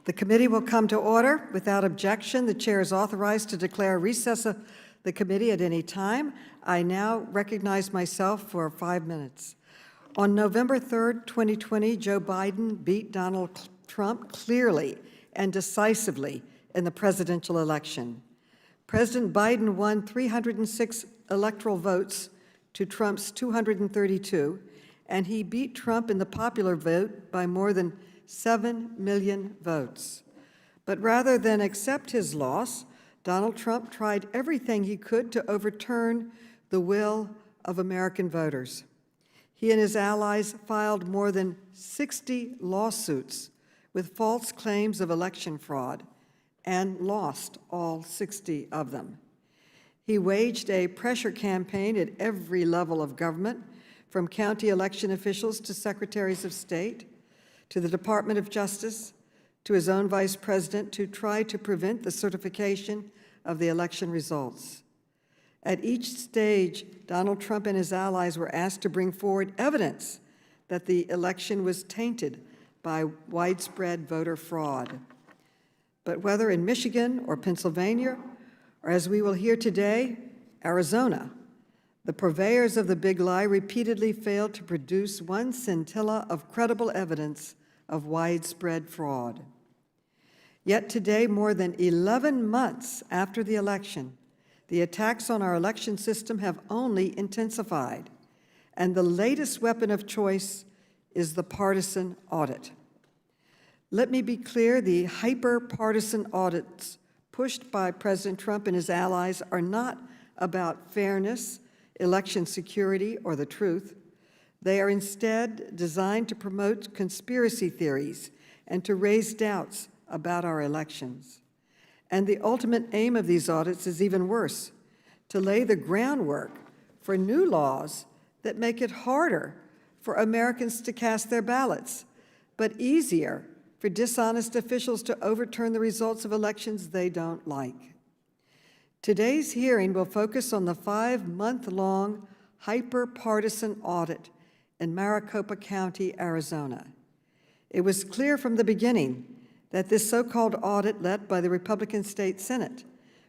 The committee will come to order. Without objection, the chair is authorized to declare a recess of the committee at any time. I now recognize myself for 5 minutes. On November 3rd, 2020, Joe Biden beat Donald Trump clearly and decisively in the presidential election. President Biden won 306 electoral votes to Trump's 232, and he beat Trump in the popular vote by more than 7 million votes. But rather than accept his loss, Donald Trump tried everything he could to overturn the will of American voters. He and his allies filed more than 60 lawsuits with false claims of election fraud and lost all 60 of them. He waged a pressure campaign at every level of government, from county election officials to secretaries of state, to the Department of Justice, to his own vice president, to try to prevent the certification of the election results. At each stage, Donald Trump and his allies were asked to bring forward evidence that the election was tainted by widespread voter fraud. But whether in Michigan or Pennsylvania, or as we will hear today, Arizona, the purveyors of the big lie repeatedly failed to produce one scintilla of credible evidence of widespread fraud. Yet today, more than 11 months after the election, the attacks on our election system have only intensified, and the latest weapon of choice is the partisan audit. Let me be clear, the hyper-partisan audits pushed by President Trump and his allies are not about fairness, election security, or the truth. They are instead designed to promote conspiracy theories and to raise doubts about our elections. And the ultimate aim of these audits is even worse, to lay the groundwork for new laws that make it harder for Americans to cast their ballots, but easier for dishonest officials to overturn the results of elections they don't like. Today's hearing will focus on the 5-month-long hyper-partisan audit in Maricopa County, Arizona. It was clear from the beginning that this so-called audit led by the Republican State Senate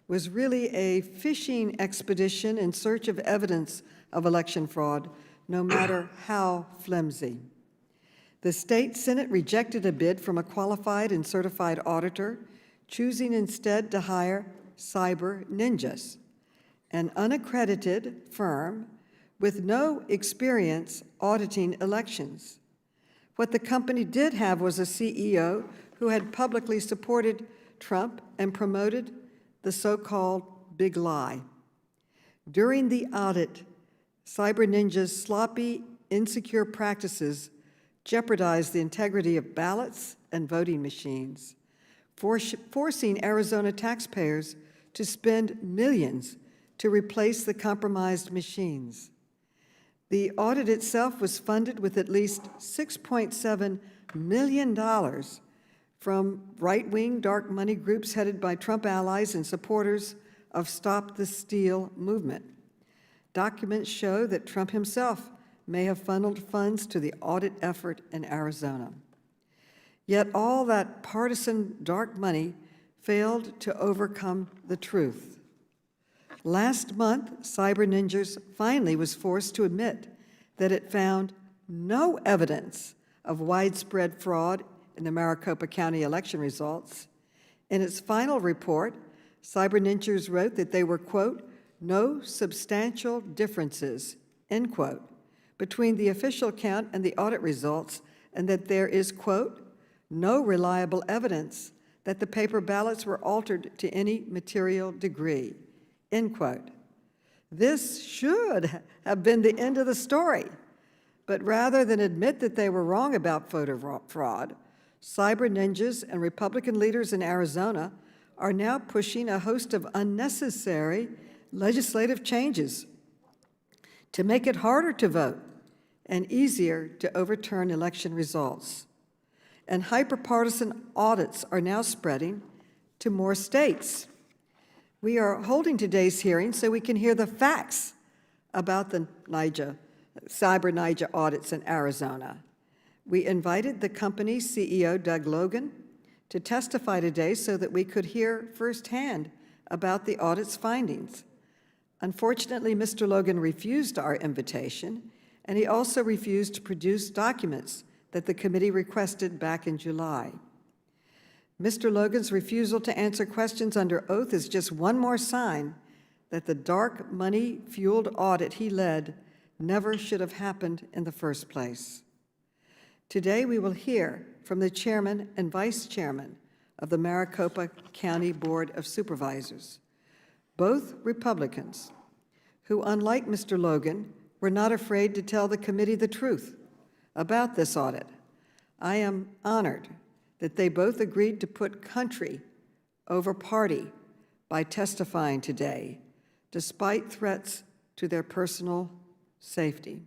was really a fishing expedition in search of evidence of election fraud, no matter how flimsy. The State Senate rejected a bid from a qualified and certified auditor, choosing instead to hire Cyber Ninjas, an unaccredited firm with no experience auditing elections. What the company did have was a CEO who had publicly supported Trump and promoted the so-called big lie. During the audit, Cyber Ninja's sloppy, insecure practices jeopardized the integrity of ballots and voting machines, forcing Arizona taxpayers to spend millions to replace the compromised machines. The audit itself was funded with at least $6.7 million from right-wing dark money groups headed by Trump allies and supporters of Stop the Steal movement. Documents show that Trump himself may have funneled funds to the audit effort in Arizona. Yet all that partisan dark money failed to overcome the truth. Last month, Cyber Ninjas finally was forced to admit that it found no evidence of widespread fraud in the Maricopa County election results. In its final report, Cyber Ninjas wrote that they were, quote, no substantial differences, end quote, between the official count and the audit results, and that there is, quote, no reliable evidence that the paper ballots were altered to any material degree, end quote. This should have been the end of the story, but rather than admit that they were wrong about voter fraud, Cyber Ninjas and Republican leaders in Arizona are now pushing a host of unnecessary legislative changes to make it harder to vote and easier to overturn election results. And hyperpartisan audits are now spreading to more states. We are holding today's hearing so we can hear the facts about the Cyber Ninja audits in Arizona. We invited the company's CEO, Doug Logan, to testify today so that we could hear firsthand about the audit's findings. Unfortunately, Mr. Logan refused our invitation, and he also refused to produce documents that the committee requested back in July. Mr. Logan's refusal to answer questions under oath is just one more sign that the dark money-fueled audit he led never should have happened in the first place. Today, we will hear from the chairman and vice chairman of the Maricopa County Board of Supervisors, both Republicans, who, unlike Mr. Logan, were not afraid to tell the committee the truth about this audit. I am honored that they both agreed to put country over party by testifying today, despite threats to their personal safety.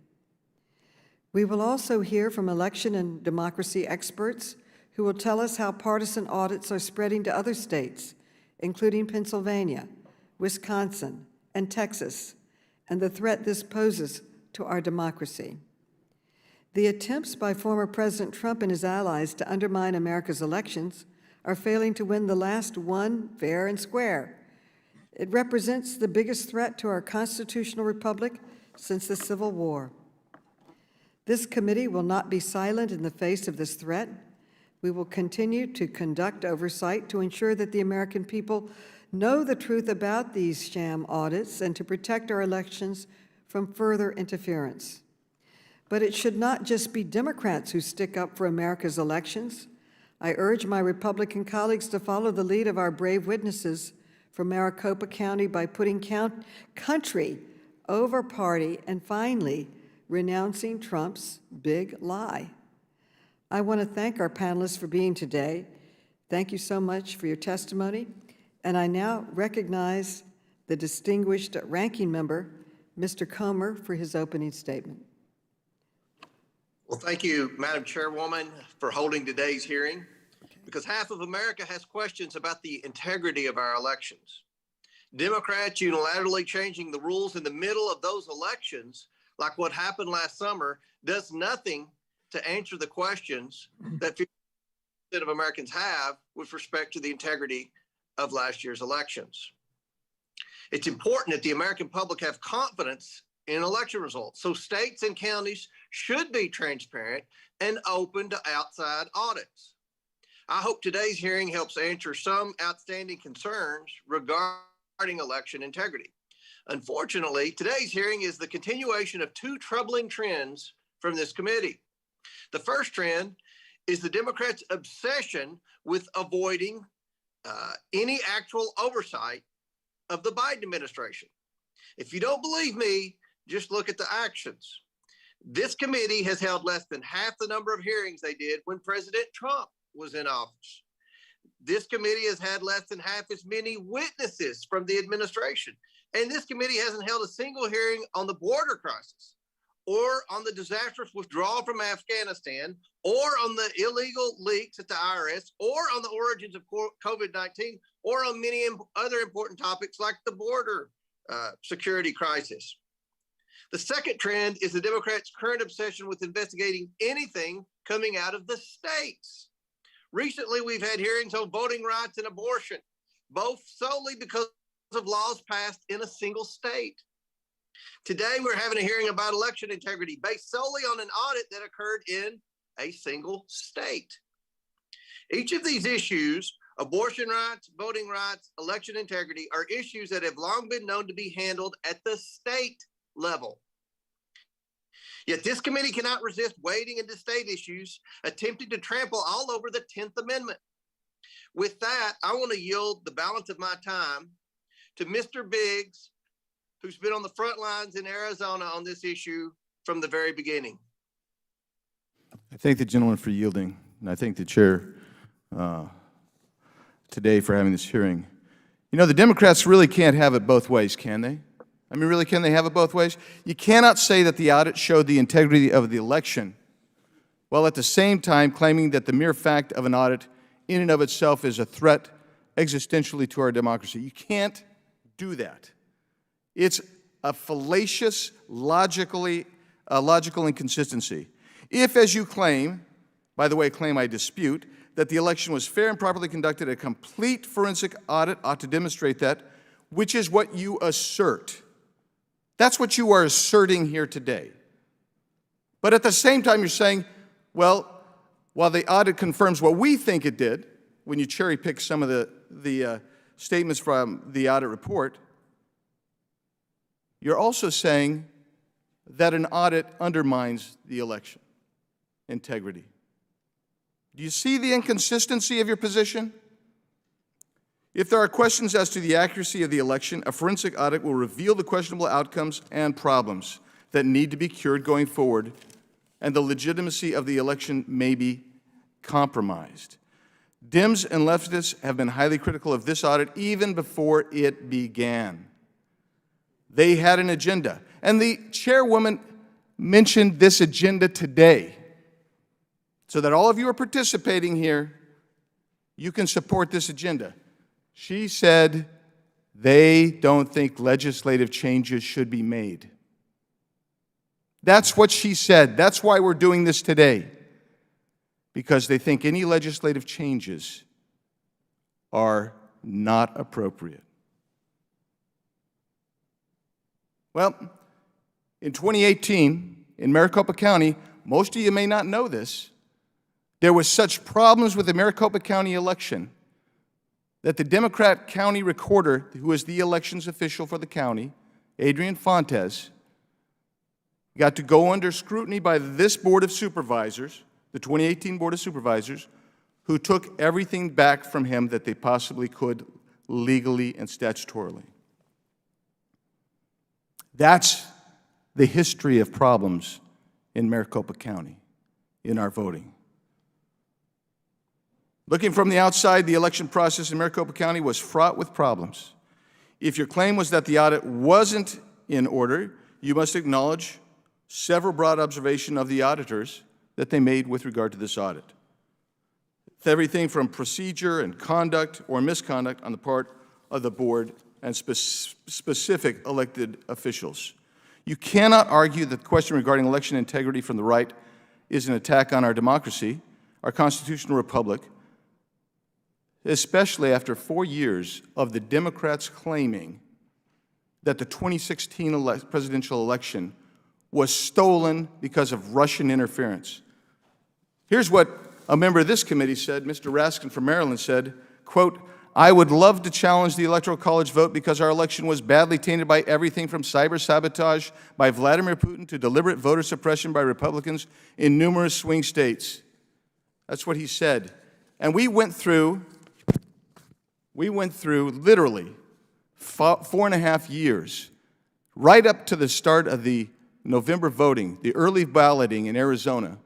We will also hear from election and democracy experts who will tell us how partisan audits are spreading to other states, including Pennsylvania, Wisconsin, and Texas, and the threat this poses to our democracy. The attempts by former President Trump and his allies to undermine America's elections are failing to win the last one fair and square. It represents the biggest threat to our constitutional republic since the Civil War. This committee will not be silent in the face of this threat. We will continue to conduct oversight to ensure that the American people know the truth about these sham audits and to protect our elections from further interference. But it should not just be Democrats who stick up for America's elections. I urge my Republican colleagues to follow the lead of our brave witnesses from Maricopa County by putting country over party and finally renouncing Trump's big lie. I want to thank our panelists for being today. Thank you so much for your testimony. And I now recognize the distinguished ranking member, Mr. Comer, for his opening statement. Well, thank you, Madam Chairwoman, for holding today's hearing, because half of America has questions about the integrity of our elections. Democrats unilaterally changing the rules in the middle of those elections, like what happened last summer, does nothing to answer the questions that 50% of Americans have with respect to the integrity of last year's elections. It's important that the American public have confidence in election results, so states and counties should be transparent and open to outside audits. I hope today's hearing helps answer some outstanding concerns regarding election integrity. Unfortunately, today's hearing is the continuation of two troubling trends from this committee. The first trend is the Democrats' obsession with avoiding any actual oversight of the Biden administration. If you don't believe me, just look at the actions. This committee has held less than half the number of hearings they did when President Trump was in office. This committee has had less than half as many witnesses from the administration. And this committee hasn't held a single hearing on the border crisis, or on the disastrous withdrawal from Afghanistan, or on the illegal leaks at the IRS, or on the origins of COVID-19, or on many other important topics like the border security crisis. The second trend is the Democrats' current obsession with investigating anything coming out of the states. Recently, we've had hearings on voting rights and abortion, both solely because of laws passed in a single state. Today, we're having a hearing about election integrity based solely on an audit that occurred in a single state. Each of these issues, abortion rights, voting rights, election integrity, are issues that have long been known to be handled at the state level. Yet this committee cannot resist wading into state issues, attempting to trample all over the 10th Amendment. With that, I want to yield the balance of my time to Mr. Biggs, who's been on the front lines in Arizona on this issue from the very beginning. I thank the gentleman for yielding, and I thank the chair today for having this hearing. You know, the Democrats really can't have it both ways, can they? I mean, really, can they have it both ways? You cannot say that the audit showed the integrity of the election, while at the same time claiming that the mere fact of an audit in and of itself is a threat existentially to our democracy. You can't do that. It's a fallacious, logical inconsistency. If, as you claim, by the way, a claim I dispute, that the election was fair and properly conducted. A complete forensic audit ought to demonstrate that, which is what you assert. That's what you are asserting here today. But at the same time, you're saying, well, while the audit confirms what we think it did, when you cherry pick some of the statements from the audit report, you're also saying that an audit undermines the election integrity. Do you see the inconsistency of your position? If there are questions as to the accuracy of the election, a forensic audit will reveal the questionable outcomes and problems that need to be cured going forward, and the legitimacy of the election may be compromised. Dems and leftists have been highly critical of this audit even before it began. They had an agenda, and the chairwoman mentioned this agenda today, so that all of you are participating here, you can support this agenda. She said they don't think legislative changes should be made. That's what she said. That's why we're doing this today, because they think any legislative changes are not appropriate. Well, in 2018, in Maricopa County, most of you may not know this, there was such problems with the Maricopa County election that the Democrat county recorder, who is the elections official for the county, Adrian Fontes, got to go under scrutiny by this Board of Supervisors, the 2018 Board of Supervisors, who took everything back from him that they possibly could legally and statutorily. That's the history of problems in Maricopa County in our voting. Looking from the outside, the election process in Maricopa County was fraught with problems. If your claim was that the audit wasn't in order, you must acknowledge several broad observations of the auditors that they made with regard to this audit. It's everything from procedure and conduct or misconduct on the part of the board and specific elected officials. You cannot argue that the question regarding election integrity from the right is an attack on our democracy, our constitutional republic, especially after 4 years of the Democrats claiming that the 2016 presidential election was stolen because of Russian interference. Here's what a member of this committee said, Mr. Raskin from Maryland said, quote, "I would love to challenge the Electoral College vote because our election was badly tainted by everything from cyber sabotage by Vladimir Putin to deliberate voter suppression by Republicans in numerous swing states." That's what he said. And we went through literally 4.5 years, right up to the start of the November voting, the early balloting in Arizona,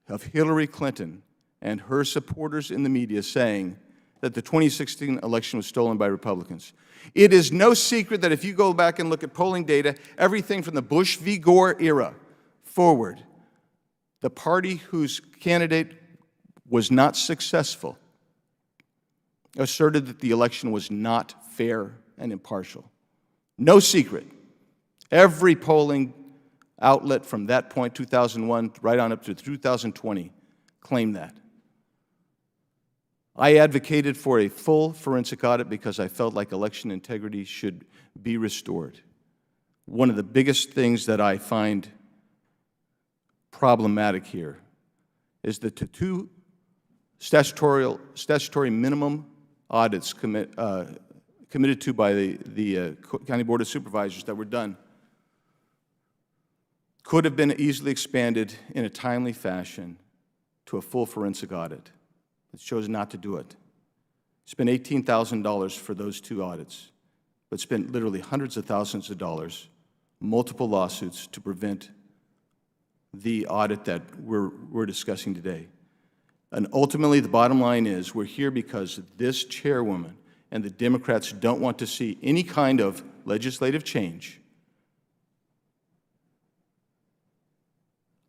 of Hillary Clinton and her supporters in the media saying that the 2016 election was stolen by Republicans. It is no secret that if you go back and look at polling data, everything from the Bush v. Gore era forward, the party whose candidate was not successful asserted that the election was not fair and impartial. No secret. Every polling outlet from that point, 2001, right on up to 2020, claimed that. I advocated for a full forensic audit because I felt like election integrity should be restored. One of the biggest things that I find problematic here is that the two statutory minimum audits committed to by the County Board of Supervisors that were done could have been easily expanded in a timely fashion to a full forensic audit. It chose not to do it. Spent $18,000 for those two audits, but spent literally hundreds of thousands of dollars, multiple lawsuits to prevent the audit that we're discussing today. And ultimately, the bottom line is we're here because this chairwoman and the Democrats don't want to see any kind of legislative change.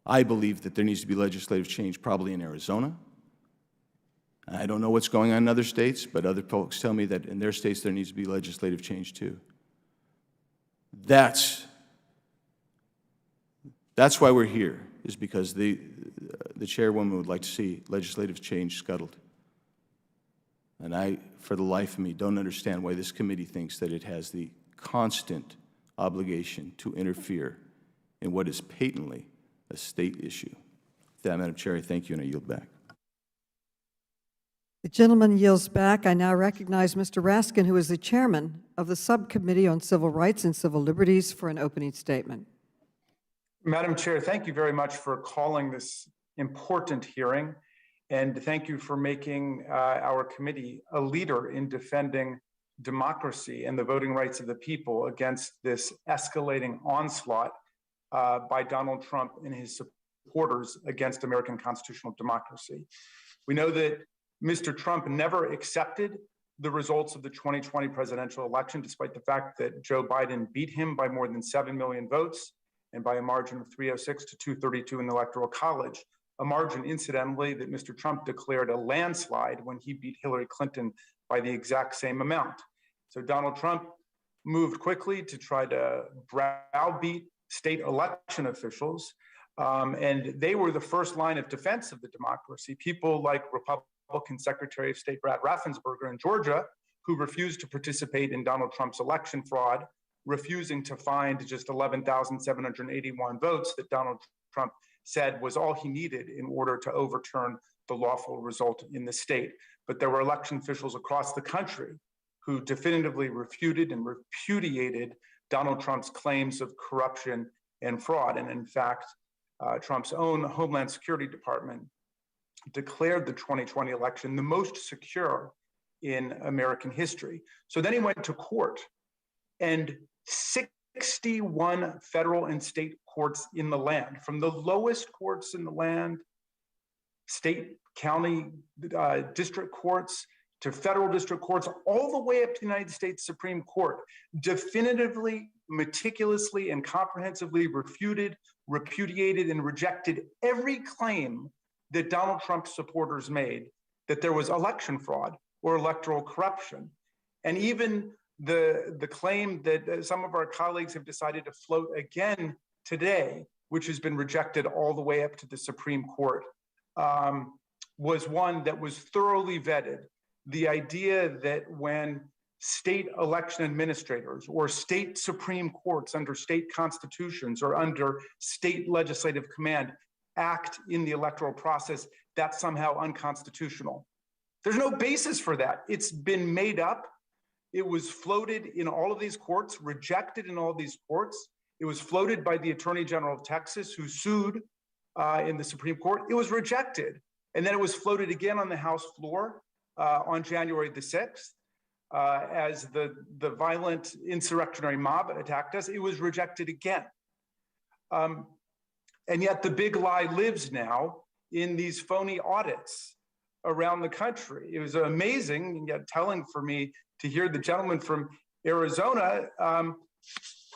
I believe that there needs to be legislative change probably in Arizona. I don't know what's going on in other states, but other folks tell me that in their states there needs to be legislative change too. That's why we're here, is because the chairwoman would like to see legislative change scuttled. And I, for the life of me, don't understand why this committee thinks that it has the constant obligation to interfere in what is patently a state issue. With that, Madam Chair, I thank you, and I yield back. The gentleman yields back. I now recognize Mr. Raskin, who is the chairman of the Subcommittee on Civil Rights and Civil Liberties, for an opening statement. Madam Chair, thank you very much for calling this important hearing, and thank you for making our committee a leader in defending democracy and the voting rights of the people against this escalating onslaught by Donald Trump and his supporters against American constitutional democracy. We know that Mr. Trump never accepted the results of the 2020 presidential election, despite the fact that Joe Biden beat him by more than 7 million votes and by a margin of 306 to 232 in the Electoral College, a margin, incidentally, that Mr. Trump declared a landslide when he beat Hillary Clinton by the exact same amount. So Donald Trump moved quickly to try to browbeat state election officials, and they were the first line of defense of the democracy. People like Republican Secretary of State Brad Raffensperger in Georgia, who refused to participate in Donald Trump's election fraud, refusing to find just 11,781 votes that Donald Trump said was all he needed in order to overturn the lawful result in the state. But there were election officials across the country who definitively refuted and repudiated Donald Trump's claims of corruption and fraud. And in fact, Trump's own Homeland Security Department declared the 2020 election the most secure in American history. So then he went to court, and 61 federal and state courts in the land, from the lowest courts in the land, state, county, district courts, to federal district courts, all the way up to the United States Supreme Court, definitively, meticulously, and comprehensively refuted, repudiated, and rejected every claim that Donald Trump's supporters made that there was election fraud or electoral corruption. And even the claim that some of our colleagues have decided to float again today, which has been rejected all the way up to the Supreme Court, was one that was thoroughly vetted. The idea that when state election administrators or state Supreme Courts under state constitutions or under state legislative command act in the electoral process, that's somehow unconstitutional. There's no basis for that. It's been made up. It was floated in all of these courts, rejected in all of these courts. It was floated by the Attorney General of Texas, who sued in the Supreme Court. It was rejected. And then it was floated again on the House floor on January the 6th as the violent insurrectionary mob attacked us. It was rejected again. And yet the big lie lives now in these phony audits around the country. It was amazing and yet telling for me to hear the gentleman from Arizona.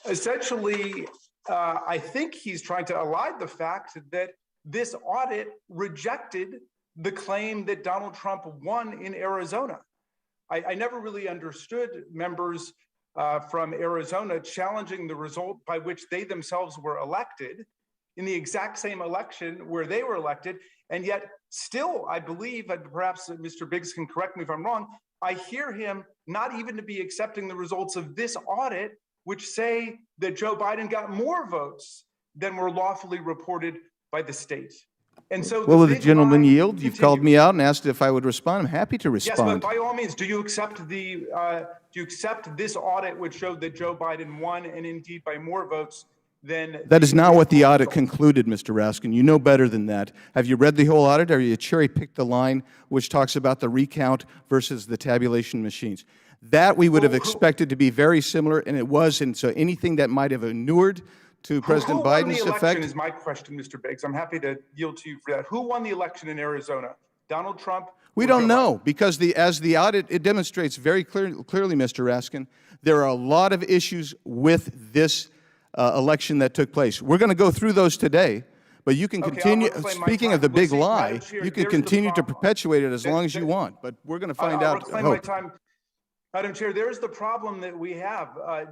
Essentially, I think he's trying to elide the fact that this audit rejected the claim that Donald Trump won in Arizona. I never really understood members from Arizona challenging the result by which they themselves were elected in the exact same election where they were elected. And yet still, I believe, and perhaps Mr. Biggs can correct me if I'm wrong, I hear him not even to be accepting the results of this audit, which say that Joe Biden got more votes than were lawfully reported by the state. And so will the gentleman yield? You've called me out and asked if I would respond. I'm happy to respond. Yes, but by all means, do you accept this audit which showed that Joe Biden won, and indeed by more votes than... That is not what the audit concluded, Mr. Raskin. You know better than that. Have you read the whole audit, or you cherry-picked the line which talks about the recount versus the tabulation machines? That we would have expected to be very similar, and it was, and so anything that might have inured to President Biden's effect... Who won the election is my question, Mr. Biggs. I'm happy to yield to you for that. Who won the election in Arizona? Donald Trump? We don't know, because as the audit, it demonstrates very clearly, Mr. Raskin, there are a lot of issues with this election that took place. We're going to go through those today, but you can continue, speaking of the big lie, you can continue to perpetuate it as long as you want, but we're going to find out. Madam Chair, there's the problem that we have.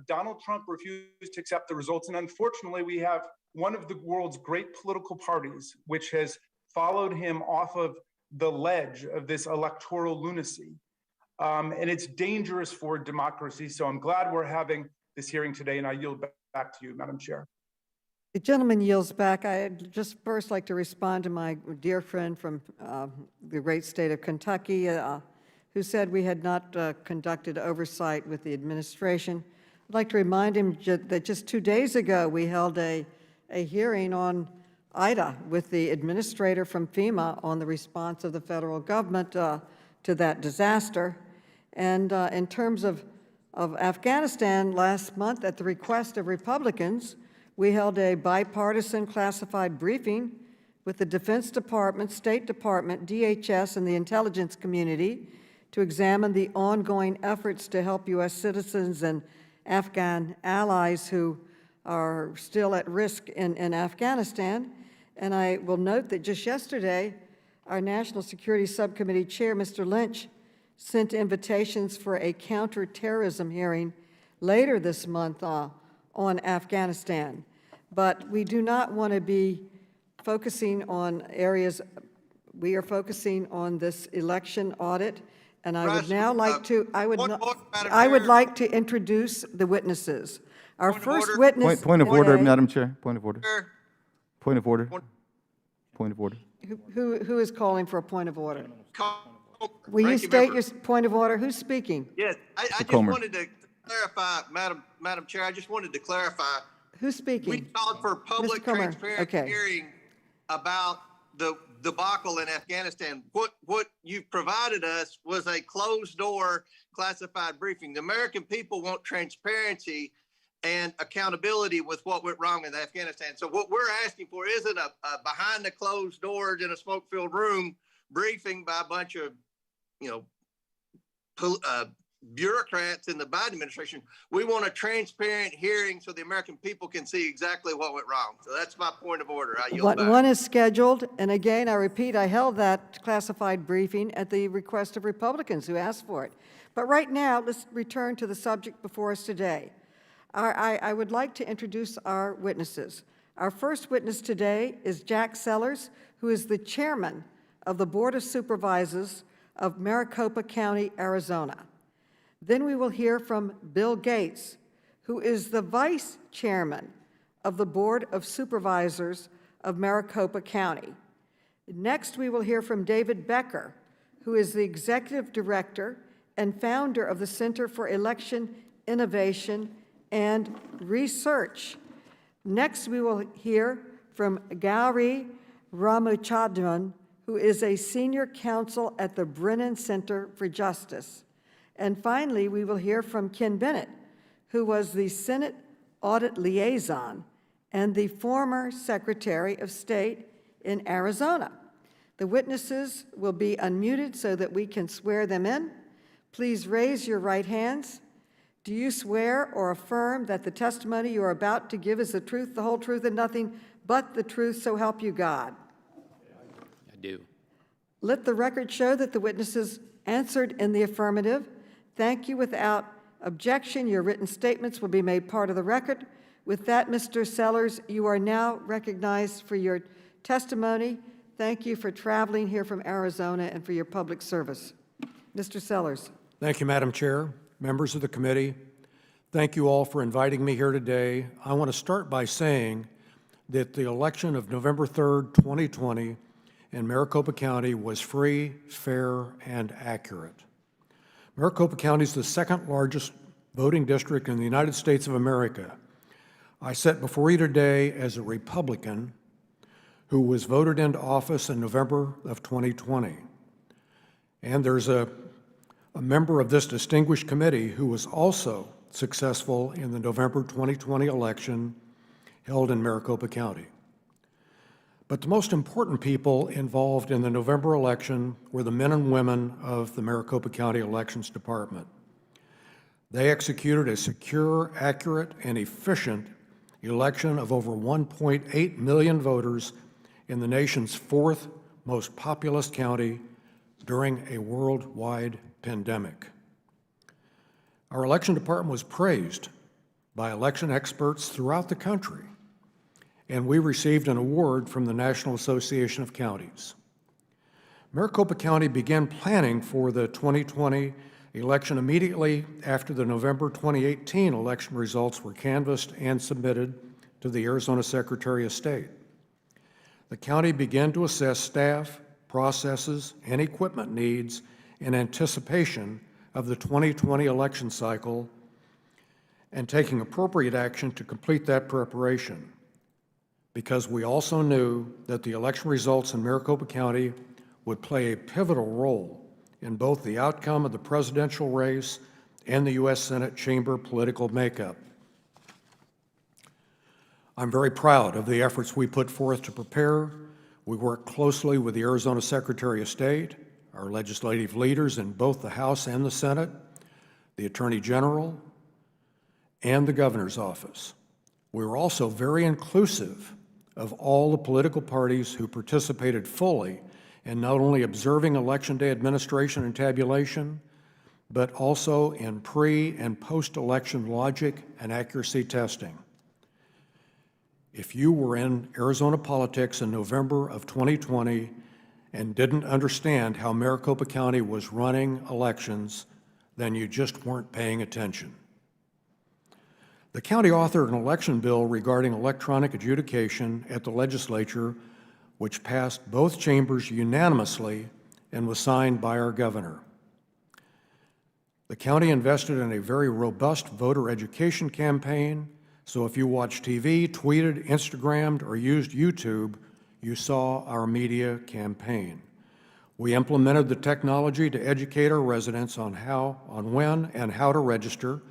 Donald Trump refused to accept the results, and unfortunately, we have one of the world's great political parties, which has followed him off of the ledge of this electoral lunacy. And it's dangerous for democracy. So I'm glad we're having this hearing today, and I yield back to you, Madam Chair. The gentleman yields back. I'd just first like to respond to my dear friend from the great state of Kentucky, who said we had not conducted oversight with the administration. I'd like to remind him that just 2 days ago, we held a hearing on Ida with the administrator from FEMA on the response of the federal government to that disaster. And in terms of Afghanistan, last month, at the request of Republicans, we held a bipartisan classified briefing with the Defense Department, State Department, DHS, and the intelligence community to examine the ongoing efforts to help U.S. citizens and Afghan allies who are still at risk in Afghanistan. And I will note that just yesterday, our National Security Subcommittee Chair, Mr. Lynch, sent invitations for a counterterrorism hearing later this month on Afghanistan. But we do not want to be focusing on areas, we are focusing on this election audit, and I would now like to, I would like to introduce the witnesses. Our first witness. Point of order, today- Madam Chair. Point of order. Chair, Point of order. Point of order. Who is calling for a point of order? Will you Ranking state member. your point of order? Who's speaking? Yes, I just Comer. wanted to clarify, Madam Chair, I just wanted to clarify. Who's We speaking? called for public Comer, transparent okay. hearing about the debacle in Afghanistan. What you've provided us was a closed door classified briefing. The American people want transparency and accountability with what went wrong in Afghanistan. So what we're asking for isn't a behind the closed doors in a smoke-filled room briefing by a bunch of, bureaucrats in the Biden administration. We want a transparent hearing so the American people can see exactly what went wrong. So that's my point of order. I yield back. One is scheduled, and again, I repeat, I held that classified briefing at the request of Republicans who asked for it. But right now, let's return to the subject before us today. I would like to introduce our witnesses. Our first witness today is Jack Sellers, who is the chairman of the Board of Supervisors of Maricopa County, Arizona. Then we will hear from Bill Gates, who is the vice chairman of the Board of Supervisors of Maricopa County. Next, we will hear from David Becker, who is the executive director and founder of the Center for Election Innovation and Research. Next, we will hear from Gauri Ramachandran, who is a senior counsel at the Brennan Center for Justice. And finally, we will hear from Ken Bennett, who was the Senate Audit Liaison and the former Secretary of State in Arizona. The witnesses will be unmuted so that we can swear them in. Please raise your right hands. Do you swear or affirm that the testimony you are about to give is the truth, the whole truth, and nothing but the truth, so help you God? I do. Let the record show that the witnesses answered in the affirmative. Thank you. Without objection, your written statements will be made part of the record. With that, Mr. Sellers, you are now recognized for your testimony. Thank you for traveling here from Arizona and for your public service. Mr. Sellers. Thank you, Madam Chair, members of the committee. Thank you all for inviting me here today. I want to start by saying that the election of November 3rd, 2020 in Maricopa County was free, fair, and accurate. Maricopa County is the second largest voting district in the United States of America. I sit before you today as a Republican who was voted into office in November of 2020. And there's a member of this distinguished committee who was also successful in the November 2020 election held in Maricopa County. But the most important people involved in the November election were the men and women of the Maricopa County Elections Department. They executed a secure, accurate, and efficient election of over 1.8 million voters in the nation's fourth most populous county during a worldwide pandemic. Our election department was praised by election experts throughout the country and we received an award from the National Association of Counties. Maricopa County began planning for the 2020 election immediately after the November 2018 election results were canvassed and submitted to the Arizona Secretary of State. The county began to assess staff, processes, and equipment needs in anticipation of the 2020 election cycle and taking appropriate action to complete that preparation, because we also knew that the election results in Maricopa County would play a pivotal role in both the outcome of the presidential race and the U.S. Senate chamber political makeup. I'm very proud of the efforts we put forth to prepare. We worked closely with the Arizona Secretary of State, our legislative leaders in both the House and the Senate, the Attorney General, and the Governor's Office. We were also very inclusive of all the political parties who participated fully in not only observing Election Day administration and tabulation, but also in pre- and post-election logic and accuracy testing. If you were in Arizona politics in November of 2020 and didn't understand how Maricopa County was running elections, then you just weren't paying attention. The county authored an election bill regarding electronic adjudication at the legislature, which passed both chambers unanimously and was signed by our governor. The county invested in a very robust voter education campaign, so if you watched TV, tweeted, Instagrammed, or used YouTube, you saw our media campaign. We implemented the technology to educate our residents on when and how to register,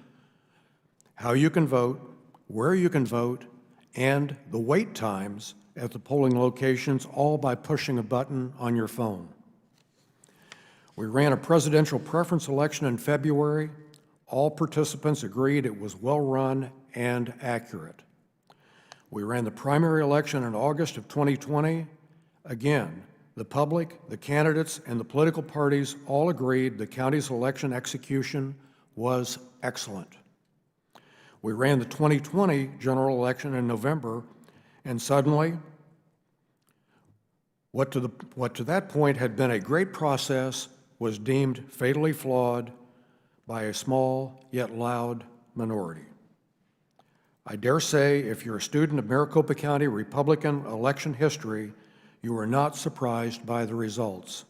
how you can vote, where you can vote, and the wait times at the polling locations, all by pushing a button on your phone. We ran a presidential preference election in February. All participants agreed it was well run and accurate. We ran the primary election in August of 2020. Again, the public, the candidates, and the political parties all agreed the county's election execution was excellent. We ran the 2020 general election in November, and suddenly, what to that point had been a great process was deemed fatally flawed by a small yet loud minority. I dare say, if you're a student of Maricopa County Republican election history, you are not surprised by the results.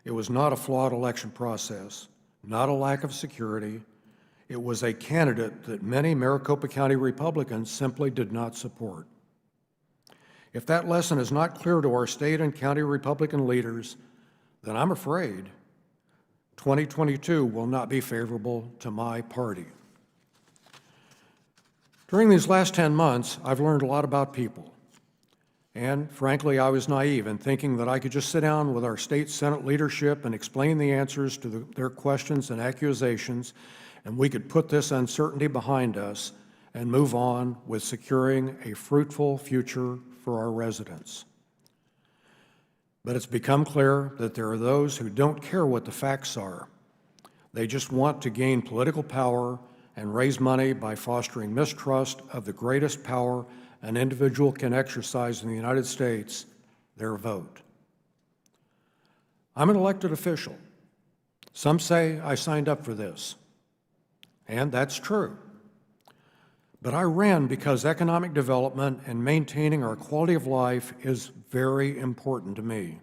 It was not a flawed election process, not a lack of security. It was a candidate that many Maricopa County Republicans simply did not support. If that lesson is not clear to our state and county Republican leaders, then I'm afraid 2022 will not be favorable to my party. During these last 10 months, I've learned a lot about people. And frankly, I was naive in thinking that I could just sit down with our state Senate leadership and explain the answers to their questions and accusations, and we could put this uncertainty behind us and move on with securing a fruitful future for our residents. But it's become clear that there are those who don't care what the facts are. They just want to gain political power and raise money by fostering mistrust of the greatest power an individual can exercise in the United States, their vote. I'm an elected official. Some say I signed up for this, and that's true. But I ran because economic development and maintaining our quality of life is very important to me.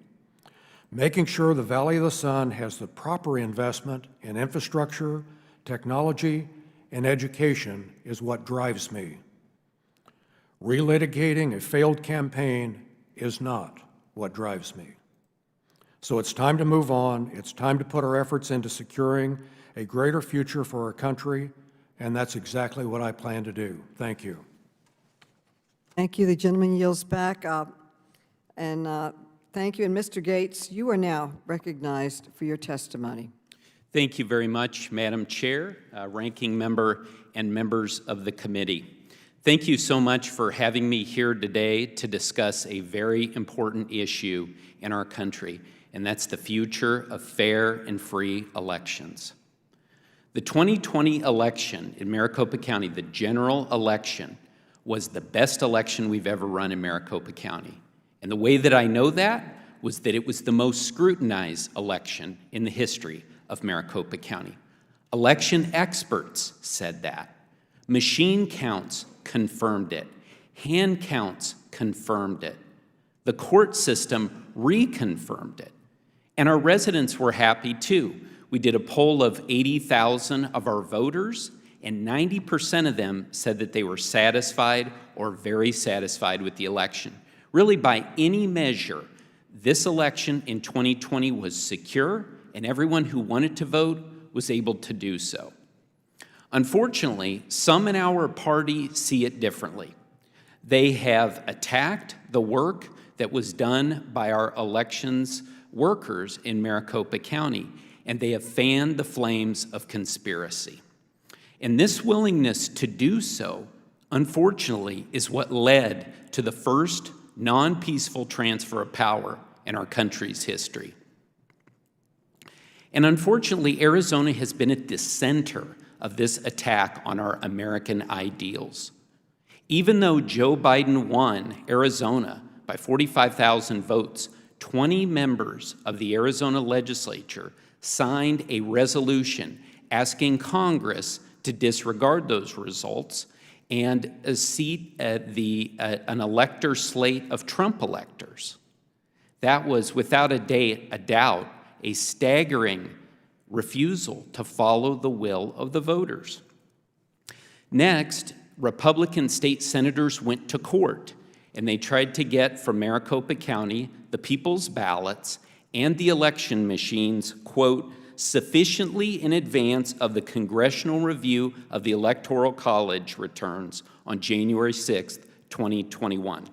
Making sure the Valley of the Sun has the proper investment in infrastructure, technology, and education is what drives me. Relitigating a failed campaign is not what drives me. So it's time to move on. It's time to put our efforts into securing a greater future for our country, and that's exactly what I plan to do. Thank you. Thank you. The gentleman yields back. Thank you. And Mr. Gates, you are now recognized for your testimony. Thank you very much, Madam Chair, Ranking Member, and members of the committee. Thank you so much for having me here today to discuss a very important issue in our country, and that's the future of fair and free elections. The 2020 election in Maricopa County, the general election, was the best election we've ever run in Maricopa County. And the way that I know that was that it was the most scrutinized election in the history of Maricopa County. Election experts said that. Machine counts confirmed it. Hand counts confirmed it. The court system reconfirmed it. And our residents were happy too. We did a poll of 80,000 of our voters, and 90% of them said that they were satisfied or very satisfied with the election. Really, by any measure, this election in 2020 was secure, and everyone who wanted to vote was able to do so. Unfortunately, some in our party see it differently. They have attacked the work that was done by our elections workers in Maricopa County, and they have fanned the flames of conspiracy. And this willingness to do so, unfortunately, is what led to the first non-peaceful transfer of power in our country's history. And unfortunately, Arizona has been at the center of this attack on our American ideals. Even though Joe Biden won Arizona by 45,000 votes, 20 members of the Arizona legislature signed a resolution asking Congress to disregard those results and seat an elector slate of Trump electors. That was, without a doubt, a staggering refusal to follow the will of the voters. Next, Republican state senators went to court, and they tried to get from Maricopa County the people's ballots and the election machines, quote, sufficiently in advance of the congressional review of the Electoral College returns on January 6th, 2021.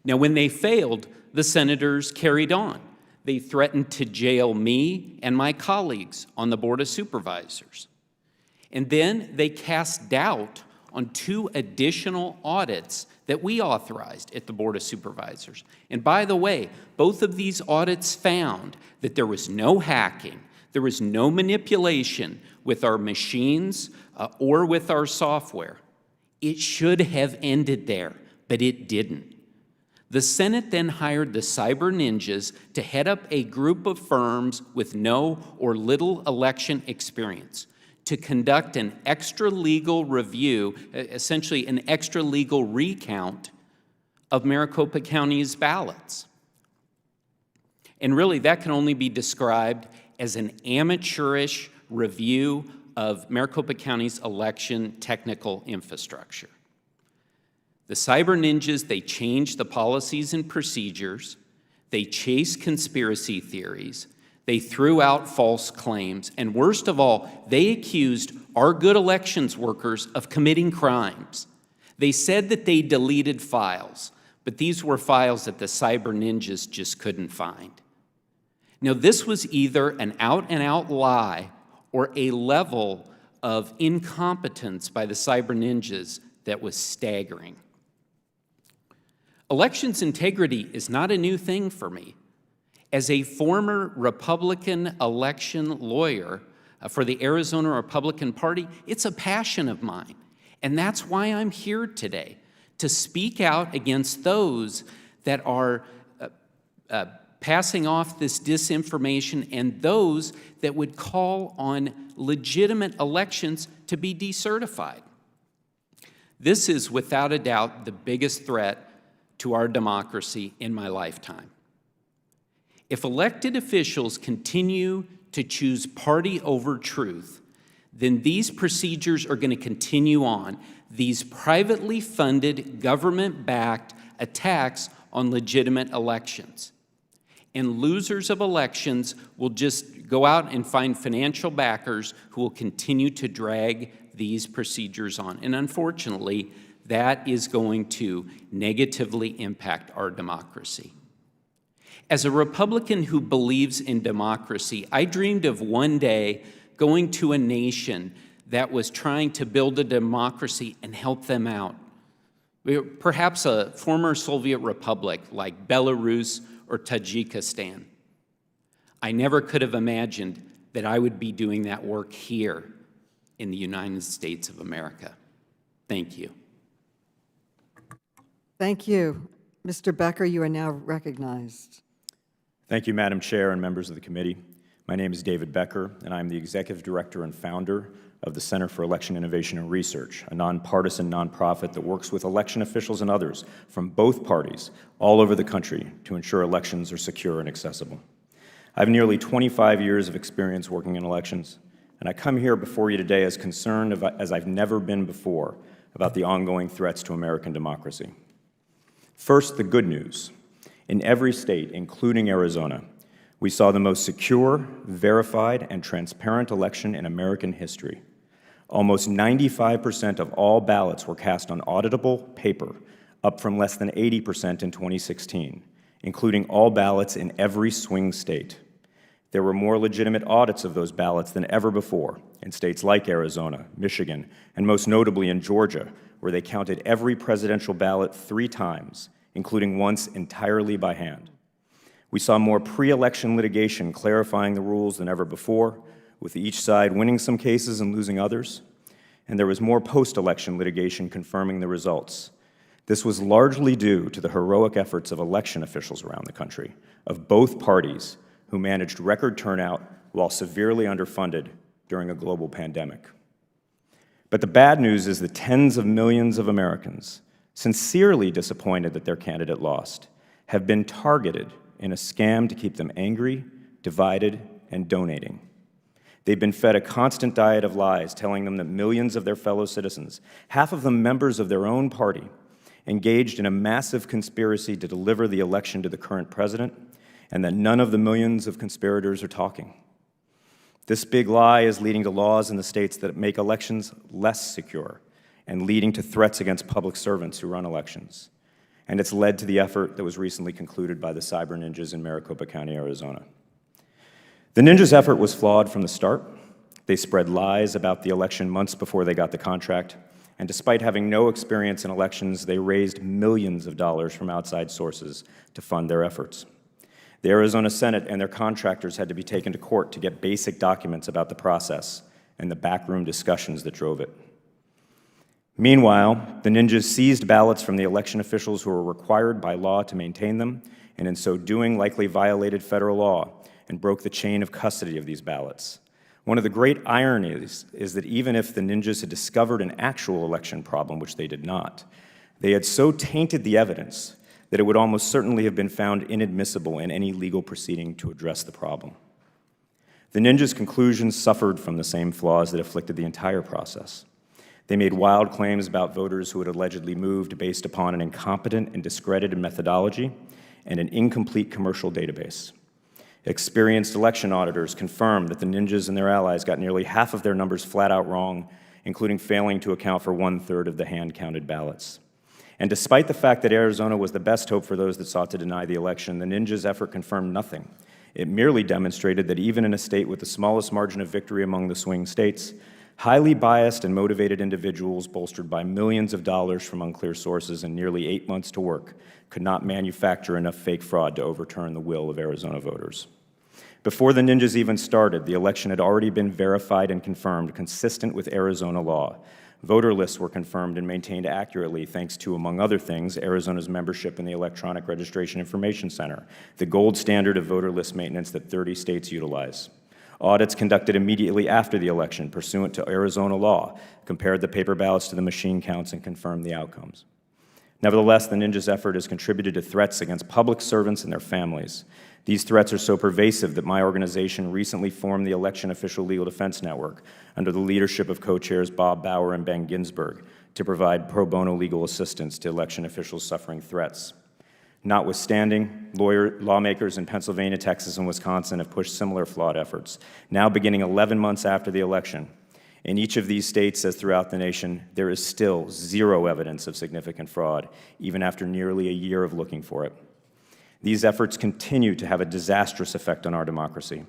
Now, when they failed, the senators carried on. They threatened to jail me and my colleagues on the Board of Supervisors. And then they cast doubt on 2 additional audits that we authorized at the Board of Supervisors. And by the way, both of these audits found that there was no hacking, there was no manipulation with our machines or with our software. It should have ended there, but it didn't. The Senate then hired the cyber ninjas to head up a group of firms with no or little election experience to conduct an extra-legal review, essentially an extra-legal recount of Maricopa County's ballots. And really, that can only be described as an amateurish review of Maricopa County's election technical infrastructure. The cyber ninjas, they changed the policies and procedures, they chased conspiracy theories, they threw out false claims, and worst of all, they accused our good elections workers of committing crimes. They said that they deleted files, but these were files that the cyber ninjas just couldn't find. Now, this was either an out-and-out lie or a level of incompetence by the cyber ninjas that was staggering. Elections integrity is not a new thing for me. As a former Republican election lawyer for the Arizona Republican Party, it's a passion of mine. And that's why I'm here today, to speak out against those that are passing off this disinformation and those that would call on legitimate elections to be decertified. This is, without a doubt, the biggest threat to our democracy in my lifetime. If elected officials continue to choose party over truth, then these procedures are going to continue on, these privately funded, government-backed attacks on legitimate elections. And losers of elections will just go out and find financial backers who will continue to drag these procedures on. And unfortunately, that is going to negatively impact our democracy. As a Republican who believes in democracy, I dreamed of one day going to a nation that was trying to build a democracy and help them out. Perhaps a former Soviet republic like Belarus or Tajikistan. I never could have imagined that I would be doing that work here in the United States of America. Thank you. Thank you. Mr. Becker, you are now recognized. Thank you, Madam Chair and members of the committee. My name is David Becker, and I'm the Executive Director and founder of the Center for Election Innovation and Research, a nonpartisan nonprofit that works with election officials and others from both parties all over the country to ensure elections are secure and accessible. I have nearly 25 years of experience working in elections, and I come here before you today as concerned as I've never been before about the ongoing threats to American democracy. First, the good news. In every state, including Arizona, we saw the most secure, verified, and transparent election in American history. Almost 95% of all ballots were cast on auditable paper, up from less than 80% in 2016, including all ballots in every swing state. There were more legitimate audits of those ballots than ever before in states like Arizona, Michigan, and most notably in Georgia, where they counted every presidential ballot 3 times, including once entirely by hand. We saw more pre-election litigation clarifying the rules than ever before, with each side winning some cases and losing others, and there was more post-election litigation confirming the results. This was largely due to the heroic efforts of election officials around the country, of both parties, who managed record turnout while severely underfunded during a global pandemic. But the bad news is that tens of millions of Americans, sincerely disappointed that their candidate lost, have been targeted in a scam to keep them angry, divided, and donating. They've been fed a constant diet of lies telling them that millions of their fellow citizens, half of them members of their own party, engaged in a massive conspiracy to deliver the election to the current president, and that none of the millions of conspirators are talking. This big lie is leading to laws in the states that make elections less secure and leading to threats against public servants who run elections. And it's led to the effort that was recently concluded by the cyber ninjas in Maricopa County, Arizona. The ninjas' effort was flawed from the start. They spread lies about the election months before they got the contract, and despite having no experience in elections, they raised millions of dollars from outside sources to fund their efforts. The Arizona Senate and their contractors had to be taken to court to get basic documents about the process and the backroom discussions that drove it. Meanwhile, the ninjas seized ballots from the election officials who were required by law to maintain them, and in so doing likely violated federal law and broke the chain of custody of these ballots. One of the great ironies is that even if the ninjas had discovered an actual election problem, which they did not, they had so tainted the evidence that it would almost certainly have been found inadmissible in any legal proceeding to address the problem. The ninjas' conclusions suffered from the same flaws that afflicted the entire process. They made wild claims about voters who had allegedly moved based upon an incompetent and discredited methodology and an incomplete commercial database. Experienced election auditors confirmed that the ninjas and their allies got nearly half of their numbers flat out wrong, including failing to account for 1/3 of the hand-counted ballots. And despite the fact that Arizona was the best hope for those that sought to deny the election, the ninjas' effort confirmed nothing. It merely demonstrated that even in a state with the smallest margin of victory among the swing states, highly biased and motivated individuals bolstered by millions of dollars from unclear sources and nearly 8 months to work could not manufacture enough fake fraud to overturn the will of Arizona voters. Before the ninjas even started, the election had already been verified and confirmed consistent with Arizona law. Voter lists were confirmed and maintained accurately thanks to, among other things, Arizona's membership in the Electronic Registration Information Center, the gold standard of voter list maintenance that 30 states utilize. Audits conducted immediately after the election, pursuant to Arizona law, compared the paper ballots to the machine counts and confirmed the outcomes. Nevertheless, the ninjas' effort has contributed to threats against public servants and their families. These threats are so pervasive that my organization recently formed the Election Official Legal Defense Network under the leadership of co-chairs Bob Bauer and Ben Ginsberg to provide pro bono legal assistance to election officials suffering threats. Notwithstanding, lawmakers in Pennsylvania, Texas, and Wisconsin have pushed similar flawed efforts, now beginning 11 months after the election. In each of these states, as throughout the nation, there is still zero evidence of significant fraud, even after nearly a year of looking for it. These efforts continue to have a disastrous effect on our democracy.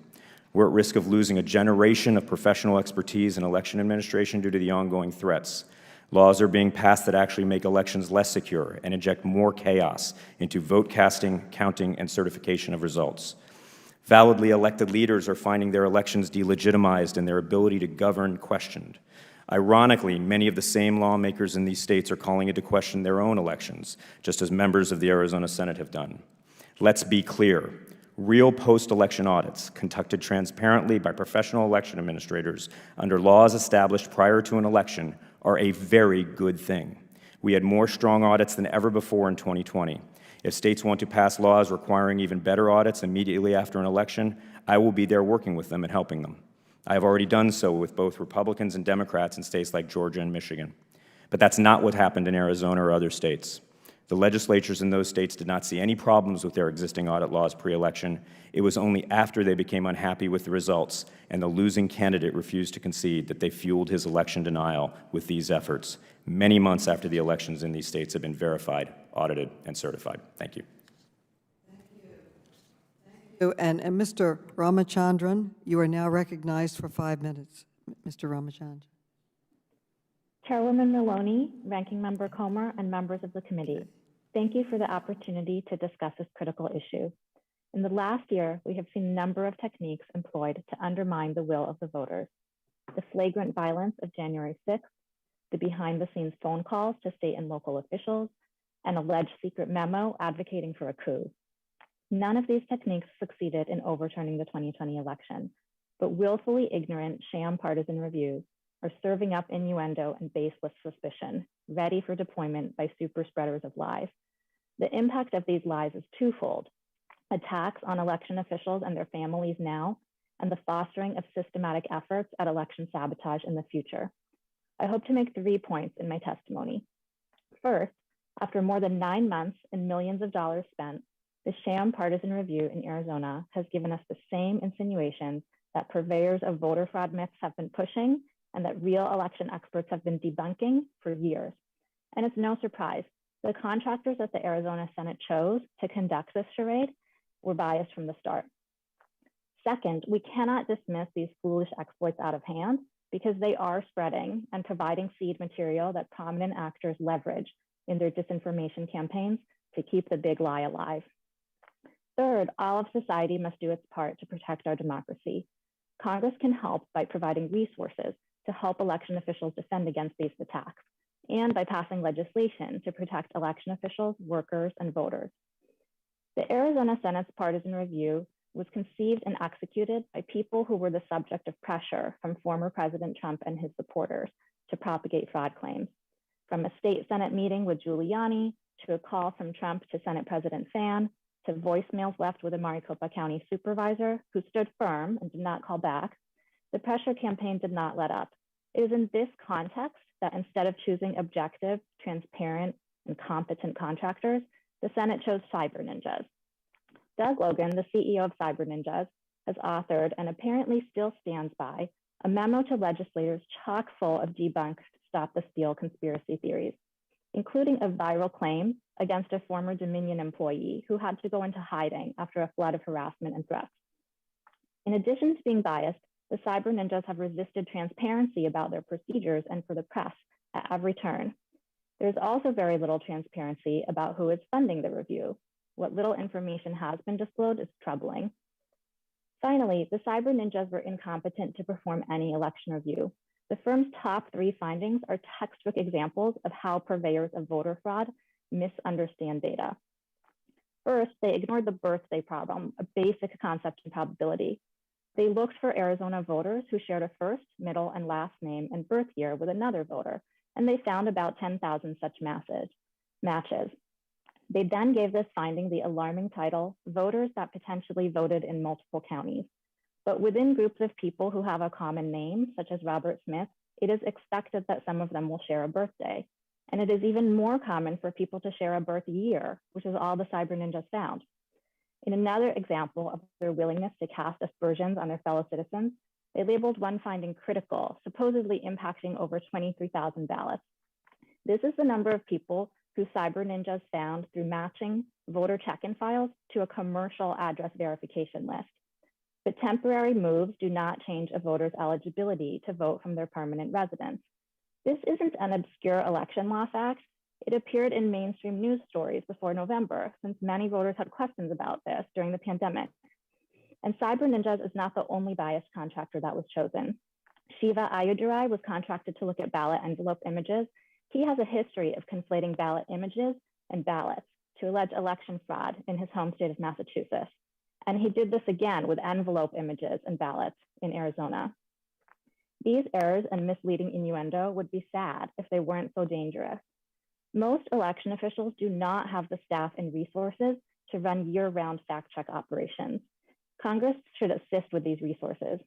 We're at risk of losing a generation of professional expertise in election administration due to the ongoing threats. Laws are being passed that actually make elections less secure and inject more chaos into vote casting, counting, and certification of results. Validly elected leaders are finding their elections delegitimized and their ability to govern questioned. Ironically, many of the same lawmakers in these states are calling into question their own elections, just as members of the Arizona Senate have done. Let's be clear. Real post-election audits, conducted transparently by professional election administrators under laws established prior to an election, are a very good thing. We had more strong audits than ever before in 2020. If states want to pass laws requiring even better audits immediately after an election, I will be there working with them and helping them. I have already done so with both Republicans and Democrats in states like Georgia and Michigan. But that's not what happened in Arizona or other states. The legislatures in those states did not see any problems with their existing audit laws pre-election. It was only after they became unhappy with the results and the losing candidate refused to concede that they fueled his election denial with these efforts, many months after the elections in these states have been verified, audited, and certified. Thank you. And Mr. Ramachandran, you are now recognized for 5 minutes. Mr. Ramachandran. Chairwoman Maloney, Ranking Member Comer, and members of the committee, thank you for the opportunity to discuss this critical issue. In the last year, we have seen a number of techniques employed to undermine the will of the voters. The flagrant violence of January 6th, the behind-the-scenes phone calls to state and local officials, an alleged secret memo advocating for a coup. None of these techniques succeeded in overturning the 2020 election, but willfully ignorant sham partisan reviews are serving up innuendo and baseless suspicion, ready for deployment by super spreaders of lies. The impact of these lies is twofold: attacks on election officials and their families now, and the fostering of systematic efforts at election sabotage in the future. I hope to make 3 points in my testimony. First, after more than 9 months and millions of dollars spent, the sham partisan review in Arizona has given us the same insinuations that purveyors of voter fraud myths have been pushing and that real election experts have been debunking for years. And it's no surprise, the contractors that the Arizona Senate chose to conduct this charade were biased from the start. Second, we cannot dismiss these foolish exploits out of hand because they are spreading and providing seed material that prominent actors leverage in their disinformation campaigns to keep the big lie alive. Third, all of society must do its part to protect our democracy. Congress can help by providing resources to help election officials defend against these attacks, and by passing legislation to protect election officials, workers, and voters. The Arizona Senate's partisan review was conceived and executed by people who were the subject of pressure from former President Trump and his supporters to propagate fraud claims. From a state Senate meeting with Giuliani, to a call from Trump to Senate President Fan, to voicemails left with a Maricopa County supervisor who stood firm and did not call back, the pressure campaign did not let up. It is in this context that instead of choosing objective, transparent, and competent contractors, the Senate chose cyber ninjas. Doug Logan, the CEO of Cyber Ninjas, has authored and apparently still stands by a memo to legislators chock full of debunked Stop the Steal conspiracy theories, including a viral claim against a former Dominion employee who had to go into hiding after a flood of harassment and threats. In addition to being biased, the Cyber Ninjas have resisted transparency about their procedures and for the press at every turn. There's also very little transparency about who is funding the review. What little information has been disclosed is troubling. Finally, the Cyber Ninjas were incompetent to perform any election review. The firm's top 3 findings are textbook examples of how purveyors of voter fraud misunderstand data. First, they ignored the birthday problem, a basic concept in probability. They looked for Arizona voters who shared a first, middle, and last name and birth year with another voter, and they found about 10,000 such matches. They then gave this finding the alarming title, Voters That Potentially Voted in Multiple Counties. But within groups of people who have a common name, such as Robert Smith, it is expected that some of them will share a birthday. And it is even more common for people to share a birth year, which is all the Cyber Ninjas found. In another example of their willingness to cast aspersions on their fellow citizens, they labeled one finding critical, supposedly impacting over 23,000 ballots. This is the number of people who Cyber Ninjas found through matching voter check-in files to a commercial address verification list. But temporary moves do not change a voter's eligibility to vote from their permanent residence. This isn't an obscure election law fact. It appeared in mainstream news stories before November, since many voters had questions about this during the pandemic. And Cyber Ninjas is not the only biased contractor that was chosen. Shiva Ayudurai was contracted to look at ballot envelope images. He has a history of conflating ballot images and ballots to allege election fraud in his home state of Massachusetts. And he did this again with envelope images and ballots in Arizona. These errors and misleading innuendo would be sad if they weren't so dangerous. Most election officials do not have the staff and resources to run year-round fact-check operations. Congress should assist with these resources.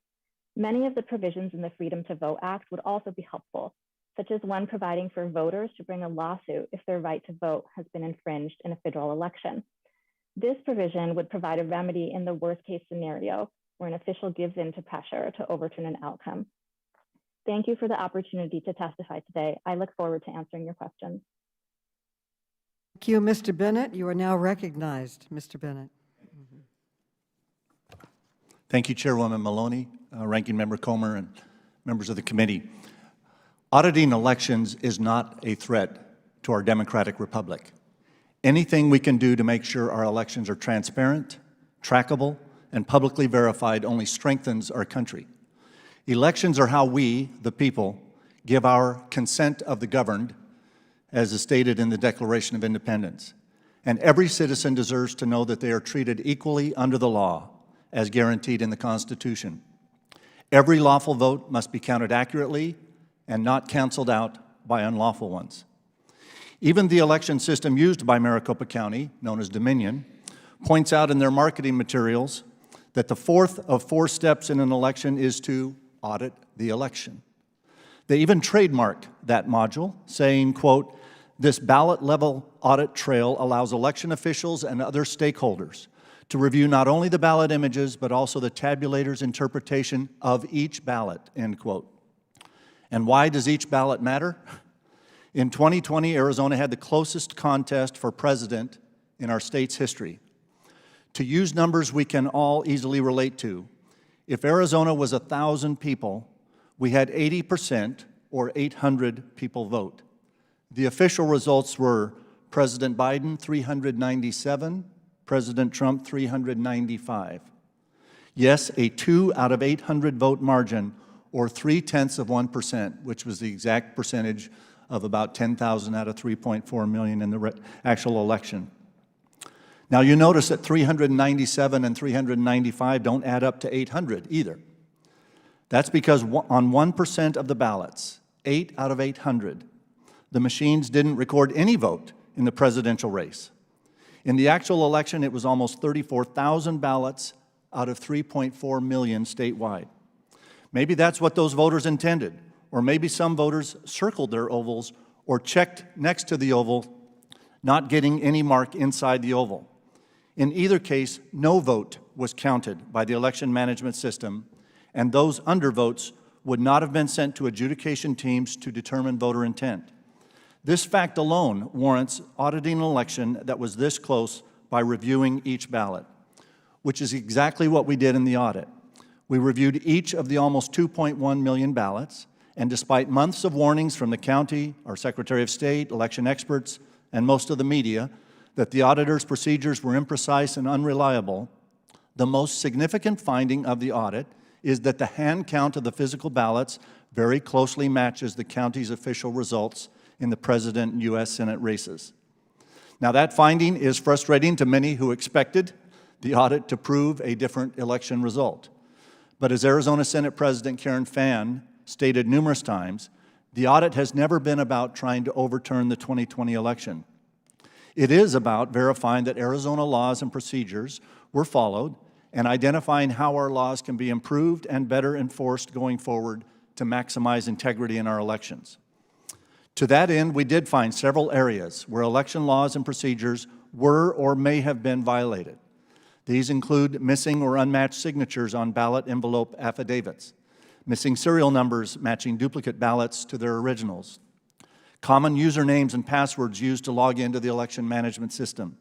Many of the provisions in the Freedom to Vote Act would also be helpful, such as one providing for voters to bring a lawsuit if their right to vote has been infringed in a federal election. This provision would provide a remedy in the worst-case scenario where an official gives in to pressure to overturn an outcome. Thank you for the opportunity to testify today. I look forward to answering your questions. Thank you, Mr. Bennett. You are now recognized, Mr. Bennett. Thank you, Chairwoman Maloney, Ranking Member Comer, and members of the committee. Auditing elections is not a threat to our democratic republic. Anything we can do to make sure our elections are transparent, trackable, and publicly verified only strengthens our country. Elections are how we, the people, give our consent of the governed, as is stated in the Declaration of Independence. And every citizen deserves to know that they are treated equally under the law, as guaranteed in the Constitution. Every lawful vote must be counted accurately and not canceled out by unlawful ones. Even the election system used by Maricopa County, known as Dominion, points out in their marketing materials that the fourth of 4 steps in an election is to audit the election. They even trademark that module, saying, quote, "This ballot-level audit trail allows election officials and other stakeholders to review not only the ballot images, but also the tabulator's interpretation of each ballot," end quote. And why does each ballot matter? In 2020, Arizona had the closest contest for president in our state's history. To use numbers we can all easily relate to, if Arizona was 1,000 people, we had 80%, or 800 people vote. The official results were President Biden, 397, President Trump, 395. Yes, a 2 out of 800 vote margin, or 0.3%, which was the exact percentage of about 10,000 out of 3.4 million in the actual election. Now you notice that 397 and 395 don't add up to 800 either. That's because on 1% of the ballots, 8 out of 800, the machines didn't record any vote in the presidential race. In the actual election, it was almost 34,000 ballots out of 3.4 million statewide. Maybe that's what those voters intended, or maybe some voters circled their ovals or checked next to the oval, not getting any mark inside the oval. In either case, no vote was counted by the election management system, and those undervotes would not have been sent to adjudication teams to determine voter intent. This fact alone warrants auditing an election that was this close by reviewing each ballot, which is exactly what we did in the audit. We reviewed each of the almost 2.1 million ballots, and despite months of warnings from the county, our Secretary of State, election experts, and most of the media that the auditor's procedures were imprecise and unreliable, the most significant finding of the audit is that the hand count of the physical ballots very closely matches the county's official results in the President and U.S. Senate races. Now that finding is frustrating to many who expected the audit to prove a different election result. But as Arizona Senate President Karen Fann stated numerous times, the audit has never been about trying to overturn the 2020 election. It is about verifying that Arizona laws and procedures were followed and identifying how our laws can be improved and better enforced going forward to maximize integrity in our elections. To that end, we did find several areas where election laws and procedures were or may have been violated. These include missing or unmatched signatures on ballot envelope affidavits, missing serial numbers matching duplicate ballots to their originals, common usernames and passwords used to log into the election management system,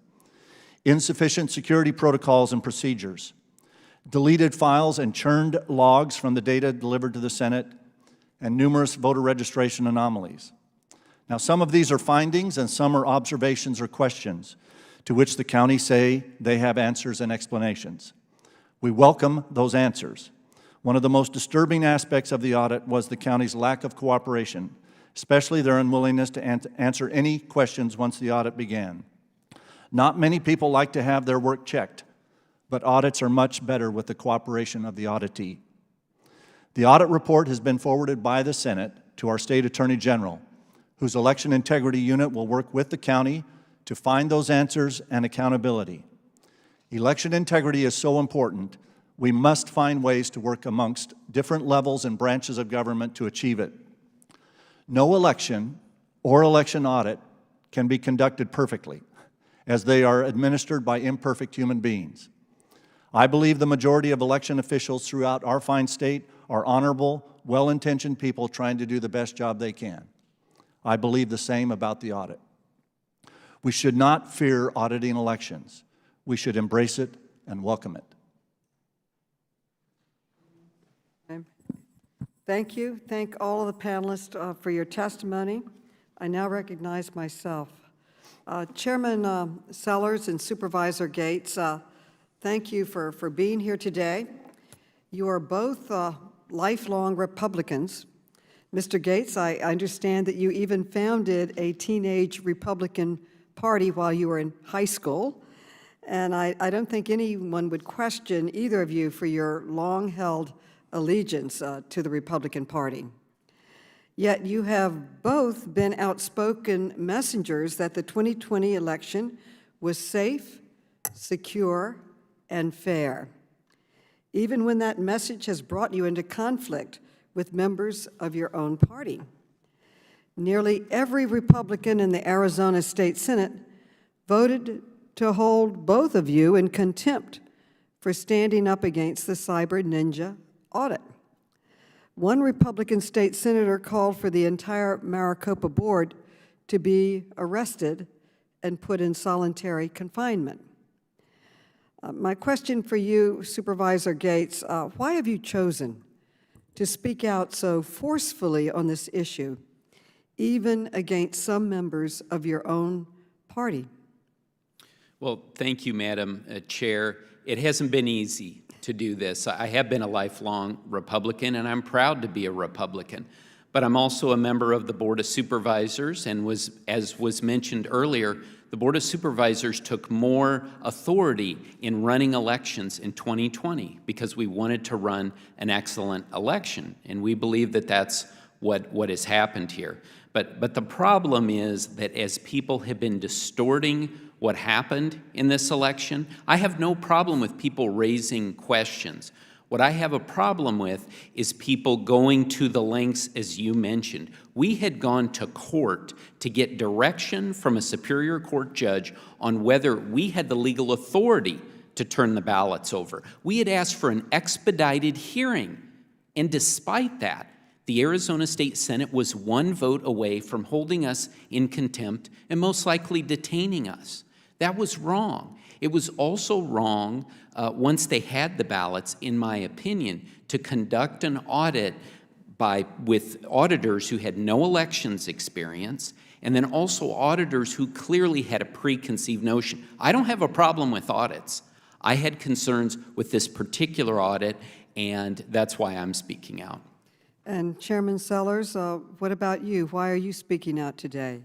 insufficient security protocols and procedures, deleted files and churned logs from the data delivered to the Senate, and numerous voter registration anomalies. Now, some of these are findings and some are observations or questions to which the county say they have answers and explanations. We welcome those answers. One of the most disturbing aspects of the audit was the county's lack of cooperation, especially their unwillingness to answer any questions once the audit began. Not many people like to have their work checked, but audits are much better with the cooperation of the auditee. The audit report has been forwarded by the Senate to our State Attorney General, whose Election Integrity Unit will work with the county to find those answers and accountability. Election integrity is so important, we must find ways to work amongst different levels and branches of government to achieve it. No election or election audit can be conducted perfectly, as they are administered by imperfect human beings. I believe the majority of election officials throughout our fine state are honorable, well-intentioned people trying to do the best job they can. I believe the same about the audit. We should not fear auditing elections. We should embrace it and welcome it. Thank you. Thank all of the panelists for your testimony. I now recognize myself. Chairman Sellers and Supervisor Gates, thank you for being here today. You are both lifelong Republicans. Mr. Gates, I understand that you even founded a teenage Republican Party while you were in high school, and I don't think anyone would question either of you for your long-held allegiance to the Republican Party. Yet you have both been outspoken messengers that the 2020 election was safe, secure, and fair, even when that message has brought you into conflict with members of your own party. Nearly every Republican in the Arizona State Senate voted to hold both of you in contempt for standing up against the Cyber Ninja audit. One Republican state senator called for the entire Maricopa board to be arrested and put in solitary confinement. My question for you, Supervisor Gates, why have you chosen to speak out so forcefully on this issue, even against some members of your own party? Well, thank you, Madam Chair. It hasn't been easy to do this. I have been a lifelong Republican, and I'm proud to be a Republican. But I'm also a member of the Board of Supervisors, and as was mentioned earlier, the Board of Supervisors took more authority in running elections in 2020 because we wanted to run an excellent election, and we believe that that's what has happened here. But the problem is that as people have been distorting what happened in this election, I have no problem with people raising questions. What I have a problem with is people going to the lengths, as you mentioned. We had gone to court to get direction from a Superior Court judge on whether we had the legal authority to turn the ballots over. We had asked for an expedited hearing, and despite that, the Arizona State Senate was one vote away from holding us in contempt and most likely detaining us. That was wrong. It was also wrong, once they had the ballots, in my opinion, to conduct an audit with auditors who had no elections experience, and then also auditors who clearly had a preconceived notion. I don't have a problem with audits. I had concerns with this particular audit, and that's why I'm speaking out. And Chairman Sellers, what about you? Why are you speaking out today?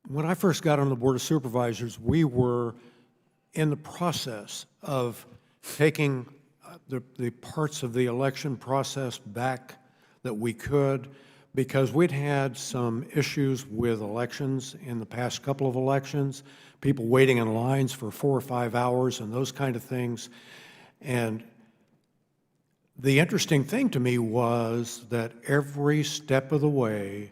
When I first got on the Board of Supervisors, we were in the process of taking the parts of the election process back that we could, because we'd had some issues with elections in the past couple of elections, people waiting in lines for 4 or 5 hours and those kind of things. And the interesting thing to me was that every step of the way,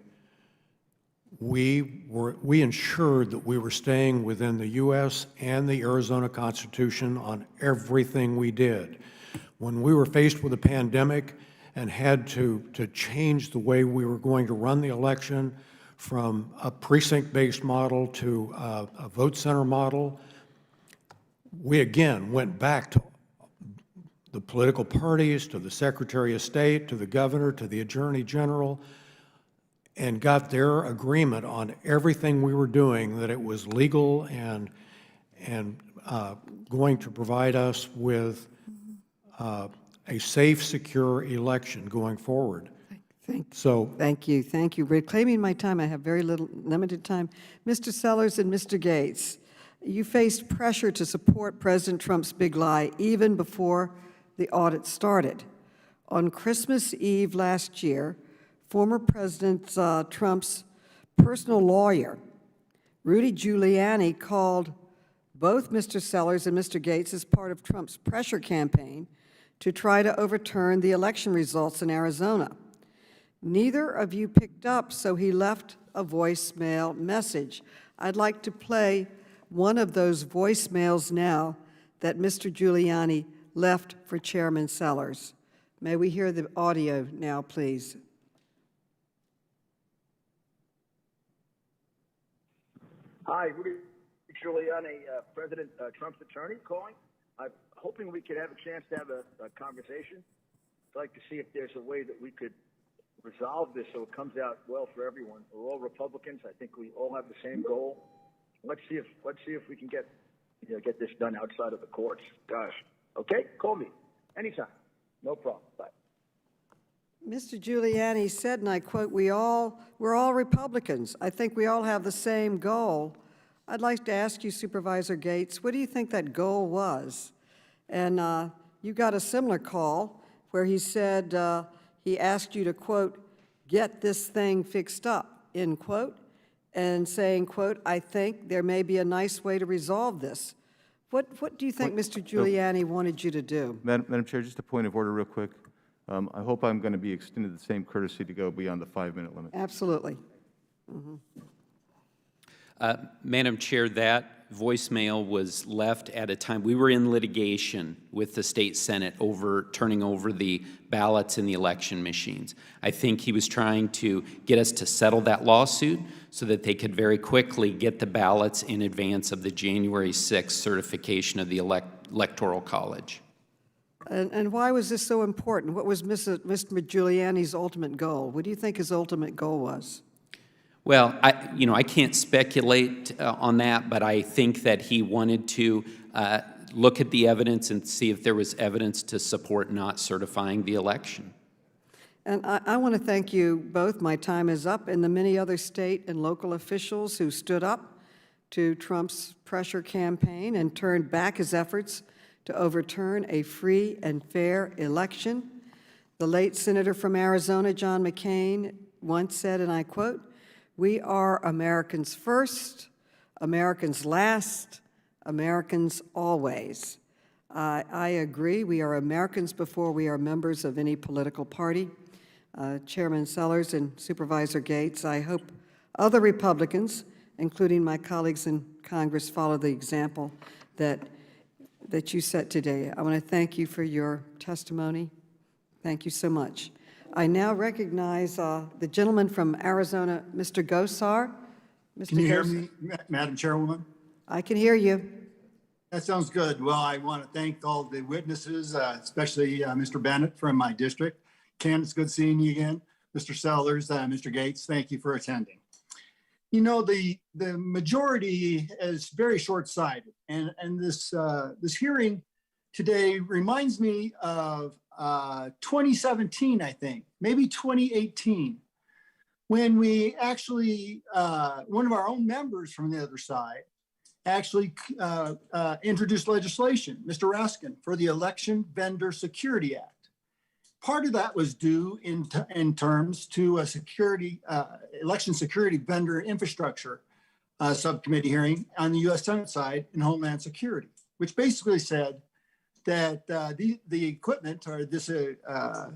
we ensured that we were staying within the U.S. and the Arizona Constitution on everything we did. When we were faced with a pandemic and had to change the way we were going to run the election from a precinct-based model to a vote center model, we again went back to the political parties, to the Secretary of State, to the governor, to the Attorney General, and got their agreement on everything we were doing, that it was legal and going to provide us with a safe, secure election going forward. So Thank you, thank you. Reclaiming my time, I have very limited time. Mr. Sellers and Mr. Gates, you faced pressure to support President Trump's big lie even before the audit started. On Christmas Eve last year, former President Trump's personal lawyer, Rudy Giuliani, called both Mr. Sellers and Mr. Gates as part of Trump's pressure campaign to try to overturn the election results in Arizona. Neither of you picked up, so he left a voicemail message. I'd like to play one of those voicemails now that Mr. Giuliani left for Chairman Sellers. May we hear the audio now, please? Hi, Rudy Giuliani, President Trump's attorney calling. I'm hoping we could have a chance to have a conversation. I'd like to see if there's a way that we could resolve this so it comes out well for everyone. We're all Republicans. I think we all have the same goal. Let's see if we can get this done outside of the courts. Gosh. Okay, call me anytime. No problem. Bye. Mr. Giuliani said, and I quote, we're all Republicans. I think we all have the same goal. I'd like to ask you, Supervisor Gates, what do you think that goal was? And you got a similar call where he said he asked you to, quote, get this thing fixed up, end quote, and saying, quote, I think there may be a nice way to resolve this. What do you think Mr. Giuliani wanted you to do? Madam Chair, just a point of order real quick. I hope I'm going to be extended the same courtesy to go beyond the 5-minute limit. Absolutely. Madam Chair, that voicemail was left at a time we were in litigation with the state Senate over turning over the ballots in the election machines. I think he was trying to get us to settle that lawsuit so that they could very quickly get the ballots in advance of the January 6th certification of the Electoral College. And why was this so important? What was Mr. Giuliani's ultimate goal? What do you think his ultimate goal was? Well, I can't speculate on that, but I think that he wanted to look at the evidence and see if there was evidence to support not certifying the election. And I want to thank you both. My time is up, and the many other state and local officials who stood up to Trump's pressure campaign and turned back his efforts to overturn a free and fair election. The late Senator from Arizona, John McCain, once said, and I quote, "We are Americans first, Americans last, Americans always." I agree. We are Americans before we are members of any political party. Chairman Sellers and Supervisor Gates, I hope other Republicans, including my colleagues in Congress, follow the example that you set today. I want to thank you for your testimony. Thank you so much. I now recognize the gentleman from Arizona, Mr. Gosar. Mr. Can you hear me, Madam Chairwoman? I can hear you. That sounds good. Well, I want to thank all the witnesses, especially Mr. Bennett from my district. Ken, it's good seeing you again. Mr. Sellers, Mr. Gates, thank you for attending. You know, the majority is very short-sighted, and this hearing today reminds me of 2017, I think, maybe 2018, when we actually, one of our own members from the other side actually introduced legislation, Mr. Raskin, for the Election Vendor Security Act. Part of that was due in terms to a election security vendor infrastructure subcommittee hearing on the U.S. Senate side in Homeland Security, which basically said that the equipment or this the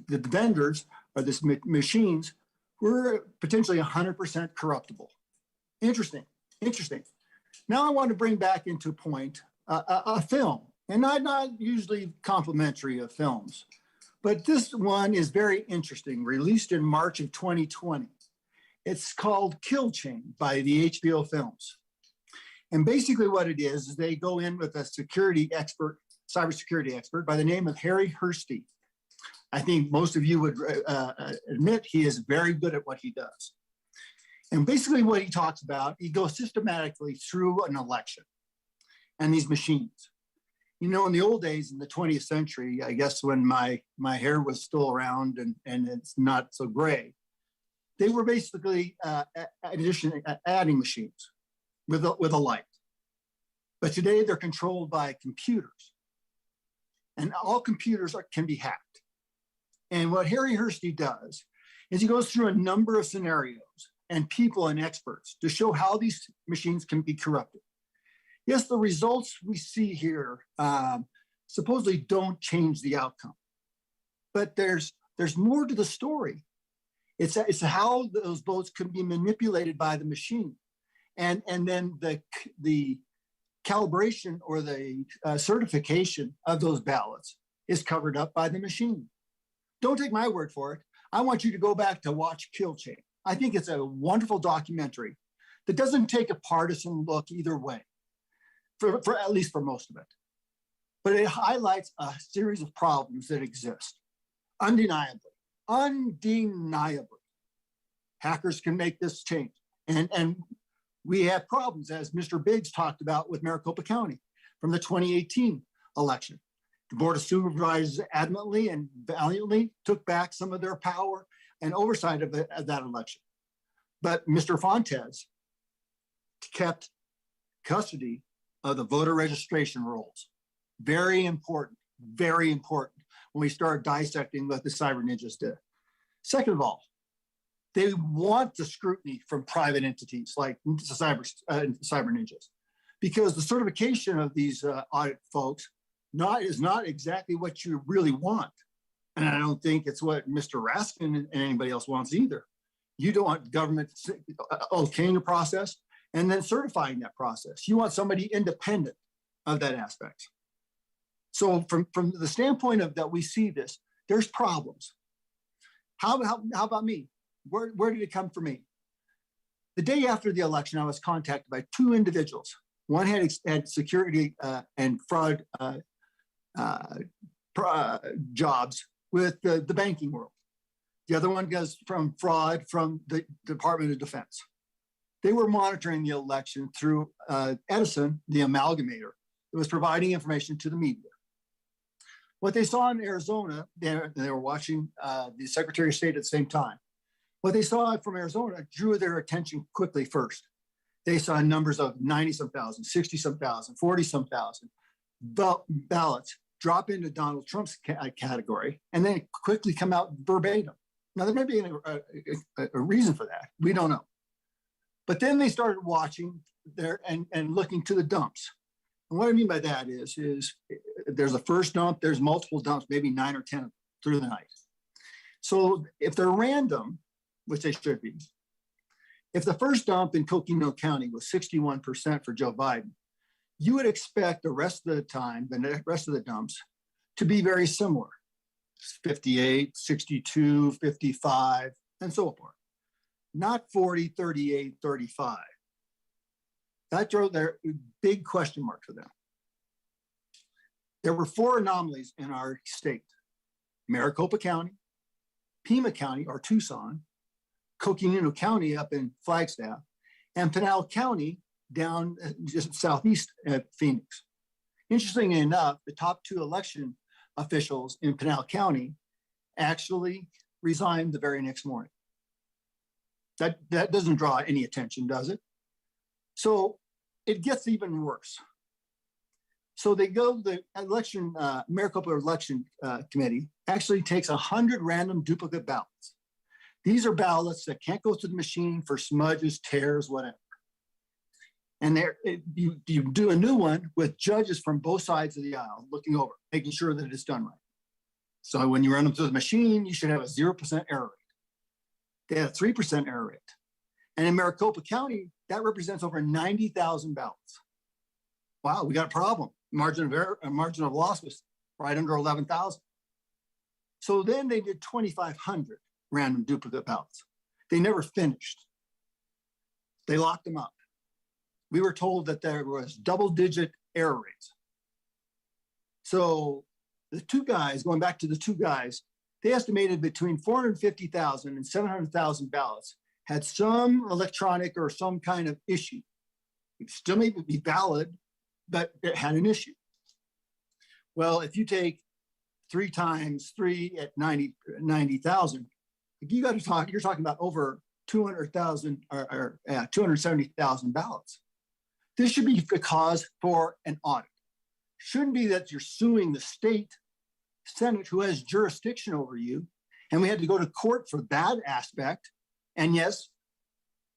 vendors or this machines were potentially 100% corruptible. Interesting. Now I want to bring back into point a film. And I'm not usually complimentary of films, but this one is very interesting, released in March of 2020. It's called Kill Chain by the HBO Films. And basically what it is they go in with a security expert, cybersecurity expert by the name of Harry Hursty. I think most of you would admit he is very good at what he does. And basically what he talks about, he goes systematically through an election and these machines. You know, in the old days, in the 20th century, I guess when my hair was still around and it's not so gray, they were basically adding machines with a light. But today they're controlled by computers. And all computers can be hacked. And what Harry Hursty does is he goes through a number of scenarios and people and experts to show how these machines can be corrupted. Yes, the results we see here supposedly don't change the outcome, but there's more to the story. It's how those votes can be manipulated by the machine, and then the calibration or the certification of those ballots is covered up by the machine. Don't take my word for it. I want you to go back to watch Kill Chain. I think it's a wonderful documentary that doesn't take a partisan look either way, for at least for most of it. But it highlights a series of problems that exist. Undeniably. Hackers can make this change. And we have problems, as Mr. Biggs talked about with Maricopa County from the 2018 election. The Board of Supervisors adamantly and valiantly took back some of their power and oversight of that election. But Mr. Fontes kept custody of the voter registration rolls. Very important when we start dissecting what the cyber ninjas did. Second of all, they want the scrutiny from private entities like cyber ninjas, because the certification of these audit folks is not exactly what you really want. And I don't think it's what Mr. Raskin and anybody else wants either. You don't want government okaying the process and then certifying that process. You want somebody independent of that aspect. So from the standpoint of that we see this, there's problems. How about me? Where did it come from me? The day after the election, I was contacted by two individuals. One had security and fraud jobs with the banking world. The other one goes from fraud from the Department of Defense. They were monitoring the election through Edison, the amalgamator, that was providing information to the media. What they saw in Arizona, they were watching the Secretary of State at the same time. What they saw from Arizona drew their attention quickly first. They saw numbers of 90-some thousand, 60-some thousand, 40-some thousand ballots drop into Donald Trump's category and then quickly come out verbatim. Now, there may be a reason for that. We don't know. But then they started watching there and looking to the dumps. And what I mean by that is there's a first dump, there's multiple dumps, maybe 9 or 10 through the night. So if they're random, which they should be, if the first dump in Coconino County was 61% for Joe Biden, you would expect the rest of the time, the rest of the dumps, to be very similar. 58, 62, 55, and so forth. Not 40, 38, 35. That drove their big question mark for them. There were 4 anomalies in our state: Maricopa County, Pima County or Tucson, Coconino County up in Flagstaff, and Pinal County down just southeast at Phoenix. Interestingly enough, the top 2 election officials in Pinal County actually resigned the very next morning. That doesn't draw any attention, does it? So it gets even worse. So they go, the election, Maricopa Election Committee actually takes 100 random duplicate ballots. These are ballots that can't go through the machine for smudges, tears, whatever. And you do a new one with judges from both sides of the aisle looking over, making sure that it's done right. So when you run them through the machine, you should have a 0% error rate. They had a 3% error rate. And in Maricopa County, that represents over 90,000 ballots. Wow, we got a problem. Margin of error, margin of loss was right under 11,000. So then they did 2,500 random duplicate ballots. They never finished. They locked them up. We were told that there was double-digit error rates. So the 2 guys, going back to the 2 guys, they estimated between 450,000 and 700,000 ballots had some electronic or some kind of issue. It still may be valid, but it had an issue. Well, if you take 3 times 3 at 90,000, you got to talk, you're talking about over 200,000 or 270,000 ballots. This should be the cause for an audit. Shouldn't be that you're suing the state Senate who has jurisdiction over you. And we had to go to court for that aspect. And yes,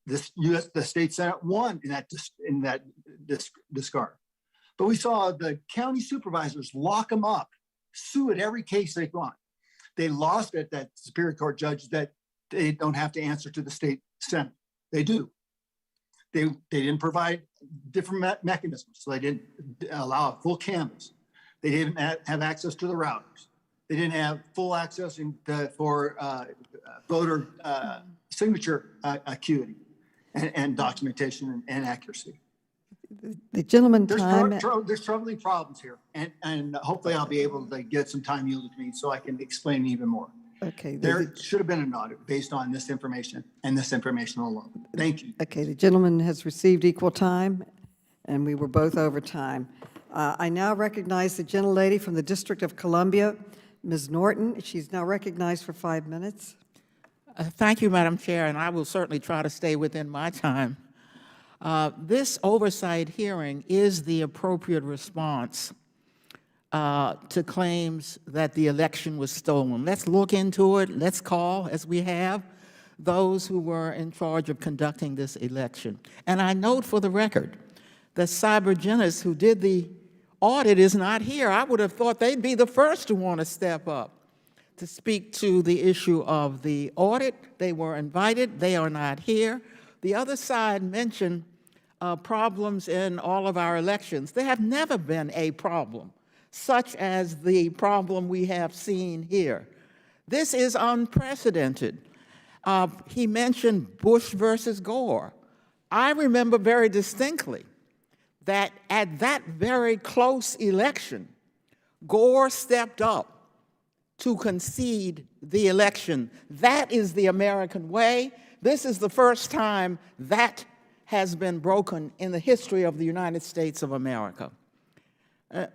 the state Senate won in that discard. But we saw the county supervisors lock them up, sue at every case they want. They lost at that Superior Court judge that they don't have to answer to the state Senate. They do. They didn't provide different mechanisms, so they didn't allow a full canvas. They didn't have access to the routers. They didn't have full access for voter signature acuity and documentation and accuracy. The gentleman There's time. there's troubling problems here, and hopefully I'll be able to get some time yielded to me so I can explain even more. Okay. There should have been an audit based on this information and this information alone. Thank you. Okay, the gentleman has received equal time, and we were both over time. I now recognize the gentlelady from the District of Columbia, Ms. Norton. She's now recognized for 5 minutes. Thank you, Madam Chair, and I will certainly try to stay within my time. This oversight hearing is the appropriate response to claims that the election was stolen. Let's look into it. Let's call, as we have, those who were in charge of conducting this election. And I note for the record that Cybergenis, who did the audit, is not here. I would have thought they'd be the first to want to step up to speak to the issue of the audit. They were invited. They are not here. The other side mentioned problems in all of our elections. There have never been a problem such as the problem we have seen here. This is unprecedented. He mentioned Bush versus Gore. I remember very distinctly that at that very close election, Gore stepped up to concede the election. That is the American way. This is the first time that has been broken in the history of the United States of America.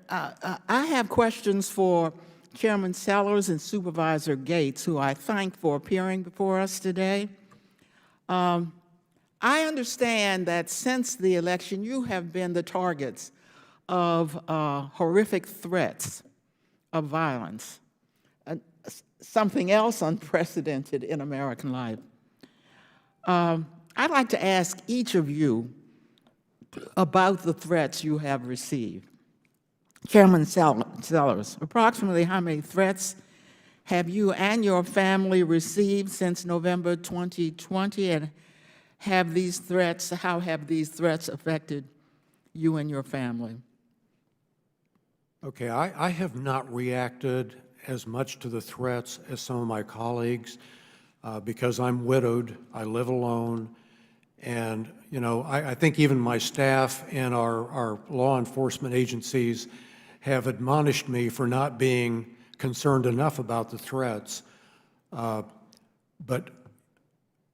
I have questions for Chairman Sellers and Supervisor Gates, who I thank for appearing before us today. I understand that since the election, you have been the targets of horrific threats of violence, something else unprecedented in American life. I'd like to ask each of you about the threats you have received. Chairman Sellers, approximately how many threats have you and your family received since November 2020, and how have these threats affected you and your family? Okay, I have not reacted as much to the threats as some of my colleagues because I'm widowed, I live alone, and I think even my staff and our law enforcement agencies have admonished me for not being concerned enough about the threats. But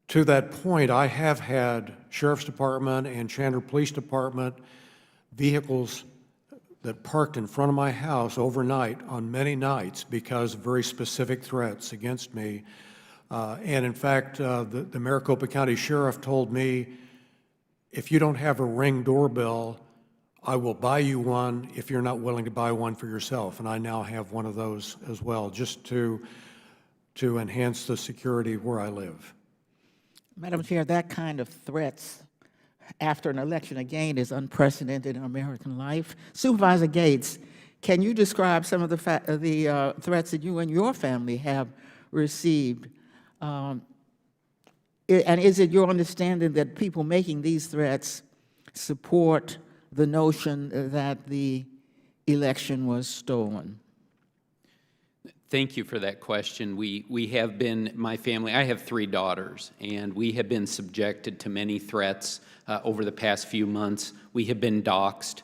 to that point, I have had Sheriff's Department and Chandler Police Department vehicles that parked in front of my house overnight on many nights because of very specific threats against me. And in fact, the Maricopa County Sheriff told me, if you don't have a Ring doorbell, I will buy you one if you're not willing to buy one for yourself. And I now have one of those as well, just to enhance the security where I live. Madam Chair, that kind of threats after an election, again, is unprecedented in American life. Supervisor Gates, can you describe some of the threats that you and your family have received? And is it your understanding that people making these threats support the notion that the election was stolen? Thank you for that question. We have been, my family, I have 3 daughters, and we have been subjected to many threats over the past few months. We have been doxxed.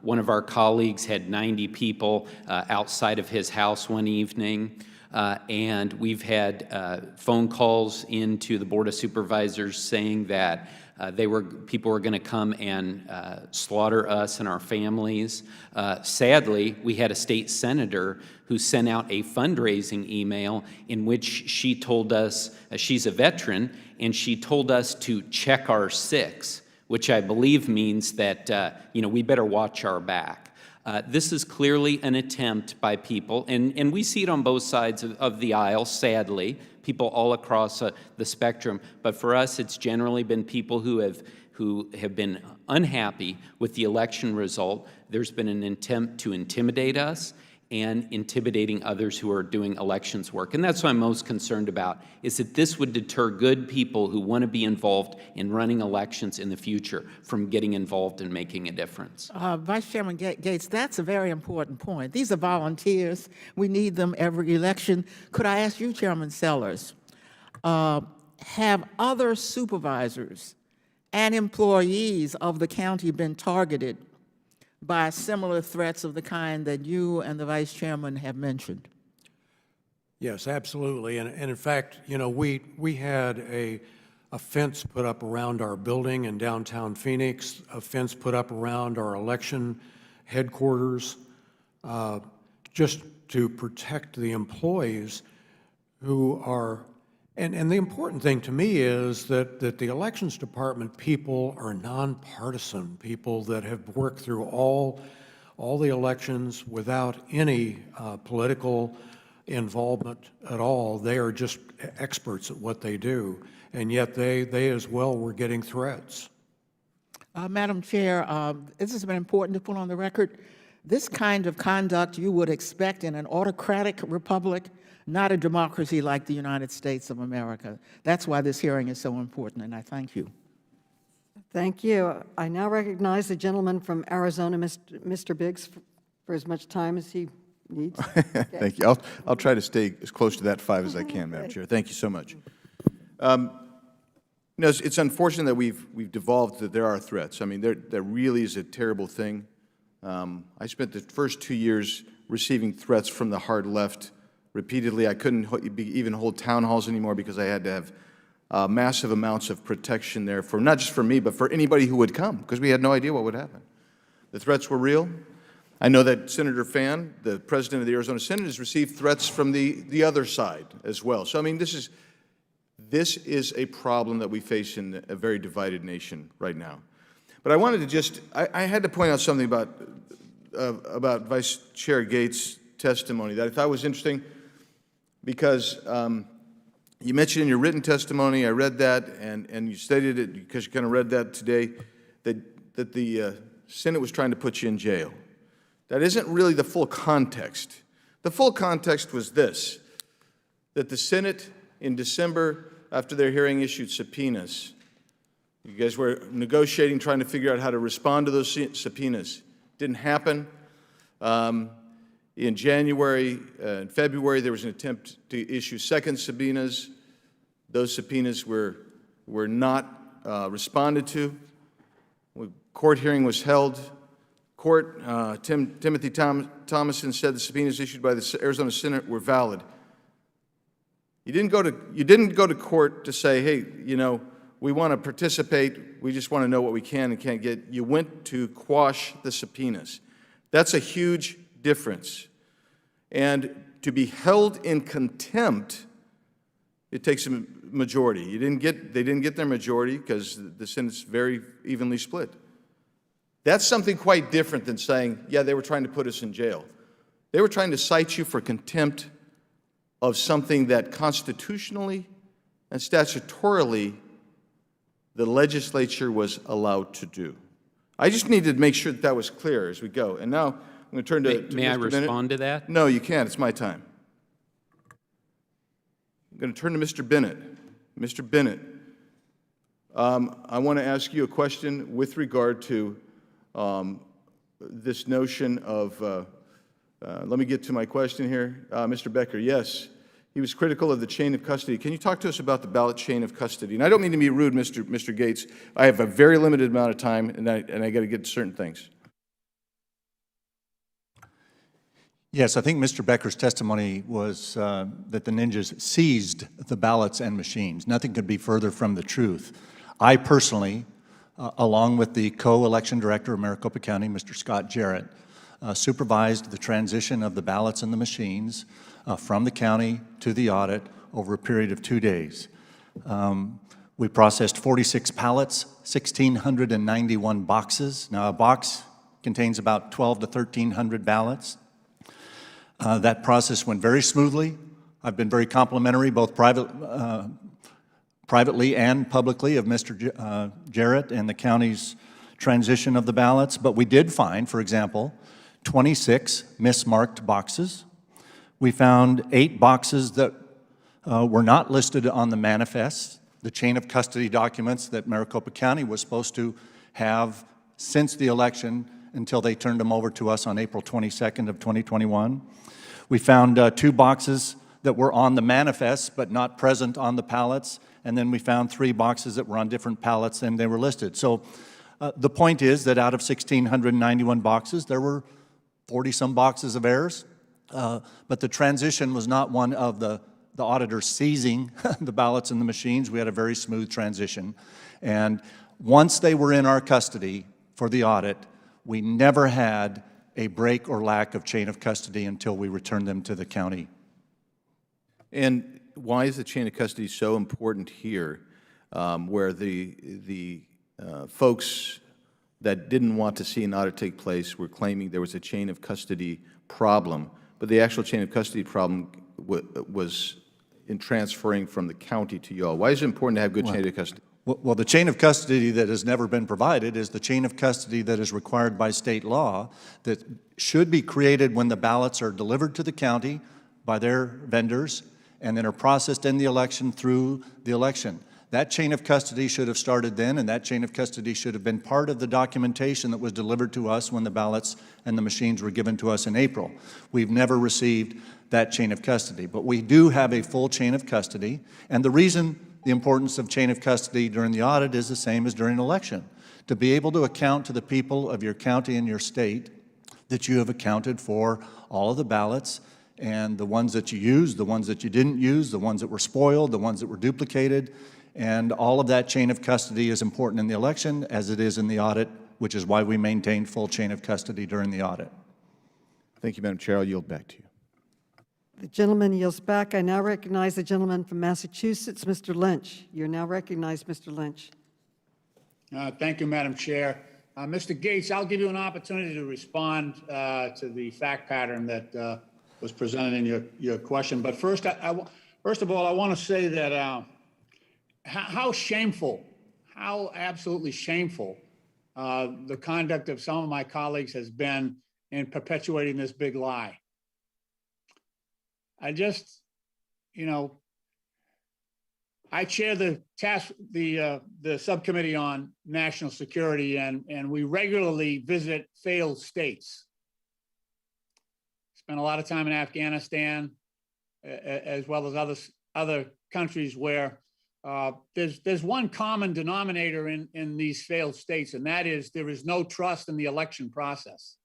One of our colleagues had 90 people outside of his house one evening, and we've had phone calls into the Board of Supervisors saying that People were going to come and slaughter us and our families. Sadly, we had a state senator who sent out a fundraising email in which she told us, she's a veteran, and she told us to check our six, which I believe means that we better watch our back. This is clearly an attempt by people, and we see it on both sides of the aisle, sadly, people all across the spectrum. But for us, it's generally been people who have been unhappy with the election result. There's been an attempt to intimidate us and intimidating others who are doing elections work. And that's what I'm most concerned about, is that this would deter good people who want to be involved in running elections in the future from getting involved in making a difference. Vice Chairman Gates, that's a very important point. These are volunteers. We need them every election. Could I ask you, Chairman Sellers, have other supervisors and employees of the county been targeted by similar threats of the kind that you and the Vice Chairman have mentioned? Yes, absolutely. And in fact, we had a fence put up around our building in downtown Phoenix, a fence put up around our election headquarters, just to protect the employees who are, and the important thing to me is that the Elections Department people are nonpartisan people that have worked through all the elections without any political involvement at all. They are just experts at what they do, and yet they as well were getting threats. Madam Chair, this has been important to put on the record. This kind of conduct you would expect in an autocratic republic, not a democracy like the United States of America. That's why this hearing is so important, and I thank you. Thank you. I now recognize the gentleman from Arizona, Mr. Biggs, for as much time as he needs. Thank you. I'll try to stay as close to that 5 as I can, Madam Chair. Thank you so much. It's unfortunate that we've devolved that there are threats. I mean, that really is a terrible thing. I spent the first 2 years receiving threats from the hard left repeatedly. I couldn't even hold town halls anymore because I had to have massive amounts of protection there for not just for me, but for anybody who would come, because we had no idea what would happen. The threats were real. I know that Senator Fan, the president of the Arizona Senate, has received threats from the other side as well. So, I mean, this is a problem that we face in a very divided nation right now. But I wanted to I had to point out something about Vice Chair Gates' testimony that I thought was interesting, because you mentioned in your written testimony, I read that, and you stated it because you kind of read that today, that the Senate was trying to put you in jail. That isn't really the full context. The full context was this, that the Senate in December, after their hearing, issued subpoenas. You guys were negotiating, trying to figure out how to respond to those subpoenas. Didn't happen. In January and February, there was an attempt to issue second subpoenas. Those subpoenas were not responded to. Court hearing was held. Court, Timothy Thomason said the subpoenas issued by the Arizona Senate were valid. You didn't go to court to say, hey, we want to participate. We just want to know what we can and can't get. You went to quash the subpoenas. That's a huge difference. And to be held in contempt, it takes a majority. They didn't get their majority because the Senate's very evenly split. That's something quite different than saying, yeah, they were trying to put us in jail. They were trying to cite you for contempt of something that constitutionally and statutorily the legislature was allowed to do. I just needed to make sure that was clear as we go. And now I'm going to turn to May Mr. I respond Bennett. to that? No, you can't. It's my time. I'm going to turn to Mr. Bennett. Mr. Bennett, I want to ask you a question with regard to this notion of, let me get to my question here. Mr. Becker, yes, he was critical of the chain of custody. Can you talk to us about the ballot chain of custody? And I don't mean to be rude, Mr. Gates. I have a very limited amount of time, and I got to get to certain things. Yes, I think Mr. Becker's testimony was that the ninjas seized the ballots and machines. Nothing could be further from the truth. I personally, along with the co-election director of Maricopa County, Mr. Scott Jarrett, supervised the transition of the ballots and the machines from the county to the audit over a period of 2 days. We processed 46 pallets, 1,691 boxes. Now, a box contains about 1,200 to 1,300 ballots. That process went very smoothly. I've been very complimentary, both privately and publicly, of Mr. Jarrett and the county's transition of the ballots. But we did find, for example, 26 mismarked boxes. We found 8 boxes that were not listed on the manifest, the chain of custody documents that Maricopa County was supposed to have since the election until they turned them over to us on April 22nd of 2021. We found 2 boxes that were on the manifest but not present on the ballots, and then we found 3 boxes that were on different ballots and they were listed. So the point is that out of 1,691 boxes, there were 40-some boxes of errors, but the transition was not one of the auditors seizing the ballots and the machines. We had a very smooth transition. And once they were in our custody for the audit, we never had a break or lack of chain of custody until we returned them to the county. And why is the chain of custody so important here, where the folks that didn't want to see an audit take place were claiming there was a chain of custody problem, but the actual chain of custody problem was in transferring from the county to y'all? Why is it important to have good chain of custody? Well, the chain of custody that has never been provided is the chain of custody that is required by state law that should be created when the ballots are delivered to the county by their vendors and then are processed in the election through the election. That chain of custody should have started then, and that chain of custody should have been part of the documentation that was delivered to us when the ballots and the machines were given to us in April. We've never received that chain of custody, but we do have a full chain of custody, and the reason the importance of chain of custody during the audit is the same as during an election. To be able to account to the people of your county and your state that you have accounted for all of the ballots and the ones that you used, the ones that you didn't use, the ones that were spoiled, the ones that were duplicated, and all of that chain of custody is important in the election as it is in the audit, which is why we maintain full chain of custody during the audit. Thank you, Madam Chair. I'll yield back to you. The gentleman yields back. I now recognize the gentleman from Massachusetts, Mr. Lynch. You're now recognized, Mr. Lynch. Thank you, Madam Chair. Mr. Gates, I'll give you an opportunity to respond to the fact pattern that was presented in your question. But first, first of all, I want to say that how shameful, how absolutely shameful the conduct of some of my colleagues has been in perpetuating this big lie. I just, I chair the subcommittee on national security, and we regularly visit failed states. Spent a lot of time in Afghanistan, as well as other countries where there's one common denominator in these failed states, and that is there is no trust in the election process.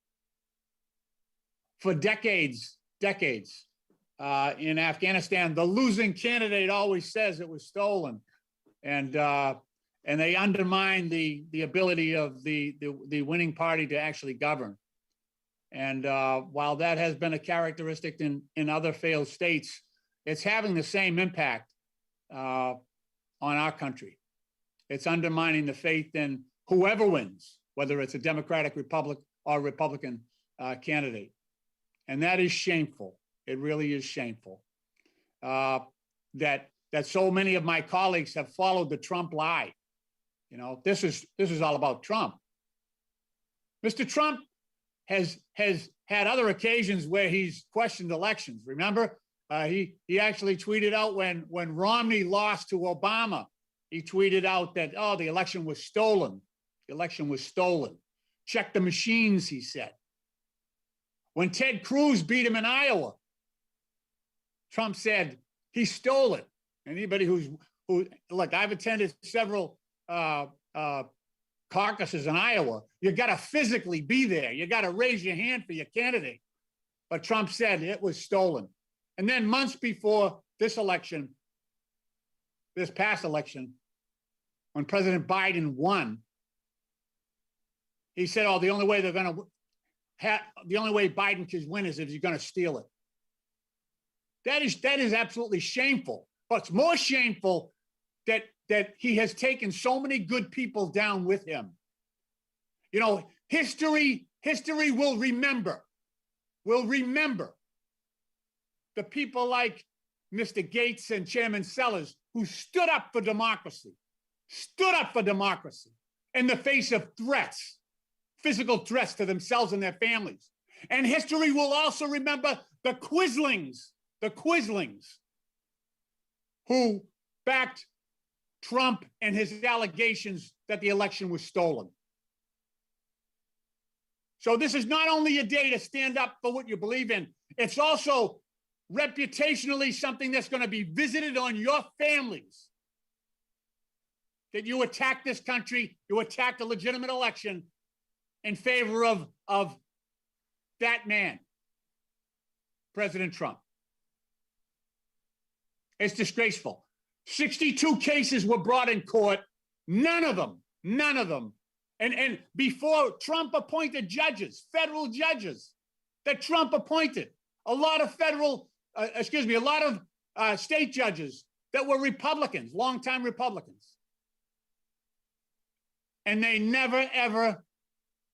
For decades, in Afghanistan, the losing candidate always says it was stolen, and they undermine the ability of the winning party to actually govern. And while that has been a characteristic in other failed states, it's having the same impact on our country. It's undermining the faith in whoever wins, whether it's a Democratic Republic or Republican candidate, and that is shameful. It really is shameful that so many of my colleagues have followed the Trump lie. This is all about Trump. Mr. Trump has had other occasions where he's questioned elections. Remember, he actually tweeted out when Romney lost to Obama, he tweeted out that, oh, the election was stolen. The election was stolen. Check the machines, he said. When Ted Cruz beat him in Iowa, Trump said he stole it. Anybody look, I've attended several caucuses in Iowa. You got to physically be there. You got to raise your hand for your candidate. But Trump said it was stolen. And then months before this election, this past election, when President Biden won, he said, oh, the only way Biden can win is if he's going to steal it. That is absolutely shameful. But it's more shameful that he has taken so many good people down with him. You know, history will remember the people like Mr. Gates and Chairman Sellers who stood up for democracy in the face of threats, physical threats to themselves and their families. And history will also remember the Quislings who backed Trump and his allegations that the election was stolen. So this is not only a day to stand up for what you believe in, it's also reputationally something that's going to be visited on your families. That you attack this country, you attack the legitimate election in favor of that man, President Trump. It's disgraceful. 62 cases were brought in court, none of them. And before Trump appointed judges, federal judges that Trump appointed, a lot of state judges that were Republicans, longtime Republicans. And they never, ever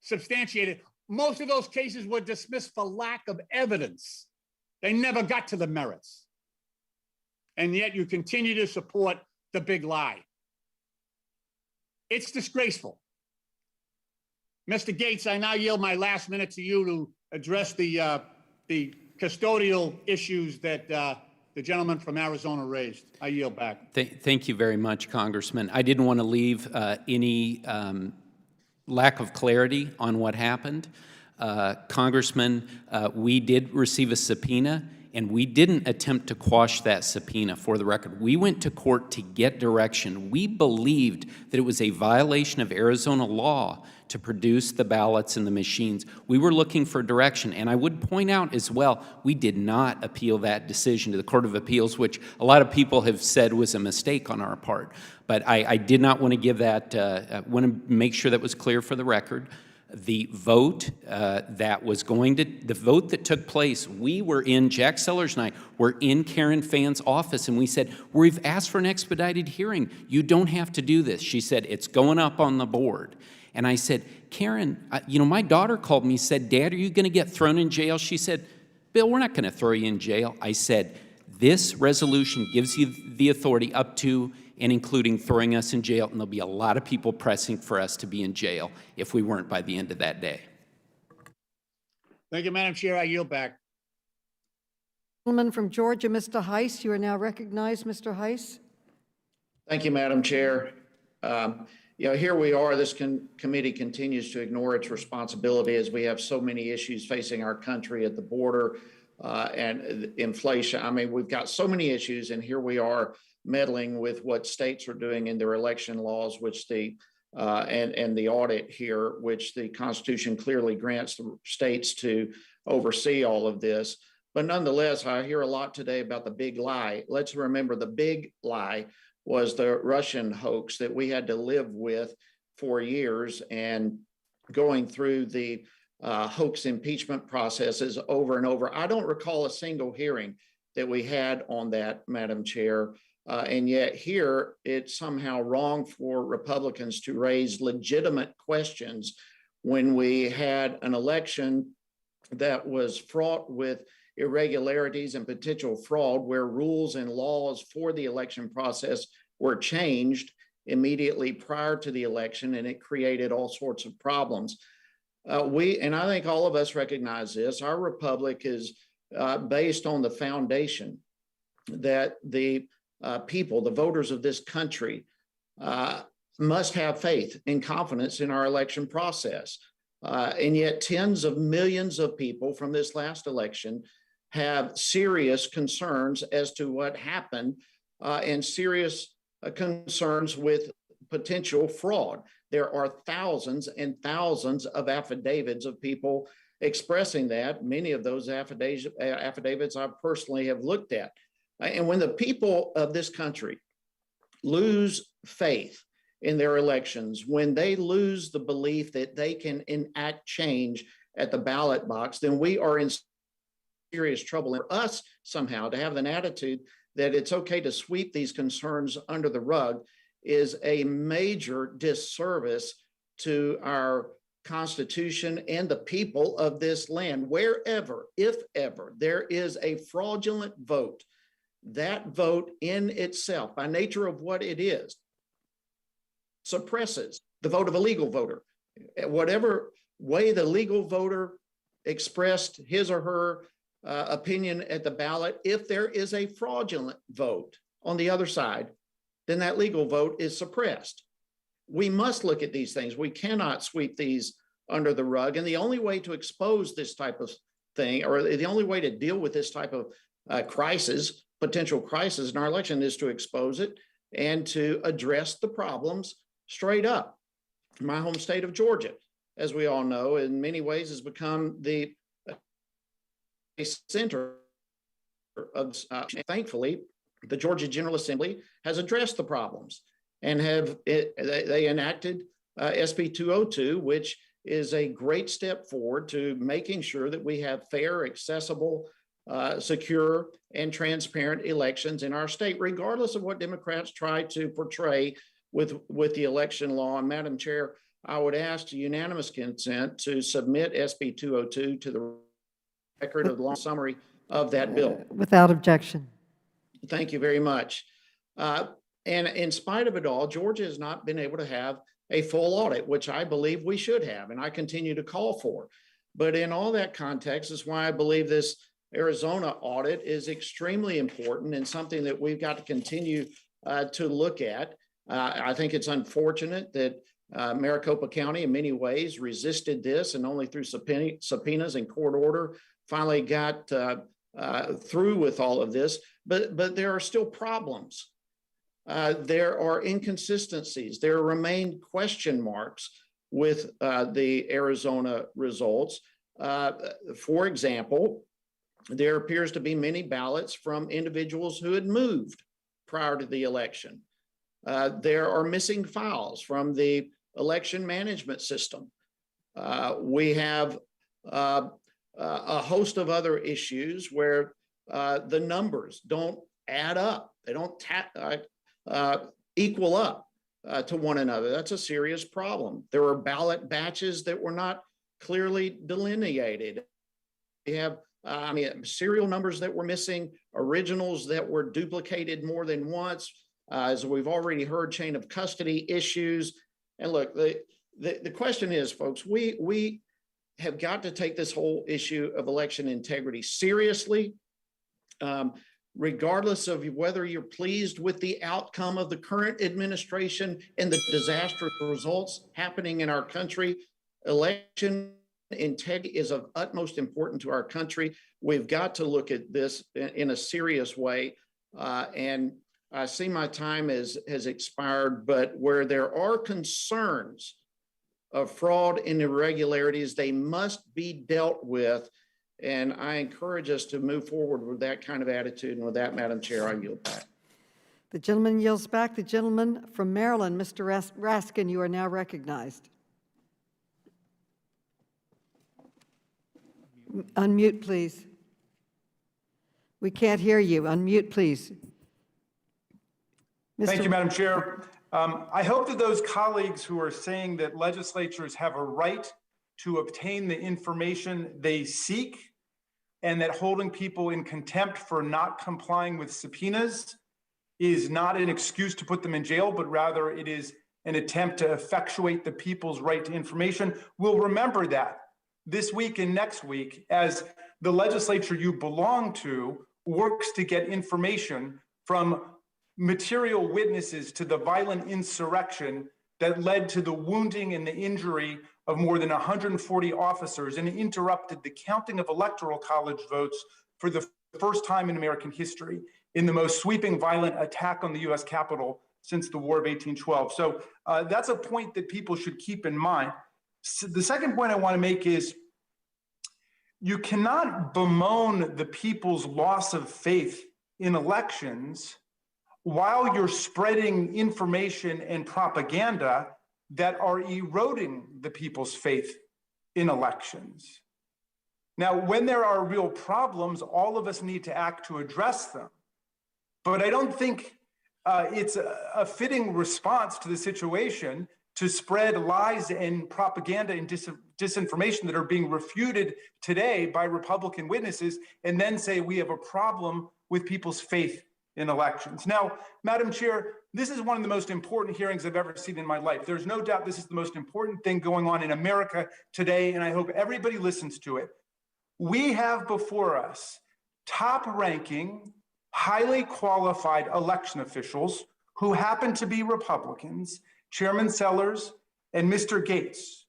substantiated. Most of those cases were dismissed for lack of evidence. They never got to the merits. And yet you continue to support the big lie. It's disgraceful. Mr. Gates, I now yield my last minute to you to address the custodial issues that the gentleman from Arizona raised. I yield back. Thank you very much, Congressman. I didn't want to leave any lack of clarity on what happened. Congressman, we did receive a subpoena, and we didn't attempt to quash that subpoena, for the record. We went to court to get direction. We believed that it was a violation of Arizona law to produce the ballots and the machines. We were looking for direction, and I would point out as well, we did not appeal that decision to the Court of Appeals, which a lot of people have said was a mistake on our part. But I did not want to give that, want to make sure that was clear for the record. The vote the vote that took place, we were in, Jack Sellers and I were in Karen Phan's office, and we said, we've asked for an expedited hearing. You don't have to do this. She said, it's going up on the board. And I said, Karen, you know, my daughter called me, said, Dad, are you going to get thrown in jail? She said, Bill, we're not going to throw you in jail. I said, this resolution gives you the authority up to and including throwing us in jail, and there'll be a lot of people pressing for us to be in jail if we weren't by the end of that day. Thank you, Madam Chair. I yield back. Gentleman from Georgia, Mr. Heiss, you are now recognized, Mr. Heiss. Thank you, Madam Chair. You know, here we are, this committee continues to ignore its responsibility as we have so many issues facing our country at the border and inflation. I mean, we've got so many issues, and here we are meddling with what states are doing in their election laws, which and the audit here, which the Constitution clearly grants the states to oversee all of this. But nonetheless, I hear a lot today about the big lie. Let's remember the big lie was the Russian hoax that we had to live with for years, and going through the hoax impeachment processes over and over. I don't recall a single hearing that we had on that, Madam Chair. And yet here, it's somehow wrong for Republicans to raise legitimate questions when we had an election that was fraught with irregularities and potential fraud, where rules and laws for the election process were changed immediately prior to the election, and it created all sorts of problems. And I think all of us recognize this, our republic is based on the foundation that the people, the voters of this country, must have faith and confidence in our election process. And yet tens of millions of people from this last election have serious concerns as to what happened and serious concerns with potential fraud. There are thousands and thousands of affidavits of people expressing that. Many of those affidavits I personally have looked at. And when the people of this country lose faith in their elections, when they lose the belief that they can enact change at the ballot box, then we are in serious trouble. And for us somehow to have an attitude that it's okay to sweep these concerns under the rug is a major disservice to our Constitution and the people of this land. Wherever, if ever, there is a fraudulent vote, that vote in itself, by nature of what it is, suppresses the vote of a legal voter. Whatever way the legal voter expressed his or her opinion at the ballot, if there is a fraudulent vote on the other side, then that legal vote is suppressed. We must look at these things. We cannot sweep these under the rug. And the only way to expose this type of thing, or the only way to deal with this type of crisis, potential crisis in our election, is to expose it and to address the problems straight up. My home state of Georgia, as we all know, in many ways has become the center of, thankfully, the Georgia General Assembly has addressed the problems and they enacted SB 202, which is a great step forward to making sure that we have fair, accessible, secure, and transparent elections in our state, regardless of what Democrats try to portray with the election law. And Madam Chair, I would ask unanimous consent to submit SB 202 to the record of the long summary of that bill. Without objection. Thank you very much. And in spite of it all, Georgia has not been able to have a full audit, which I believe we should have, and I continue to call for. But in all that context is why I believe this Arizona audit is extremely important and something that we've got to continue to look at. I think it's unfortunate that Maricopa County in many ways resisted this, and only through subpoenas and court order finally got through with all of this. But there are still problems. There are inconsistencies. There remain question marks with the Arizona results. For example, there appears to be many ballots from individuals who had moved prior to the election. There are missing files from the election management system. We have a host of other issues where the numbers don't add up. They don't equal up to one another. That's a serious problem. There are ballot batches that were not clearly delineated. We have serial numbers that were missing, originals that were duplicated more than once. As we've already heard, chain of custody issues. And look, the question is, folks, we have got to take this whole issue of election integrity seriously, regardless of whether you're pleased with the outcome of the current administration and the disastrous results happening in our country. Election integrity is of utmost importance to our country. We've got to look at this in a serious way. And I see my time has expired, but where there are concerns of fraud and irregularities, they must be dealt with. And I encourage us to move forward with that kind of attitude. And with that, Madam Chair, I yield back. The gentleman yields back. The gentleman from Maryland, Mr. Raskin, you are now recognized. Unmute, please. We can't hear you. Unmute, please. Thank you, Madam Chair. I hope that those colleagues who are saying that legislatures have a right to obtain the information they seek and that holding people in contempt for not complying with subpoenas is not an excuse to put them in jail, but rather it is an attempt to effectuate the people's right to information, will remember that this week and next week as the legislature you belong to works to get information from material witnesses to the violent insurrection that led to the wounding and the injury of more than 140 officers and interrupted the counting of electoral college votes for the first time in American history in the most sweeping violent attack on the US Capitol since the War of 1812. So that's a point that people should keep in mind. So the second point I want to make is you cannot bemoan the people's loss of faith in elections while you're spreading information and propaganda that are eroding the people's faith in elections. Now, when there are real problems, all of us need to act to address them. But I don't think it's a fitting response to the situation to spread lies and propaganda and disinformation that are being refuted today by Republican witnesses and then say we have a problem with people's faith in elections. Now, Madam Chair, this is one of the most important hearings I've ever seen in my life. There's no doubt this is the most important thing going on in America today, and I hope everybody listens to it. We have before us top-ranking, highly qualified election officials who happen to be Republicans, Chairman Sellers and Mr. Gates,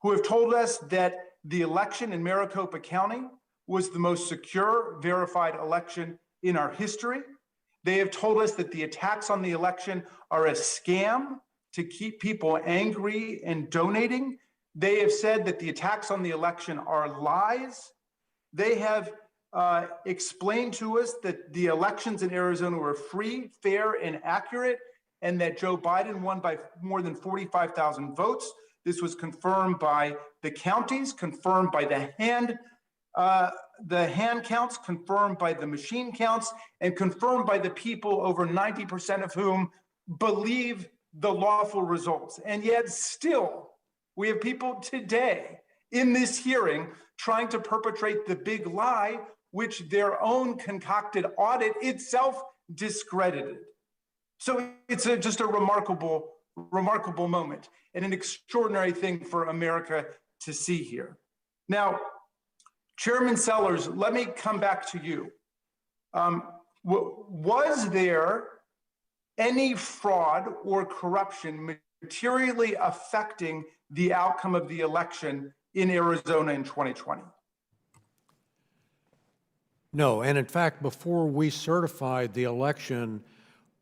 who have told us that the election in Maricopa County was the most secure, verified election in our history. They have told us that the attacks on the election are a scam to keep people angry and donating. They have said that the attacks on the election are lies. They have explained to us that the elections in Arizona were free, fair, and accurate, and that Joe Biden won by more than 45,000 votes. This was confirmed by the counties, confirmed by the hand counts, confirmed by the machine counts, and confirmed by the people, over 90% of whom believe the lawful results. And yet still, we have people today in this hearing trying to perpetrate the big lie, which their own concocted audit itself discredited. So it's just a remarkable moment and an extraordinary thing for America to see here. Now, Chairman Sellers, let me come back to you. Was there any fraud or corruption materially affecting the outcome of the election in Arizona in 2020? No, and in fact, before we certified the election,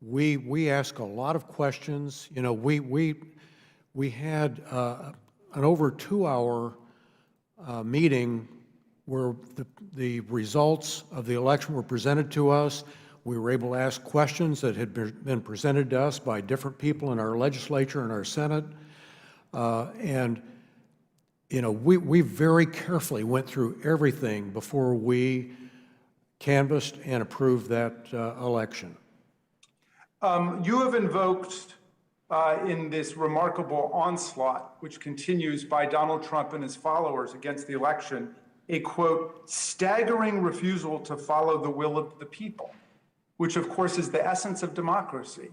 we asked a lot of questions. You know, we had an over 2-hour meeting where the results of the election were presented to us. We were able to ask questions that had been presented to us by different people in our legislature and our Senate. And, you know, we very carefully went through everything before we canvassed and approved that election. You have invoked in this remarkable onslaught, which continues by Donald Trump and his followers against the election, a quote, staggering refusal to follow the will of the people, which of course is the essence of democracy.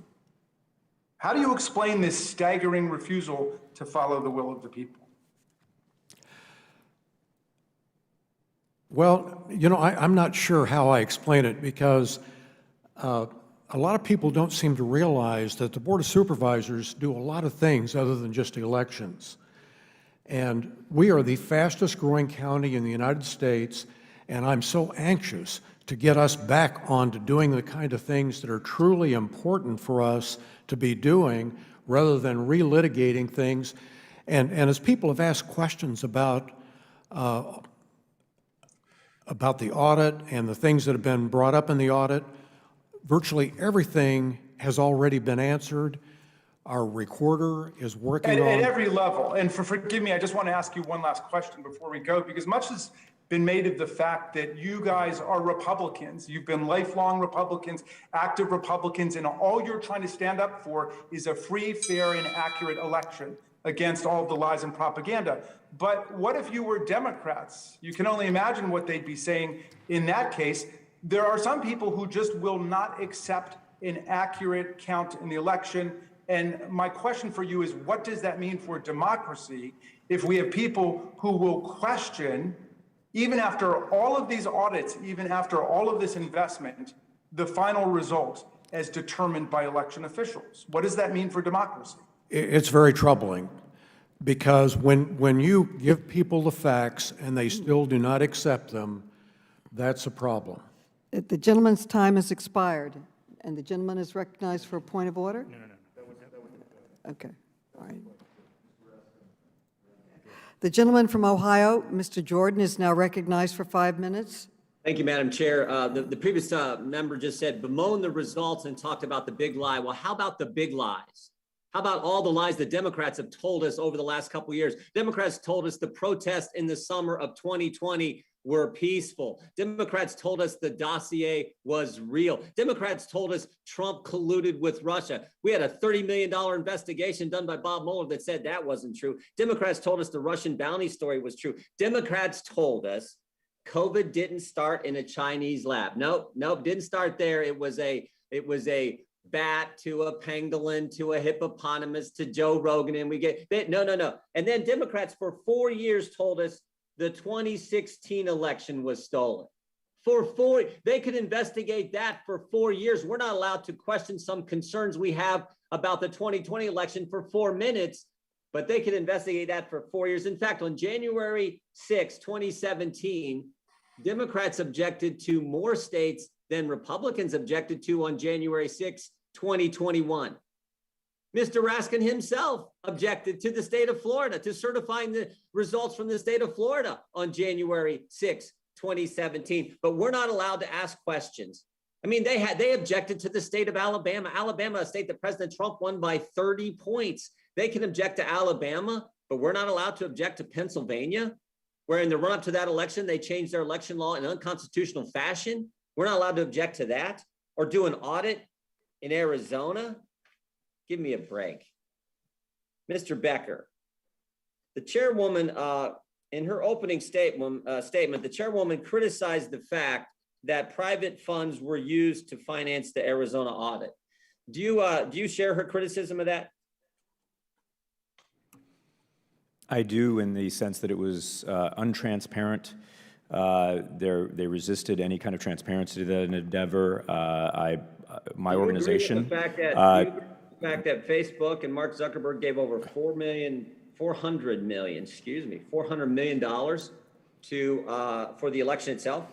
How do you explain this staggering refusal to follow the will of the people? Well, you know, I'm not sure how I explain it, because a lot of people don't seem to realize that the Board of Supervisors do a lot of things other than just elections. And we are the fastest growing county in the United States, and I'm so anxious to get us back on to doing the kind of things that are truly important for us to be doing, rather than relitigating things. And as people have asked questions about the audit and the things that have been brought up in the audit, virtually everything has already been answered. Our recorder is working on... At every level. And forgive me, I just want to ask you one last question before we go, because much has been made of the fact that you guys are Republicans. You've been lifelong Republicans, active Republicans, and all you're trying to stand up for is a free, fair, and accurate election against all of the lies and propaganda. But what if you were Democrats? You can only imagine what they'd be saying in that case. There are some people who just will not accept an accurate count in the election. And my question for you is, what does that mean for democracy if we have people who will question, even after all of these audits, even after all of this investment, the final result as determined by election officials? What does that mean for democracy? It's very troubling, because when you give people the facts and they still do not accept them, that's a problem. The gentleman's time has expired, and the gentleman is recognized for a point of order? No. Okay, all right. The gentleman from Ohio, Mr. Jordan, is now recognized for 5 minutes. Thank you, Madam Chair. The previous member just said bemoan the results and talked about the big lie. Well, how about the big lies? How about all the lies the Democrats have told us over the last couple of years? Democrats told us the protests in the summer of 2020 were peaceful. Democrats told us the dossier was real. Democrats told us Trump colluded with Russia. We had a $30 million investigation done by Bob Mueller that said that wasn't true. Democrats told us the Russian bounty story was true. Democrats told us COVID didn't start in a Chinese lab. Nope, didn't start there. It was a bat to a pangolin to a hippopotamus to Joe Rogan, and we get no. And then Democrats for 4 years told us the 2016 election was stolen. They could investigate that for 4 years. We're not allowed to question some concerns we have about the 2020 election for 4 minutes, but they could investigate that for 4 years. In fact, on January 6, 2017, Democrats objected to more states than Republicans objected to on January 6, 2021. Mr. Raskin himself objected to the state of Florida, to certifying the results from the state of Florida on January 6, 2017. But we're not allowed to ask questions. I mean, they objected to the state of Alabama. Alabama, a state that President Trump won by 30 points. They can object to Alabama, but we're not allowed to object to Pennsylvania, where in the run-up to that election, they changed their election law in unconstitutional fashion. We're not allowed to object to that or do an audit in Arizona. Give me a break. Mr. Becker, the chairwoman, in her opening statement, the chairwoman criticized the fact that private funds were used to finance the Arizona audit. Do you share her criticism of that? I do, in the sense that it was untransparent. They resisted any kind of transparency to that endeavor. My organization. The fact that Facebook and Mark Zuckerberg gave over $400 million for the election itself.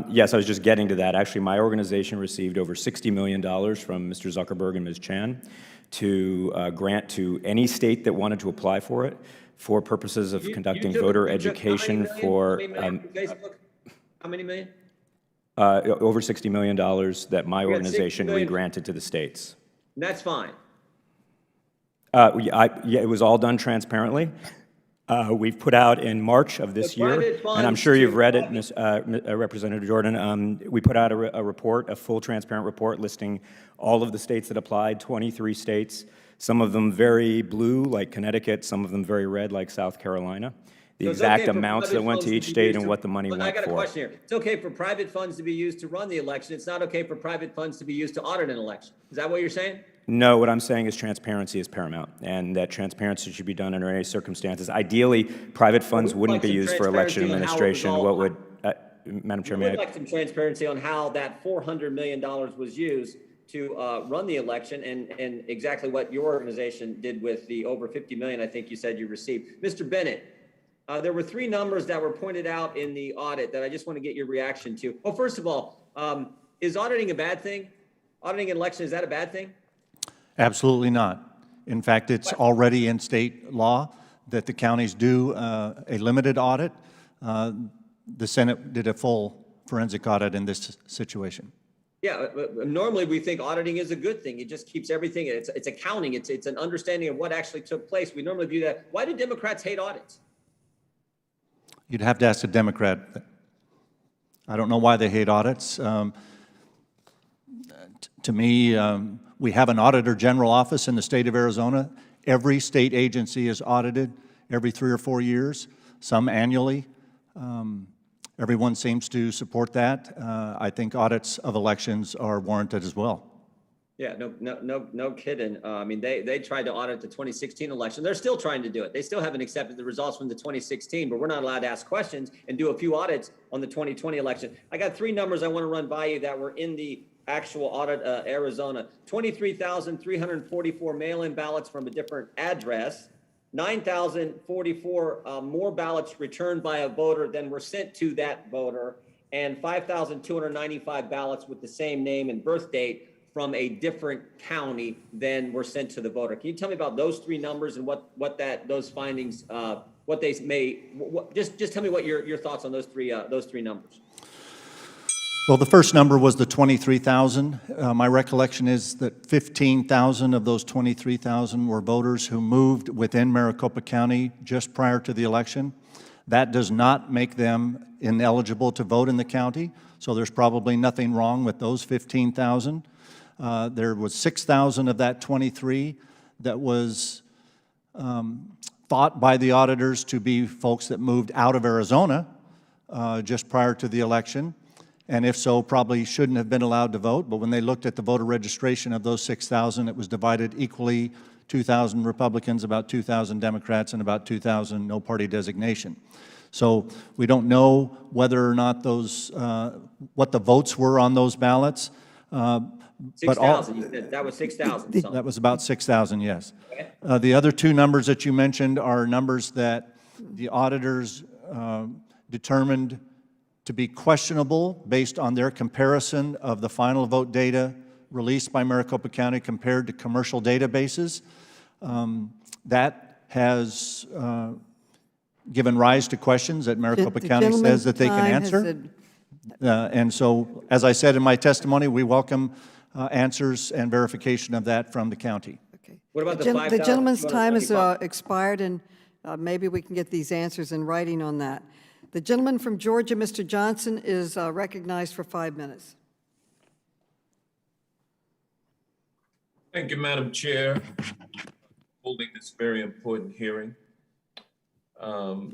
Yes, I was just getting to that. Actually, my organization received over $60 million from Mr. Zuckerberg and Ms. Chan to grant to any state that wanted to apply for it for purposes of conducting voter education for Facebook. How many million? Over $60 million that my organization re-granted to the states. That's fine. Yeah, it was all done transparently. We've put out in March of this year, and I'm sure you've read it, Representative Jordan. We put out a report, a full transparent report listing all of the states that applied, 23 states, some of them very blue, like Connecticut, some of them very red, like South Carolina. The exact amounts that went to each state and what the money went for. I got a question here. It's okay for private funds to be used to run the election. It's not okay for private funds to be used to audit an election. Is that what you're saying? No, what I'm saying is transparency is paramount, and that transparency should be done under any circumstances. Ideally, private funds wouldn't be used for election administration. What would, Madam Chair, I'd like some transparency on how that $400 million was used to run the election, and exactly what your organization did with the over $50 million I think you said you received. Mr. Bennett, there were 3 numbers that were pointed out in the audit that I just want to get your reaction to. Well, first of all, is auditing a bad thing? Auditing an election, is that a bad thing? Absolutely not. In fact, it's already in state law that the counties do a limited audit. The Senate did a full forensic audit in this situation. Yeah, normally we think auditing is a good thing. It just keeps everything, it's accounting, it's an understanding of what actually took place. We normally view that. Why do Democrats hate audits? You'd have to ask a Democrat. I don't know why they hate audits. To me, we have an Auditor General office in the state of Arizona. Every state agency is audited every 3 or 4 years, some annually. Everyone seems to support that. I think audits of elections are warranted as well. Yeah, no kidding. I mean, they tried to audit the 2016 election. They're still trying to do it. They still haven't accepted the results from the 2016, but we're not allowed to ask questions and do a few audits on the 2020 election. I got 3 numbers I want to run by you that were in the actual audit, Arizona. 23,344 mail-in ballots from a different address. 9,044 more ballots returned by a voter than were sent to that voter, and 5,295 ballots with the same name and birth date from a different county than were sent to the voter. Can you tell me about those 3 numbers and what those findings, what they may, just tell me what your thoughts on those three numbers. Well, the first number was the 23,000. My recollection is that 15,000 of those 23,000 were voters who moved within Maricopa County just prior to the election. That does not make them ineligible to vote in the county, so there's probably nothing wrong with those 15,000. There was 6,000 of that 23 that was thought by the auditors to be folks that moved out of Arizona just prior to the election. And if so, probably shouldn't have been allowed to vote. But when they looked at the voter registration of those 6,000, it was divided equally, 2,000 Republicans, about 2,000 Democrats, and about 2,000 no party designation. So we don't know whether or not those, what the votes were on those ballots. 6,000, you said that was 6,000. That was about 6,000, yes. Okay. The other two numbers that you mentioned are numbers that the auditors determined to be questionable based on their comparison of the final vote data released by Maricopa County compared to commercial databases. That has given rise to questions that Maricopa County says that they can answer. And so, as I said in my testimony, we welcome answers and verification of that from the county. Okay. What about The gentleman's time has expired, and maybe we can get these answers in writing on that. The gentleman from Georgia, Mr. Johnson, is recognized for 5 minutes. Thank you, Madam Chair, holding this very important hearing. My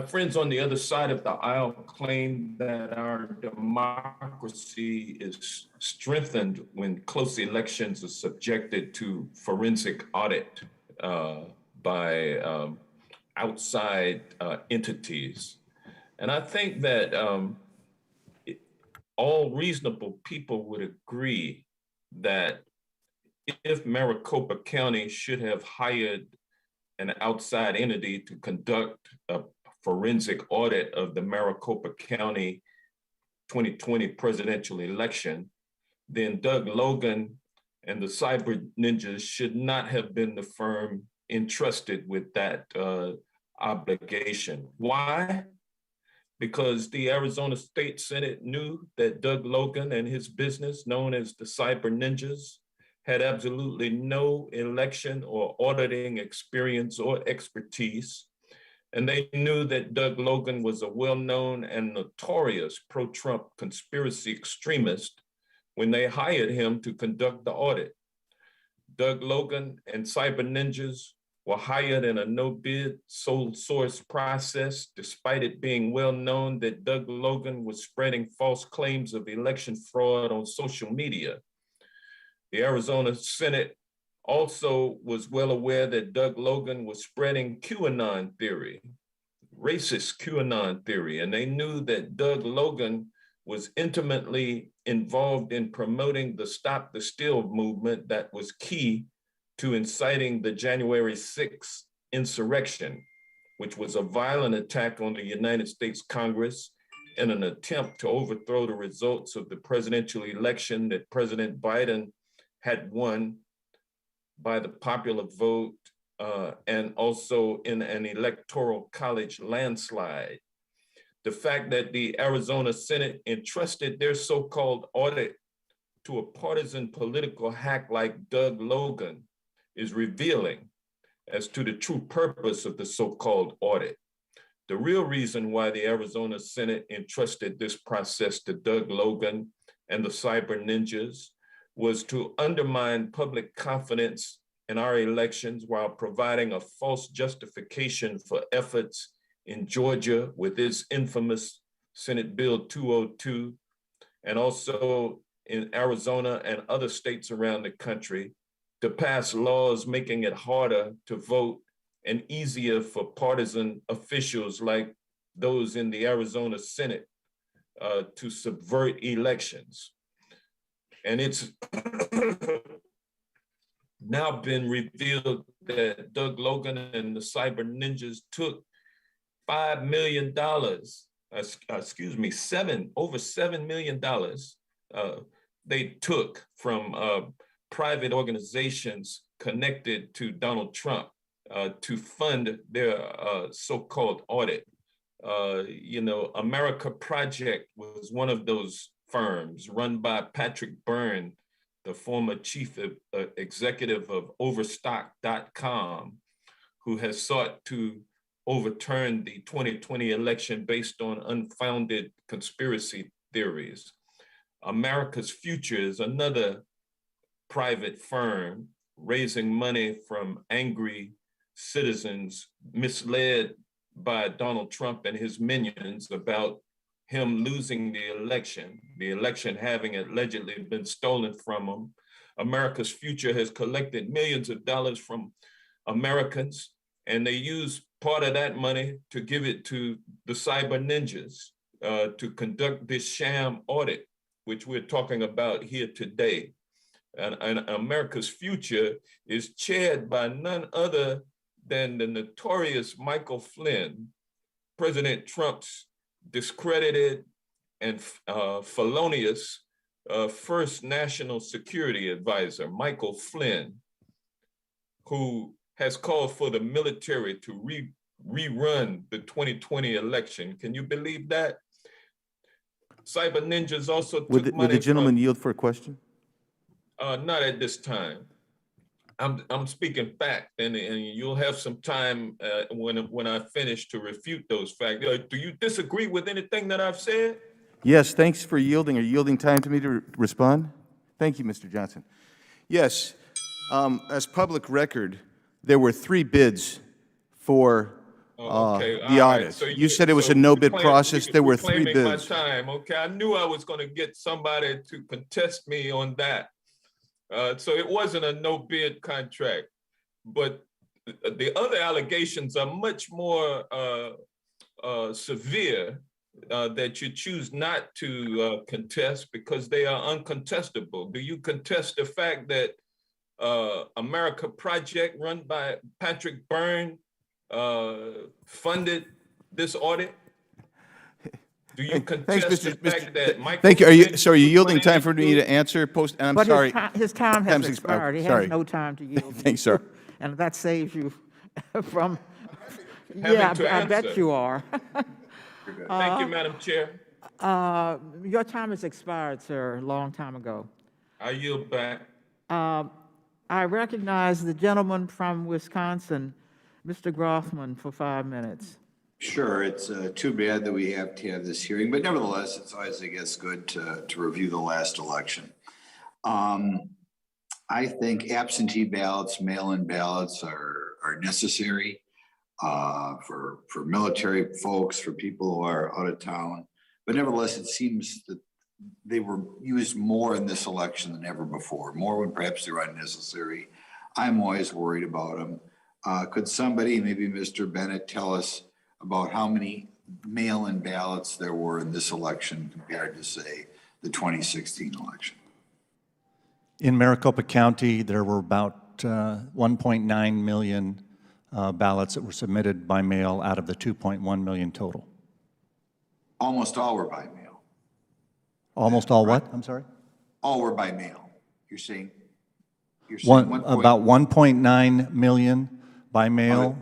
friends on the other side of the aisle claim that our democracy is strengthened when close elections are subjected to forensic audit by outside entities. And I think that all reasonable people would agree that if Maricopa County should have hired an outside entity to conduct a forensic audit of the Maricopa County 2020 presidential election, then Doug Logan and the Cyber Ninjas should not have been the firm entrusted with that obligation. Why? Because the Arizona State Senate knew that Doug Logan and his business, known as the Cyber Ninjas, had absolutely no election or auditing experience or expertise. And they knew that Doug Logan was a well-known and notorious pro-Trump conspiracy extremist when they hired him to conduct the audit. Doug Logan and Cyber Ninjas were hired in a no-bid sole source process, despite it being well known that Doug Logan was spreading false claims of election fraud on social media. The Arizona Senate also was well aware that Doug Logan was spreading QAnon theory, racist QAnon theory, and they knew that Doug Logan was intimately involved in promoting the Stop the Steal movement that was key to inciting the January 6th insurrection, which was a violent attack on the United States Congress in an attempt to overthrow the results of the presidential election that President Biden had won by the popular vote and also in an electoral college landslide. The fact that the Arizona Senate entrusted their so-called audit to a partisan political hack like Doug Logan is revealing as to the true purpose of the so-called audit. The real reason why the Arizona Senate entrusted this process to Doug Logan and the Cyber Ninjas was to undermine public confidence in our elections while providing a false justification for efforts in Georgia with its infamous Senate Bill 202, and also in Arizona and other states around the country to pass laws making it harder to vote and easier for partisan officials like those in the Arizona Senate to subvert elections. And it's now been revealed that Doug Logan and the Cyber Ninjas took $5 million, over $7 million they took from private organizations connected to Donald Trump to fund their so-called audit America Project was one of those firms run by Patrick Byrne, the former chief executive of Overstock.com, who has sought to overturn the 2020 election based on unfounded conspiracy theories. America's Future is another private firm raising money from angry citizens misled by Donald Trump and his minions about him losing the election having allegedly been stolen from him. America's Future has collected millions of dollars from Americans, and they use part of that money to give it to the cyber ninjas to conduct this sham audit, which we're talking about here today. And America's Future is chaired by none other than the notorious Michael Flynn, President Trump's discredited and felonious first national security advisor, Michael Flynn, who has called for the military to rerun the 2020 election. Can you believe that? Cyber ninjas also took money. Would the gentleman yield for a question? Not at this time. I'm speaking fact, and you'll have some time when I finish to refute those facts. Do you disagree with anything that I've said? Yes, thanks for yielding, or yielding time to me to respond. Thank you, Mr. Johnson. Yes, as public record, there were 3 bids for the audit. Right. So you said it was a no-bid process. There were 3 bids. My time. Okay, I knew I was going to get somebody to contest me on that. So it wasn't a no-bid contract, but the other allegations are much more severe that you choose not to contest because they are uncontestable. Do you contest the fact that America Project, run by Patrick Byrne, funded this audit? Do you contest the fact that Michael? Thank you. So are you yielding time for me to answer? And I'm But sorry. his time has expired. He has no time to yield. Thanks, sir. And that saves you from, Having to I bet answer. you are. Thank you, Madam Chair. Your time has expired, sir, a long time ago. I yield back. I recognize the gentleman from Wisconsin, Mr. Grothman, for 5 minutes. Sure, it's too bad that we have to have this hearing, but nevertheless, it's always, I guess, good to review the last election. I think absentee ballots, mail-in ballots are necessary for military folks, for people who are out of town. But nevertheless, it seems that they were used more in this election than ever before, more when perhaps they were unnecessary. I'm always worried about them. Could somebody, maybe Mr. Bennett, tell us about how many mail-in ballots there were in this election compared to, say, the 2016 election? In Maricopa County, there were about 1.9 million ballots that were submitted by mail out of the 2.1 million total. Almost all were by mail. Almost all what? I'm sorry? All were by mail. You're saying about 1.9 million by mail,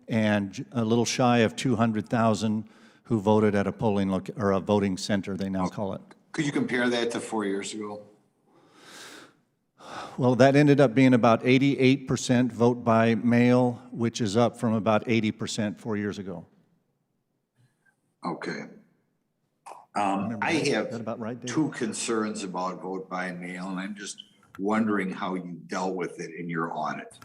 and a little shy of 200,000 who voted at a or a voting center, they now call it. Could you compare that to 4 years ago? Well, that ended up being about 88% vote by mail, which is up from about 80% 4 years ago. Okay. I have two concerns about vote by mail, and I'm just wondering how you dealt with it in your audit.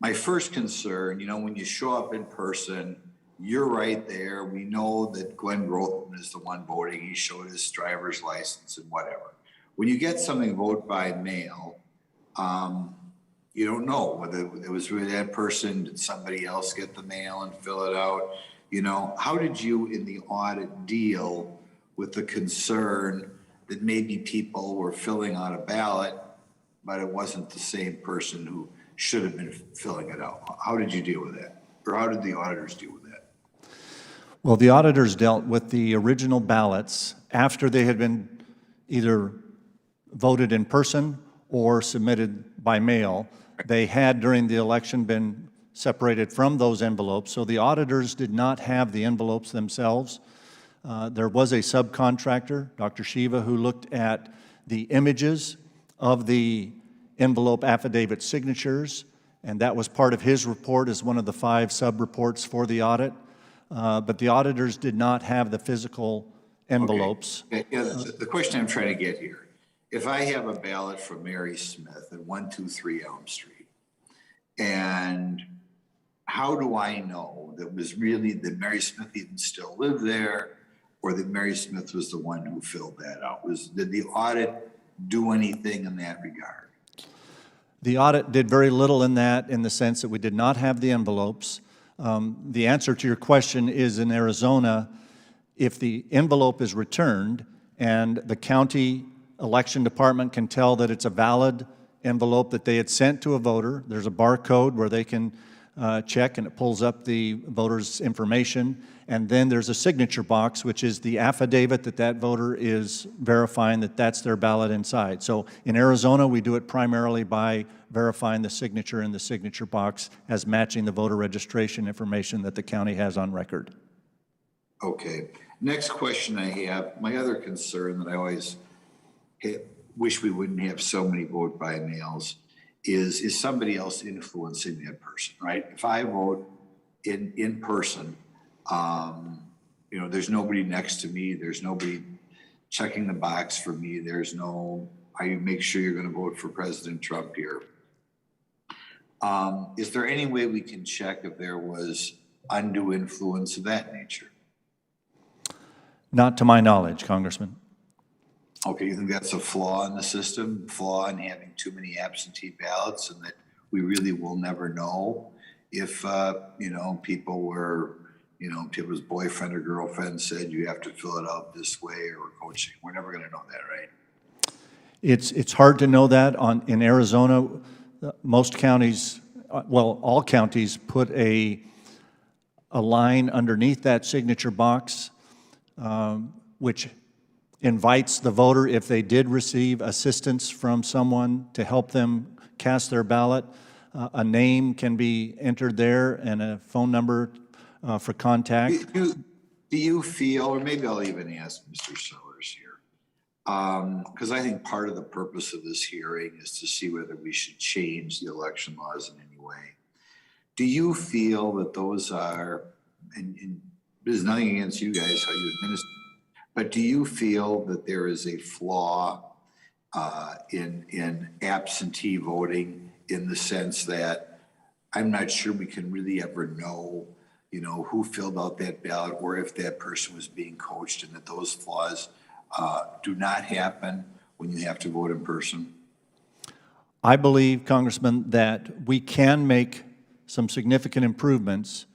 My first concern, when you show up in person, you're right there. We know that Glenn Grothman is the one voting. He showed his driver's license and whatever. When you get something vote by mail, you don't know whether it was really that person. Did somebody else get the mail and fill it out? How did you in the audit deal with the concern that maybe people were filling out a ballot, but it wasn't the same person who should have been filling it out? How did you deal with that? Or how did the auditors deal with that? Well, the auditors dealt with the original ballots after they had been either voted in person or submitted by mail. They had during the election been separated from those envelopes. So the auditors did not have the envelopes themselves. There was a subcontractor, Dr. Shiva, who looked at the images of the envelope affidavit signatures, and that was part of his report as one of the 5 sub-reports for the audit. But the auditors did not have the physical envelopes. Okay. Yeah, the question I'm trying to get here, if I have a ballot from Mary Smith at 123 Elm Street, and how do I know that was really that Mary Smith even still lived there, or that Mary Smith was the one who filled that out? Did the audit do anything in that regard? The audit did very little in that, in the sense that we did not have the envelopes. The answer to your question is, in Arizona, if the envelope is returned and the county election department can tell that it's a valid envelope that they had sent to a voter, there's a barcode where they can check, and it pulls up the voter's information. And then there's a signature box, which is the affidavit that that voter is verifying that that's their ballot inside. So in Arizona, we do it primarily by verifying the signature in the signature box as matching the voter registration information that the county has on record. Okay. Next question I have, my other concern that I always wish we wouldn't have so many vote by mails is somebody else influencing that person, right? If I vote in person, you know, there's nobody next to me, there's nobody checking the box for me, there's no, I make sure you're going to vote for President Trump here. Is there any way we can check if there was undue influence of that nature? Not to my knowledge, Congressman. Okay, you think that's a flaw in the system, flaw in having too many absentee ballots, and that we really will never know if, you know, people were, you know, people's boyfriend or girlfriend said you have to fill it out this way, or coaching. We're never going to know that, right? It's hard to know that. In Arizona, most counties, well, all counties put a line underneath that signature box, which invites the voter, if they did receive assistance from someone to help them cast their ballot, a name can be entered there and a phone number for contact. Do you feel, or maybe I'll even ask Mr. Sellers here, because I think part of the purpose of this hearing is to see whether we should change the election laws in any way. Do you feel that those are, and there's nothing against you guys, how you administer, but do you feel that there is a flaw in absentee voting, in the sense that I'm not sure we can really ever know, you know, who filled out that ballot, or if that person was being coached, and that those flaws do not happen when you have to vote in person? I believe, Congressman, that we can make some significant improvements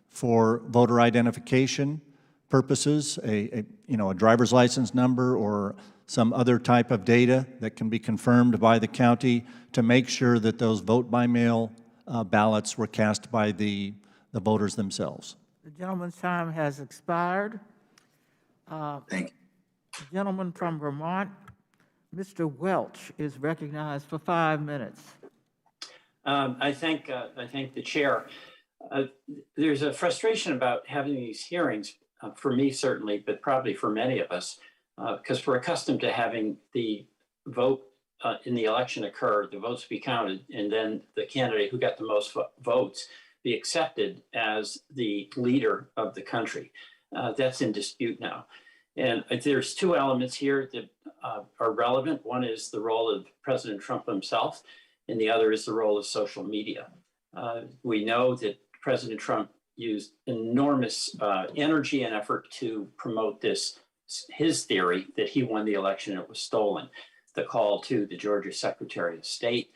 for voter identification purposes, a driver's license number or some other type of data that can be confirmed by the county, to make sure that those vote-by-mail ballots were cast by the voters themselves. The gentleman's time has expired. Thank you. The gentleman from Vermont, Mr. Welch, is recognized for 5 minutes. I thank the chair. There's a frustration about having these hearings, for me certainly, but probably for many of us, because we're accustomed to having the vote in the election occur, the votes be counted, and then the candidate who got the most votes be accepted as the leader of the country. That's in dispute now. And there's 2 elements here that are relevant. One is the role of President Trump himself, and the other is the role of social media. We know that President Trump used enormous energy and effort to promote his theory that he won the election, it was stolen. The call to the Georgia Secretary of State,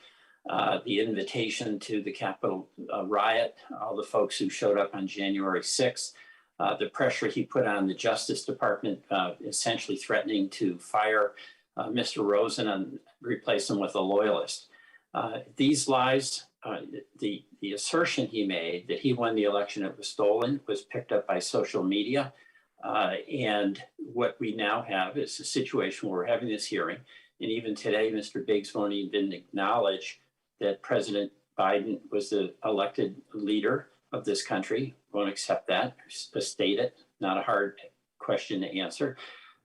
the invitation to the Capitol riot, all the folks who showed up on January 6th, the pressure he put on the Justice Department, essentially threatening to fire Mr. Rosen and replace him with a loyalist. These lies, the assertion he made that he won the election, it was stolen, was picked up by social media. And what we now have is a situation where we're having this hearing. And even today, Mr. Biggs won't even acknowledge that President Biden was the elected leader of this country. Won't accept that. State it. Not a hard question to answer.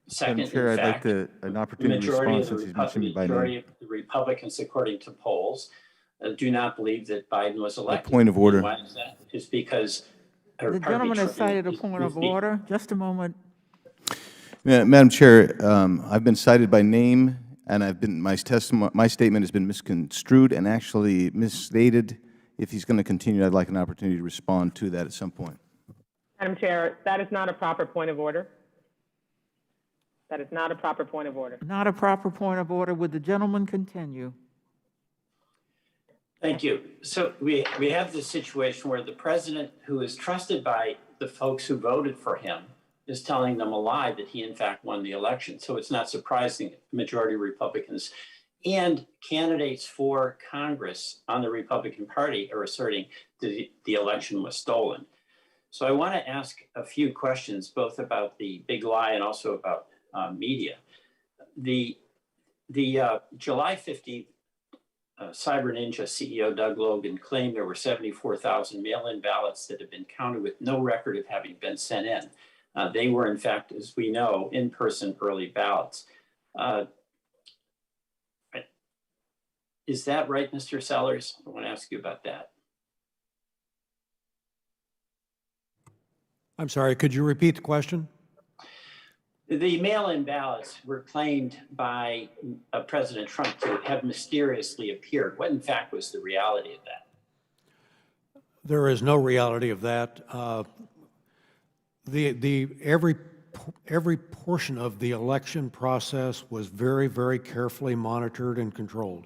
Second, Madam Chair, in I'd like fact, an the opportunity to majority respond of the since he's mentioned me by majority name. of the Republicans, according to polls, do not believe that Biden was elected. point of order. And why is that? It's because The gentleman has cited a point of order. Just a moment. Madam Chair, I've been cited by name, and my statement has been misconstrued and actually misstated. If he's going to continue, I'd like an opportunity to respond to that at some point. Madam Chair, that is not a proper point of order. That is not a proper point of order. Not a proper point of order. Would the gentleman continue? Thank you. So we have this situation where the president, who is trusted by the folks who voted for him, is telling them a lie that he in fact won the election. So it's not surprising that the majority of Republicans and candidates for Congress on the Republican Party are asserting that the election was stolen. So I want to ask a few questions, both about the big lie and also about media. The July 15th Cyber Ninja CEO Doug Logan claimed there were 74,000 mail-in ballots that have been counted with no record of having been sent in. They were, in fact, as we know, in-person early ballots. Is that right, Mr. Sellers? I want to ask you about that. I'm sorry, could you repeat the question? The mail-in ballots were claimed by President Trump to have mysteriously appeared. What, in fact, was the reality of that? There is no reality of that. Every portion of the election process was very, very carefully monitored and controlled.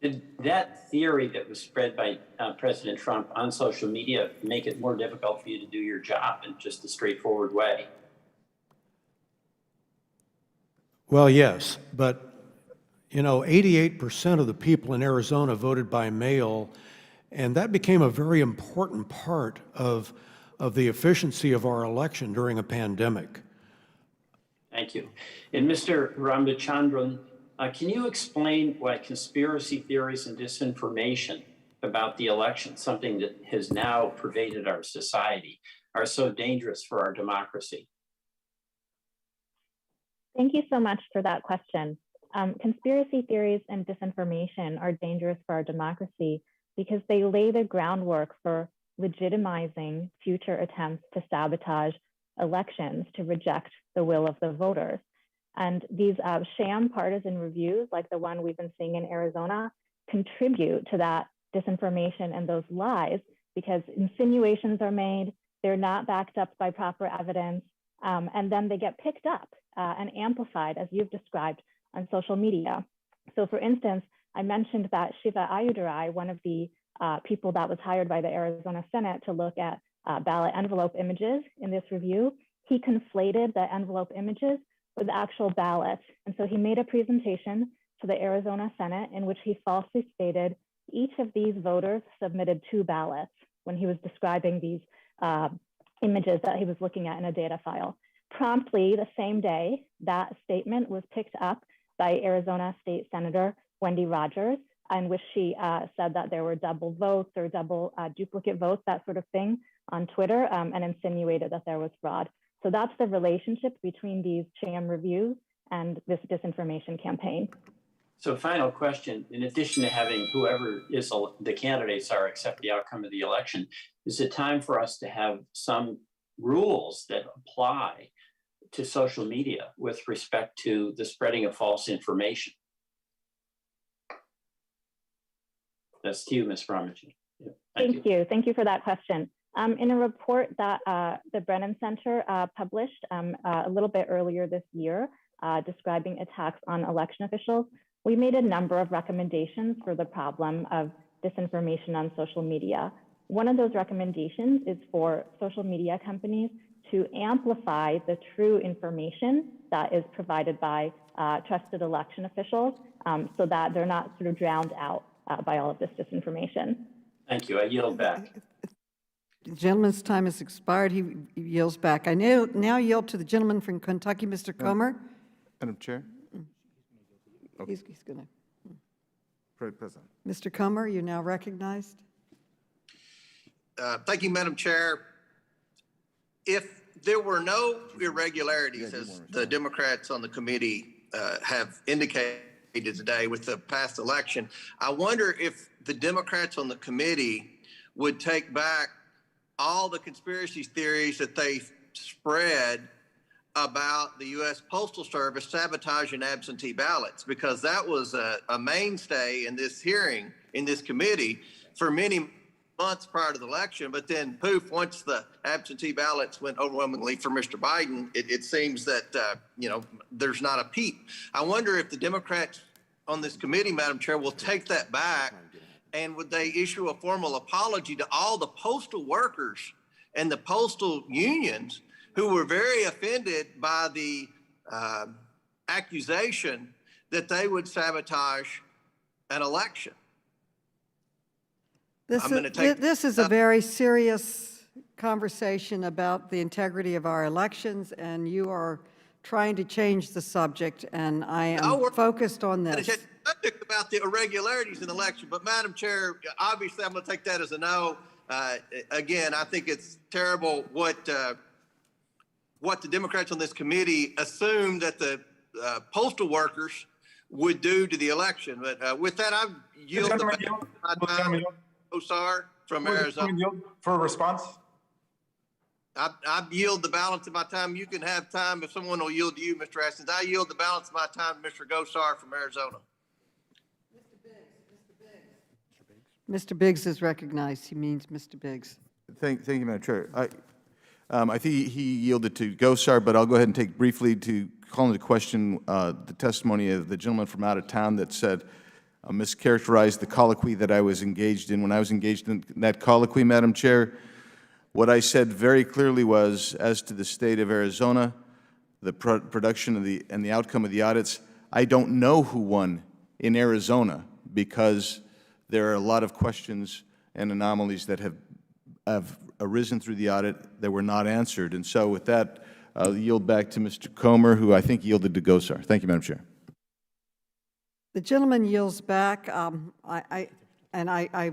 Did that theory that was spread by President Trump on social media make it more difficult for you to do your job in just a straightforward way? Well, yes, but, 88% of the people in Arizona voted by mail, and that became a very important part of the efficiency of our election during a pandemic. Thank you. And Mr. Ramachandran, can you explain why conspiracy theories and disinformation about the election, something that has now pervaded our society, are so dangerous for our democracy? Thank you so much for that question. Conspiracy theories and disinformation are dangerous for our democracy because they lay the groundwork for legitimizing future attempts to sabotage elections, to reject the will of the voters. And these sham partisan reviews, like the one we've been seeing in Arizona, contribute to that disinformation and those lies because insinuations are made, they're not backed up by proper evidence, and then they get picked up and amplified, as you've described, on social media. So for instance, I mentioned that Shiva Ayudurai, one of the people that was hired by the Arizona Senate to look at ballot envelope images in this review, he conflated the envelope images with actual ballots. And so he made a presentation to the Arizona Senate in which he falsely stated each of these voters submitted 2 ballots when he was describing these images that he was looking at in a data file. Promptly, the same day, that statement was picked up by Arizona State Senator Wendy Rogers, in which she said that there were double votes or double duplicate votes, that sort of thing, on Twitter, and insinuated that there was fraud. So that's the relationship between these sham reviews and this disinformation campaign. So final question, in addition to having whoever is the candidates are accept the outcome of the election, is it time for us to have some rules that apply to social media with respect to the spreading of false information? That's to you, Ms. Ramachandran. Yeah, thank you. Thank you for that question. In a report that the Brennan Center published a little bit earlier this year, describing attacks on election officials, we made a number of recommendations for the problem of disinformation on social media. One of those recommendations is for social media companies to amplify the true information that is provided by trusted election officials so that they're not sort of drowned out by all of this disinformation. Thank you. I yield back. The gentleman's time has expired. He yields back. I now yield to the gentleman from Kentucky, Mr. Comer. Madam Chair? He's going to. President. Mr. Comer, you're now recognized. Thank you, Madam Chair. If there were no irregularities, as the Democrats on the committee have indicated today with the past election, I wonder if the Democrats on the committee would take back all the conspiracy theories that they spread about the U.S. Postal Service sabotaging absentee ballots, because that was a mainstay in this hearing, in this committee, for many months prior to the election. But then, poof, once the absentee ballots went overwhelmingly for Mr. Biden, it seems that, there's not a peep. I wonder if the Democrats on this committee, Madam Chair, will take that back, and would they issue a formal apology to all the postal workers and the postal unions who were very offended by the accusation that they would sabotage an election. This is a very serious conversation about the integrity of our elections, and you are trying to change the subject, and I am focused on this. Subject about the irregularities in the election, but Madam Chair, obviously I'm going to take that as a no. Again, I think it's terrible what the Democrats on this committee assumed that the postal workers would do to the election. But with that, I yield the time to Gosar from Arizona. For a response? I yield the balance of my time. You can have time if someone will yield to you, Mr. Atkins. I yield the balance of my time to Mr. Gosar from Arizona. Mr. Biggs is recognized. He means Mr. Biggs. Thank you, Madam Chair. I think he yielded to Gosar, but I'll go ahead and take briefly to call into question the testimony of the gentleman from out of town that said mischaracterized the colloquy that I was engaged in. When I was engaged in that colloquy, Madam Chair, what I said very clearly was, as to the state of Arizona, the production of and the outcome of the audits, I don't know who won in Arizona, because there are a lot of questions and anomalies that have arisen through the audit that were not answered. And so with that, I'll yield back to Mr. Comer, who I think yielded to Gosar. Thank you, Madam Chair. The gentleman yields back. I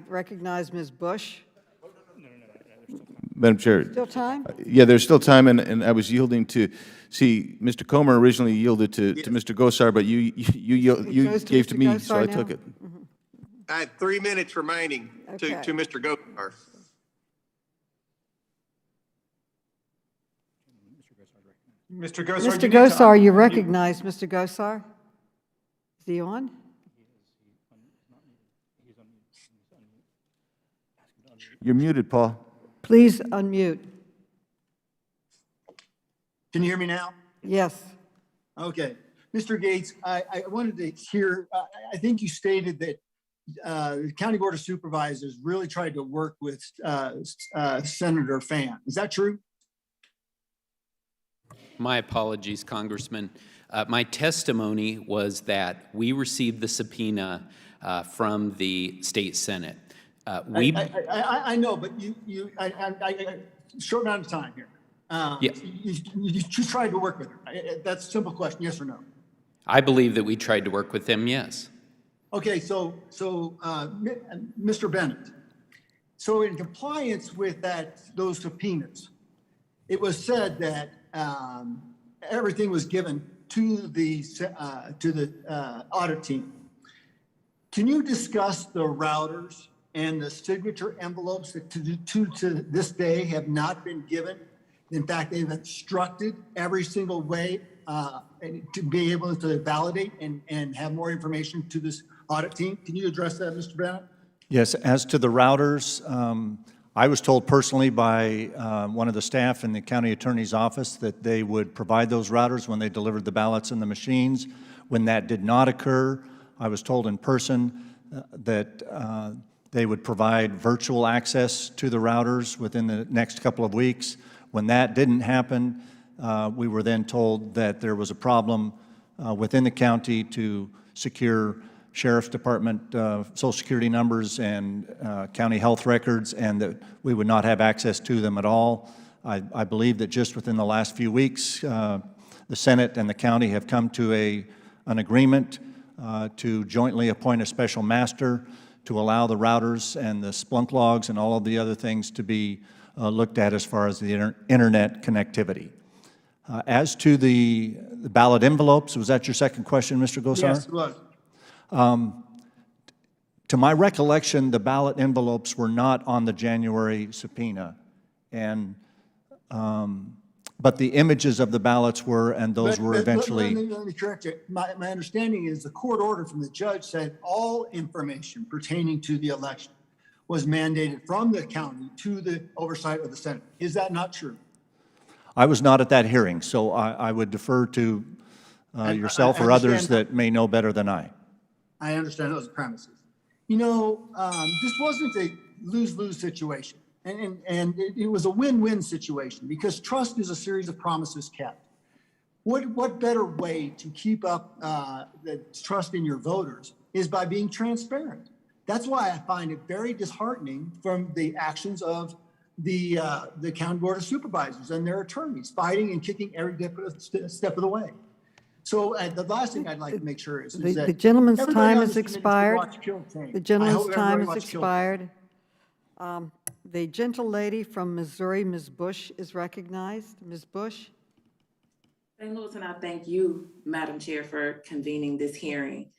recognize Ms. Bush. Madam Chair. Still time? Yeah, there's still time, and I was yielding to, Mr. Comer originally yielded to Mr. Gosar, but you gave to me, so I took it. I have 3 minutes remaining to Mr. Gosar. Mr. Gosar. Mr. Gosar, you recognize Mr. Gosar? Is he on? You're muted, Paul. Please unmute. Can you hear me now? Yes. Okay. Mr. Gates, I wanted to hear, I think you stated that the County Board of Supervisors really tried to work with Senator Fan. Is that true? My apologies, Congressman. My testimony was that we received the subpoena from the state Senate. I know, but short amount of time here. Yes. You tried to work with her. That's a simple question, yes or no? I believe that we tried to work with them, yes. Okay, so Mr. Bennett, so in compliance with those subpoenas, it was said that everything was given to the audit team. Can you discuss the routers and the signature envelopes that to this day have not been given? In fact, they've instructed every single way to be able to validate and have more information to this audit team. Can you address that, Mr. Bennett? Yes, as to the routers, I was told personally by one of the staff in the county attorney's office that they would provide those routers when they delivered the ballots and the machines. When that did not occur, I was told in person that they would provide virtual access to the routers within the next couple of weeks. When that didn't happen, we were then told that there was a problem within the county to secure Sheriff's Department Social Security numbers and county health records, and that we would not have access to them at all. I believe that just within the last few weeks, the Senate and the county have come to an agreement to jointly appoint a special master to allow the routers and the Splunk logs and all of the other things to be looked at as far as the internet connectivity. As to the ballot envelopes, was that your second question, Mr. Gosar? Yes, it was. To my recollection, the ballot envelopes were not on the January subpoena, and but the images of the ballots were, and those were eventually. Let me correct you. My understanding is the court order from the judge said all information pertaining to the election was mandated from the county to the oversight of the Senate. Is that not true? I was not at that hearing, so I would defer to yourself or others that may know better than I. I understand those premises. You know, this wasn't a lose-lose situation, and it was a win-win situation because trust is a series of promises kept. What better way to keep up the trust in your voters is by being transparent. That's why I find it very disheartening from the actions of the County Board of Supervisors and their attorneys fighting and kicking every step of the way. So the last thing I'd like to make sure is that the gentleman's everybody time on has this committee should expired. watch Kill Tame. The I gentleman's hope time everybody has watch Kill Tame. expired. The gentle lady from Missouri, Ms. Bush, is recognized. Ms. Bush. St. Louis, and I thank you, Madam Chair, for convening this hearing.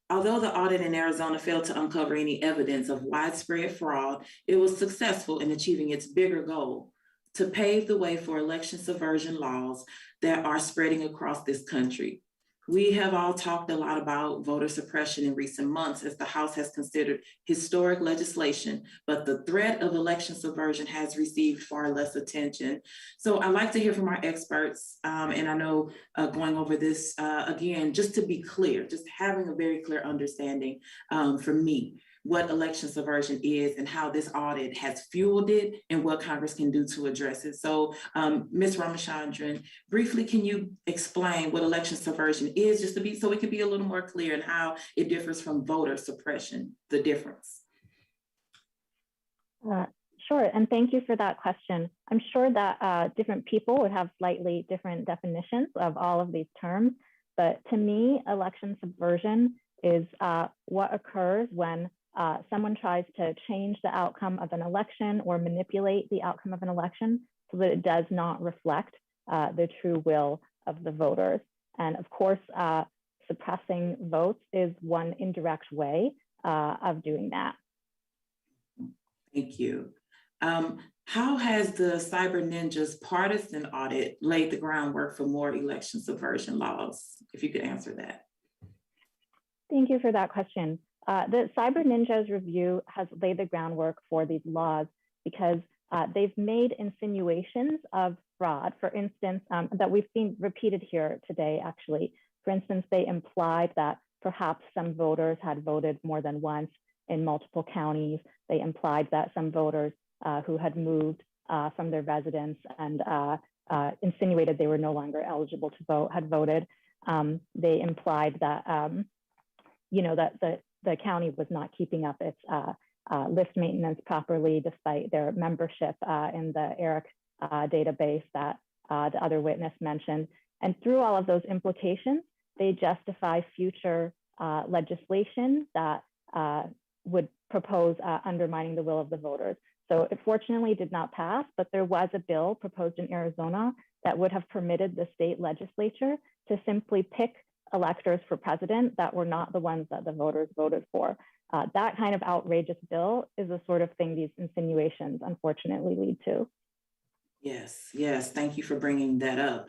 Although the audit in Arizona failed to uncover any evidence of widespread fraud, it was successful in achieving its bigger goal, to pave the way for election subversion laws that are spreading across this country. We have all talked a lot about voter suppression in recent months as the House has considered historic legislation, but the threat of election subversion has received far less attention. So I'd like to hear from our experts, and I know going over this again, just to be clear, just having a very clear understanding for me, what election subversion is and how this audit has fueled it and what Congress can do to address it. So Ms. Ramachandran, briefly, can you explain what election subversion is, just to be, so it can be a little more clear and how it differs from voter suppression, the difference? Sure, and thank you for that question. I'm sure that different people would have slightly different definitions of all of these terms, but to me, election subversion is what occurs when someone tries to change the outcome of an election or manipulate the outcome of an election so that it does not reflect the true will of the voters. And of course, suppressing votes is one indirect way of doing that. Thank you. How has the Cyber Ninjas partisan audit laid the groundwork for more election subversion laws? If you could answer that. Thank you for that question. The Cyber Ninjas review has laid the groundwork for these laws because they've made insinuations of fraud, for instance, that we've seen repeated here today, actually. For instance, they implied that perhaps some voters had voted more than once in multiple counties. They implied that some voters who had moved from their residence and insinuated they were no longer eligible to vote had voted. They implied that, that the county was not keeping up its list maintenance properly, despite their membership in the ERIC database that the other witness mentioned. And through all of those implications, they justify future legislation that would propose undermining the will of the voters. So it fortunately did not pass, but there was a bill proposed in Arizona that would have permitted the state legislature to simply pick electors for president that were not the ones that the voters voted for. That kind of outrageous bill is the sort of thing these insinuations unfortunately lead to. Yes, thank you for bringing that up.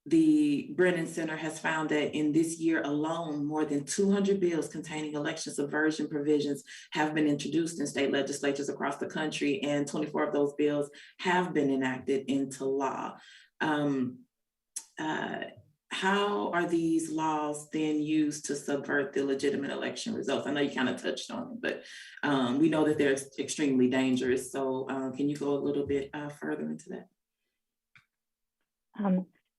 The Brennan Center has found that in this year alone, more than 200 bills containing election subversion provisions have been introduced in state legislatures across the country, and 24 of those bills have been enacted into law. How are these laws then used to subvert the legitimate election results? I know you kind of touched on it, but we know that they're extremely dangerous. So can you go a little bit further into that?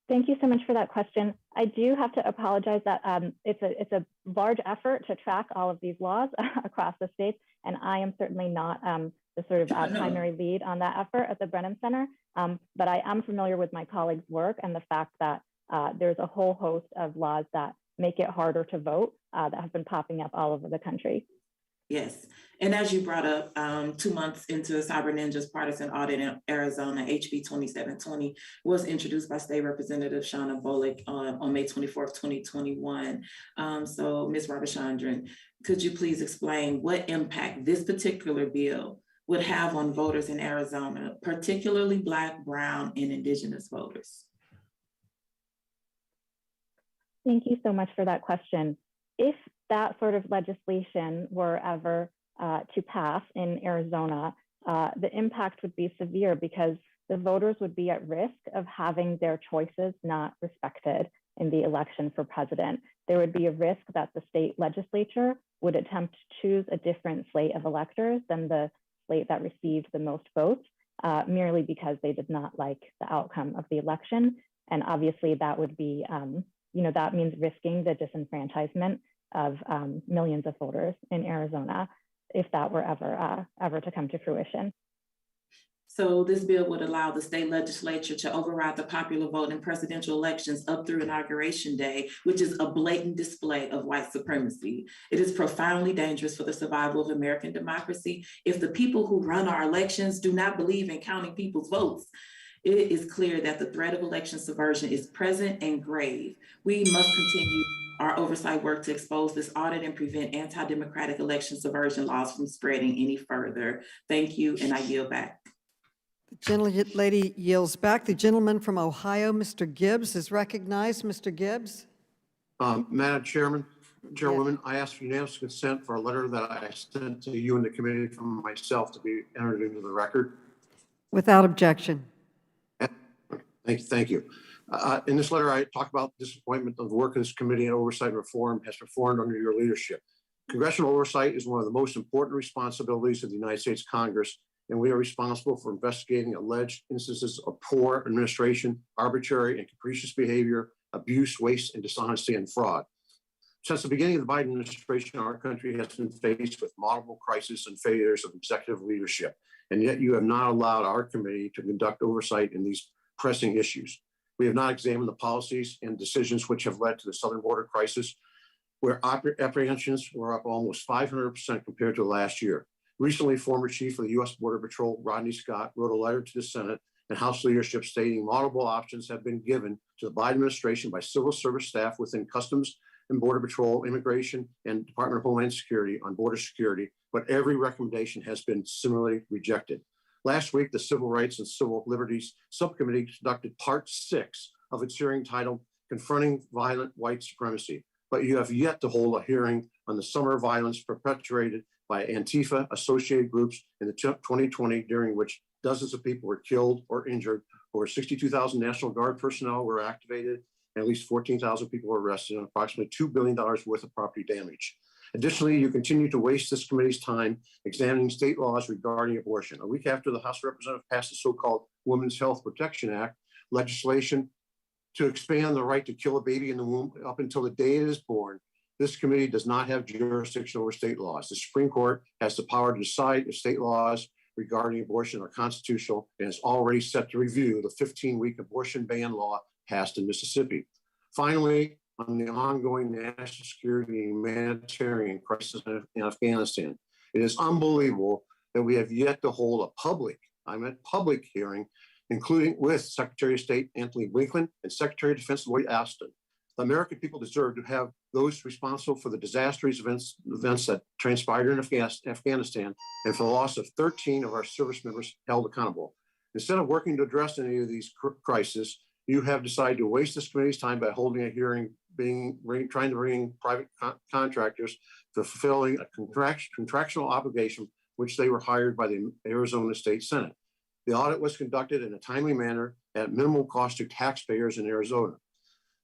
Thank you so much for that question. I do have to apologize that it's a large effort to track all of these laws across the states, and I am certainly not the sort of primary lead on that effort at the Brennan Center, but I am familiar with my colleagues' work and the fact that there's a whole host of laws that make it harder to vote that have been popping up all over the country. Yes, and as you brought up, 2 months into Cyber Ninja's partisan audit in Arizona, HB 2720 was introduced by State Representative Shauna Bullock on May 24th, 2021. So Ms. Ramachandran, could you please explain what impact this particular bill would have on voters in Arizona, particularly Black, Brown, and Indigenous voters? Thank you so much for that question. If that sort of legislation were ever to pass in Arizona, the impact would be severe because the voters would be at risk of having their choices not respected in the election for president. There would be a risk that the state legislature would attempt to choose a different slate of electors than the slate that received the most votes, merely because they did not like the outcome of the election. And obviously that would be, that means risking the disenfranchisement of millions of voters in Arizona if that were ever to come to fruition. So this bill would allow the state legislature to override the popular vote in presidential elections up through Inauguration Day, which is a blatant display of white supremacy. It is profoundly dangerous for the survival of American democracy. If the people who run our elections do not believe in counting people's votes, it is clear that the threat of election subversion is present and grave. We must continue our oversight work to expose this audit and prevent anti-democratic election subversion laws from spreading any further. Thank you, and I yield back. The gentlelady yields back. The gentleman from Ohio, Mr. Gibbs, is recognized. Mr. Gibbs. Madam Chairwoman, I ask for unanimous consent for a letter that I sent to you and the committee from myself to be entered into the record. Without objection. Thank you. In this letter, I talk about disappointment of the work of this committee and oversight reform has performed under your leadership. Congressional oversight is one of the most important responsibilities of the United States Congress, and we are responsible for investigating alleged instances of poor administration, arbitrary and capricious behavior, abuse, waste, and dishonesty and fraud. Since the beginning of the Biden administration, our country has been faced with multiple crises and failures of executive leadership, and yet you have not allowed our committee to conduct oversight in these pressing issues. We have not examined the policies and decisions which have led to the southern border crisis, where apprehensions were up almost 500% compared to last year. Recently, former Chief of the U.S. Border Patrol, Rodney Scott, wrote a letter to the Senate and House leadership stating multiple options have been given to the Biden administration by civil service staff within Customs and Border Patrol, Immigration, and Department of Homeland Security on border security, but every recommendation has been similarly rejected. Last week, the Civil Rights and Civil Liberties Subcommittee conducted Part 6 of its hearing titled Confronting Violent White Supremacy, but you have yet to hold a hearing on the summer violence perpetrated by Antifa associated groups in the 2020, during which dozens of people were killed or injured, over 62,000 National Guard personnel were activated, and at least 14,000 people were arrested, and approximately $2 billion worth of property damage. Additionally, you continue to waste this committee's time examining state laws regarding abortion. A week after the House of Representatives passed the so-called Women's Health Protection Act, legislation to expand the right to kill a baby in the womb up until the day it is born, this committee does not have jurisdiction over state laws. The Supreme Court has the power to decide if state laws regarding abortion are constitutional and is already set to review the 15-week abortion ban law passed in Mississippi. Finally, on the ongoing national security and humanitarian crisis in Afghanistan, it is unbelievable that we have yet to hold a public hearing, including with Secretary of State Anthony Blinken and Secretary of Defense Lloyd Austin. The American people deserve to have those responsible for the disastrous events that transpired in Afghanistan and for the loss of 13 of our service members held accountable. Instead of working to address any of these crises, you have decided to waste this committee's time by holding a hearing, trying to bring private contractors to fulfilling a contractual obligation which they were hired by the Arizona State Senate. The audit was conducted in a timely manner at minimal cost to taxpayers in Arizona.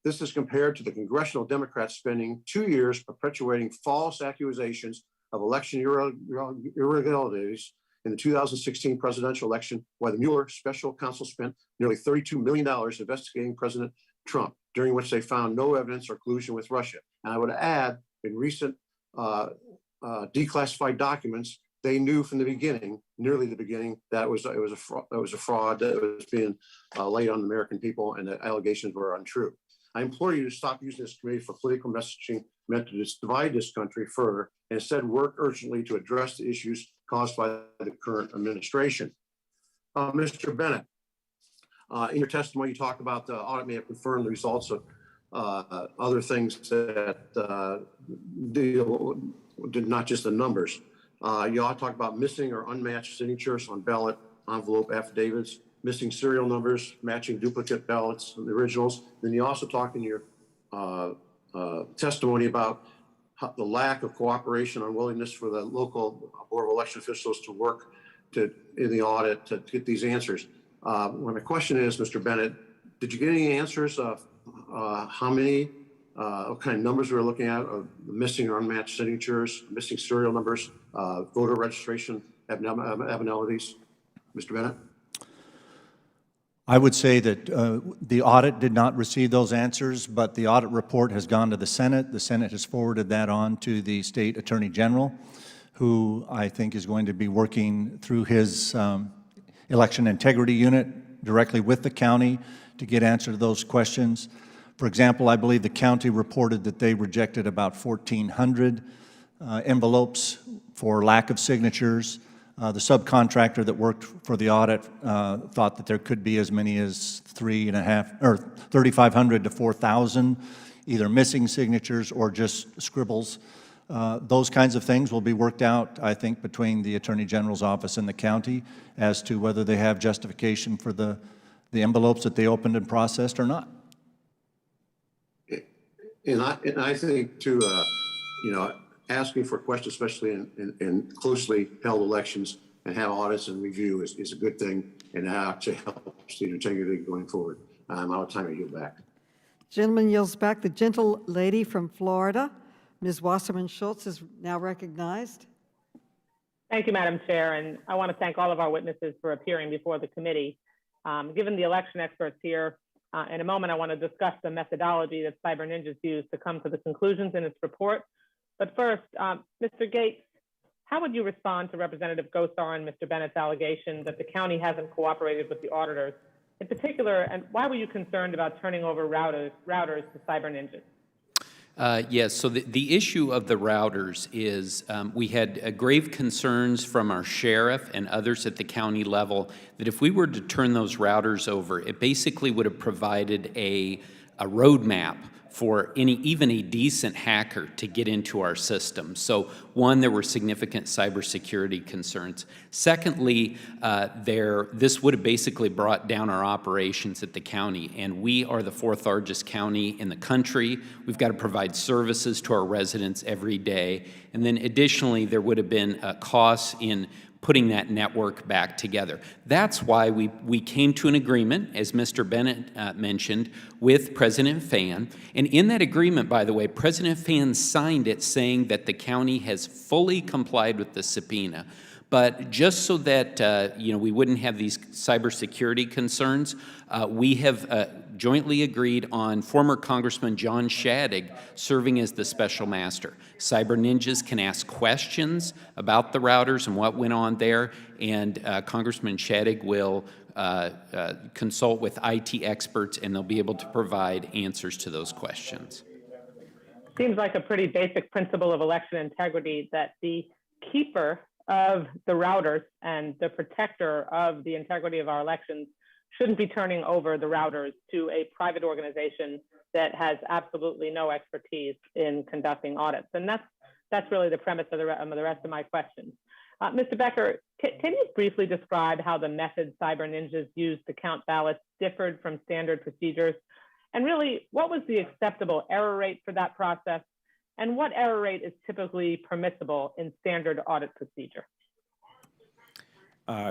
This is compared to the congressional Democrats spending 2 years perpetuating false accusations of election irregularities in the 2016 presidential election, while the Mueller special counsel spent nearly $32 million investigating President Trump, during which they found no evidence or collusion with Russia. And I would add, in recent declassified documents, they knew from the beginning, nearly the beginning, that it was a fraud that was being laid on the American people, and the allegations were untrue. I implore you to stop using this committee for political messaging meant to divide this country further, and instead work urgently to address the issues caused by the current administration. Mr. Bennett, in your testimony, you talk about the audit may have confirmed the results of other things that did not just the numbers. You all talk about missing or unmatched signatures on ballot envelope affidavits, missing serial numbers, matching duplicate ballots and the originals. Then you also talk in your testimony about the lack of cooperation or willingness for the local Board of Election officials to work in the audit to get these answers. My question is, Mr. Bennett, did you get any answers of how many, what kind of numbers we're looking at of missing or unmatched signatures, missing serial numbers, voter registration abnormalities? Mr. Bennett? I would say that the audit did not receive those answers, but the audit report has gone to the Senate. The Senate has forwarded that on to the State Attorney General, who I think is going to be working through his election integrity unit directly with the county to get answer to those questions. For example, I believe the county reported that they rejected about 1,400 envelopes for lack of signatures. The subcontractor that worked for the audit thought that there could be as many as 3,500 to 4,000 either missing signatures or just scribbles. Those kinds of things will be worked out, I think, between the Attorney General's office and the county as to whether they have justification for the envelopes that they opened and processed or not. And I think too, asking for questions, especially in closely held elections, and have audits and review is a good thing, and actually helps the integrity going forward. I'm out of time. I yield back. Gentleman yields back. The gentle lady from Florida, Ms. Wasserman Schultz, is now recognized. Thank you, Madam Chair, and I want to thank all of our witnesses for appearing before the committee. Given the election experts here, in a moment I want to discuss the methodology that Cyber Ninjas used to come to the conclusions in its report. But first, Mr. Gates, how would you respond to Representative Gosar and Mr. Bennett's allegation that the county hasn't cooperated with the auditors? In particular, and why were you concerned about turning over routers to Cyber Ninjas? Yes, so the issue of the routers is we had grave concerns from our sheriff and others at the county level that if we were to turn those routers over, it basically would have provided a roadmap for even a decent hacker to get into our system. So one, there were significant cybersecurity concerns. Secondly, this would have basically brought down our operations at the county, and we are the fourth largest county in the country. We've got to provide services to our residents every day. And then additionally, there would have been costs in putting that network back together. That's why we came to an agreement, as Mr. Bennett mentioned, with President Fan. And in that agreement, by the way, President Fan signed it saying that the county has fully complied with the subpoena. But just so that we wouldn't have these cybersecurity concerns, we have jointly agreed on former Congressman John Shadegg serving as the special master. Cyber Ninjas can ask questions about the routers and what went on there, and Congressman Shadegg will consult with IT experts, and they'll be able to provide answers to those questions. Seems like a pretty basic principle of election integrity that the keeper of the routers and the protector of the integrity of our elections shouldn't be turning over the routers to a private organization that has absolutely no expertise in conducting audits. And that's really the premise of the rest of my questions. Mr. Becker, can you briefly describe how the method Cyber Ninjas used to count ballots differed from standard procedures? And really, what was the acceptable error rate for that process? And what error rate is typically permissible in standard audit procedure?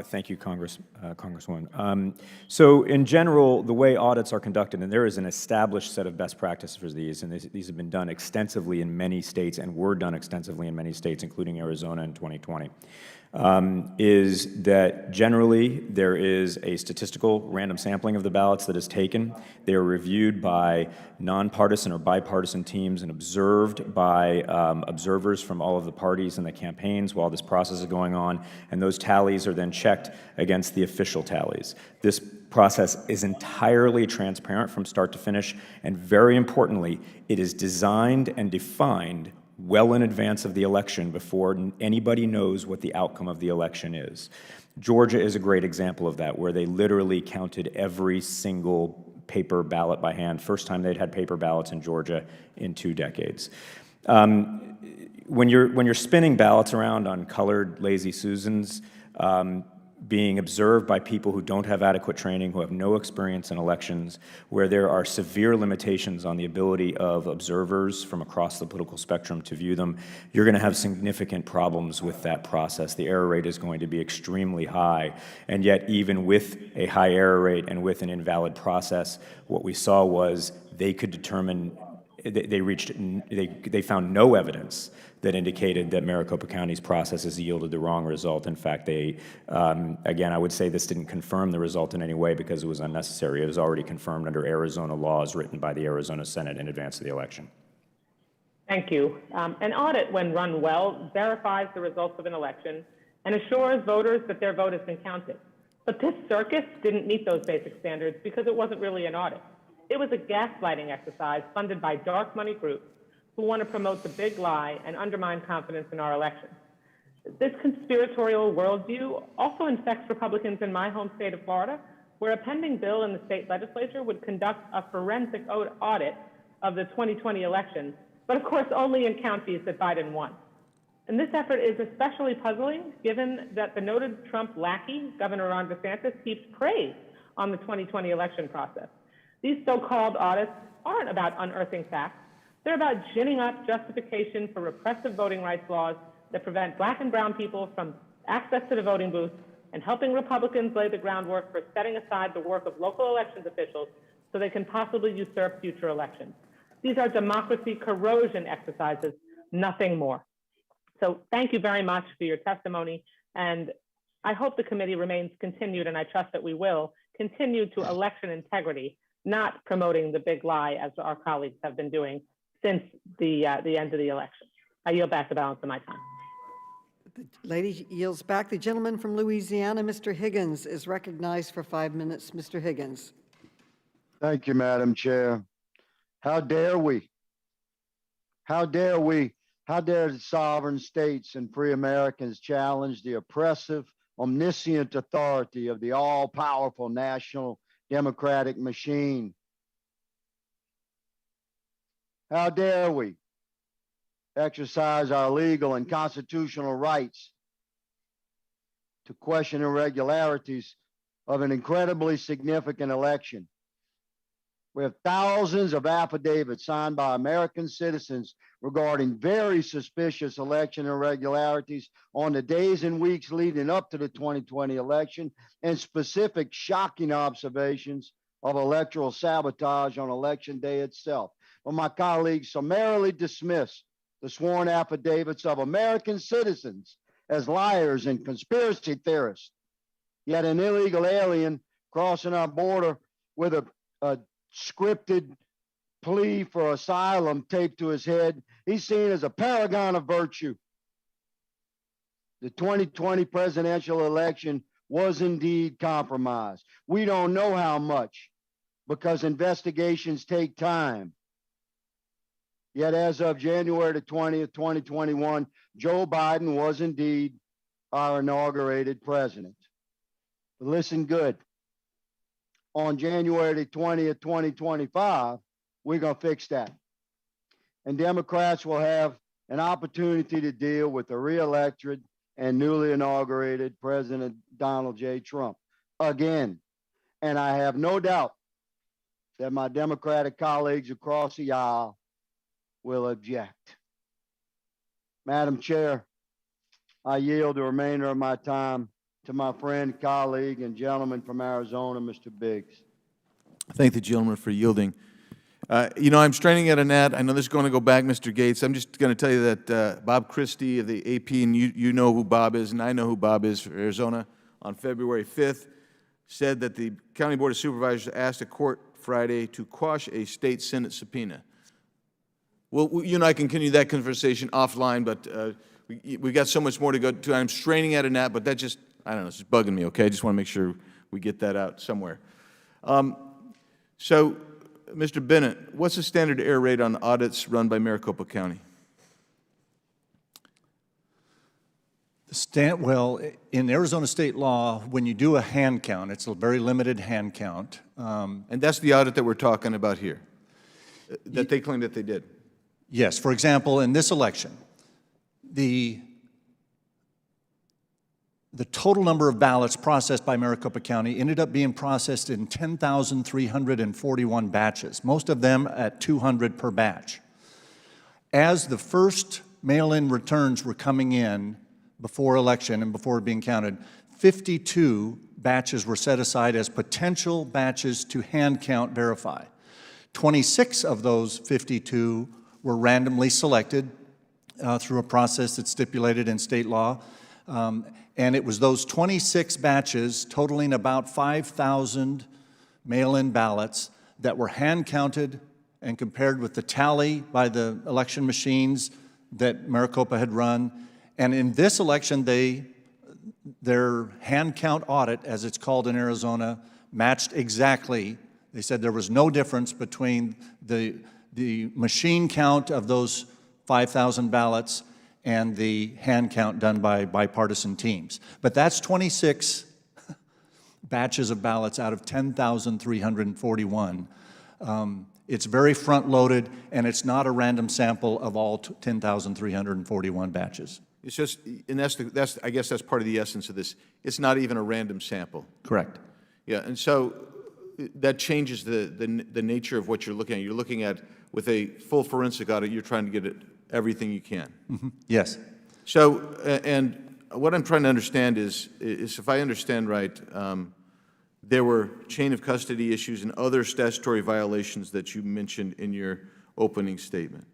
Thank you, Congresswoman. So in general, the way audits are conducted, and there is an established set of best practices for these, and these have been done extensively in many states and were done extensively in many states, including Arizona in 2020, is that generally there is a statistical random sampling of the ballots that is taken. They are reviewed by nonpartisan or bipartisan teams and observed by observers from all of the parties and the campaigns while this process is going on, and those tallies are then checked against the official tallies. This process is entirely transparent from start to finish, and very importantly, it is designed and defined well in advance of the election before anybody knows what the outcome of the election is. Georgia is a great example of that, where they literally counted every single paper ballot by hand. First time they'd had paper ballots in Georgia in 2 decades. When you're spinning ballots around on colored Lazy Susans, being observed by people who don't have adequate training, who have no experience in elections, where there are severe limitations on the ability of observers from across the political spectrum to view them, you're going to have significant problems with that process. The error rate is going to be extremely high. And yet, even with a high error rate and with an invalid process, what we saw was they could determine, they found no evidence that indicated that Maricopa County's processes yielded the wrong result. In fact, they, again, I would say this didn't confirm the result in any way because it was unnecessary. It was already confirmed under Arizona laws written by the Arizona Senate in advance of the election. Thank you. An audit, when run well, verifies the results of an election and assures voters that their vote has been counted. But this circus didn't meet those basic standards because it wasn't really an audit. It was a gaslighting exercise funded by dark money groups who want to promote the big lie and undermine confidence in our elections. This conspiratorial worldview also infects Republicans in my home state of Florida, where a pending bill in the state legislature would conduct a forensic audit of the 2020 election, but of course only in counties that Biden won. And this effort is especially puzzling given that the noted Trump lackey, Governor Ron DeSantis, heaps praise on the 2020 election process. These so-called audits aren't about unearthing facts. They're about ginning up justification for repressive voting rights laws that prevent Black and brown people from access to the voting booth and helping Republicans lay the groundwork for setting aside the work of local elections officials so they can possibly usurp future elections. These are democracy corrosion exercises, nothing more. So thank you very much for your testimony, and I hope the committee remains continued, and I trust that we will continue to election integrity, not promoting the big lie as our colleagues have been doing since the end of the election. I yield back the balance of my time. The lady yields back. The gentleman from Louisiana, Mr. Higgins, is recognized for 5 minutes. Mr. Higgins. Thank you, Madam Chair. How dare we? How dare we? How dare the sovereign states and free Americans challenge the oppressive, omniscient authority of the all-powerful national democratic machine? How dare we exercise our legal and constitutional rights to question irregularities of an incredibly significant election? We have thousands of affidavits signed by American citizens regarding very suspicious election irregularities on the days and weeks leading up to the 2020 election, and specific shocking observations of electoral sabotage on election day itself. When my colleagues summarily dismiss the sworn affidavits of American citizens as liars and conspiracy theorists, yet an illegal alien crossing our border with a scripted plea for asylum taped to his head, he's seen as a paragon of virtue. The 2020 presidential election was indeed compromised. We don't know how much because investigations take time. Yet as of January the 20th, 2021, Joe Biden was indeed our inaugurated president. But listen good. On January the 20th, 2025, we're going to fix that. And Democrats will have an opportunity to deal with the re-elected and newly inaugurated President Donald J. Trump again. And I have no doubt that my Democratic colleagues across the aisle will object. Madam Chair, I yield the remainder of my time to my friend, colleague, and gentleman from Arizona, Mr. Biggs. Thank the gentleman for yielding. You know, I'm straining at a gnat. I know this is going to go back, Mr. Gates. I'm just going to tell you that Bob Christie of the AP, and you know who Bob is, and I know who Bob is for Arizona, on February 5th, said that the County Board of Supervisors asked a court Friday to quash a state Senate subpoena. Well, you and I can continue that conversation offline, but we got so much more to go to. I'm straining at a gnat, but that just, I don't know, it's just bugging me, okay? I just want to make sure we get that out somewhere. So, Mr. Bennett, what's the standard error rate on audits run by Maricopa County? Well, in Arizona state law, when you do a hand count, it's a very limited hand count. And that's the audit that we're talking about here, that they claim that they did. Yes. For example, in this election, the total number of ballots processed by Maricopa County ended up being processed in 10,341 batches, most of them at 200 per batch. As the first mail-in returns were coming in before election and before being counted, 52 batches were set aside as potential batches to hand count verify. 26 of those 52 were randomly selected through a process that's stipulated in state law. And it was those 26 batches, totaling about 5,000 mail-in ballots, that were hand counted and compared with the tally by the election machines that Maricopa had run. And in this election, their hand count audit, as it's called in Arizona, matched exactly. They said there was no difference between the machine count of those 5,000 ballots and the hand count done by bipartisan teams. But that's 26 batches of ballots out of 10,341. It's very front-loaded, and it's not a random sample of all 10,341 batches. It's just, and I guess that's part of the essence of this. It's not even a random sample. Correct. Yeah, and so that changes the nature of what you're looking at. You're looking at, with a full forensic audit, you're trying to get it everything you can. Mm-hmm. Yes. So, and what I'm trying to understand is if I understand right, there were chain of custody issues and other statutory violations that you mentioned in your opening statement.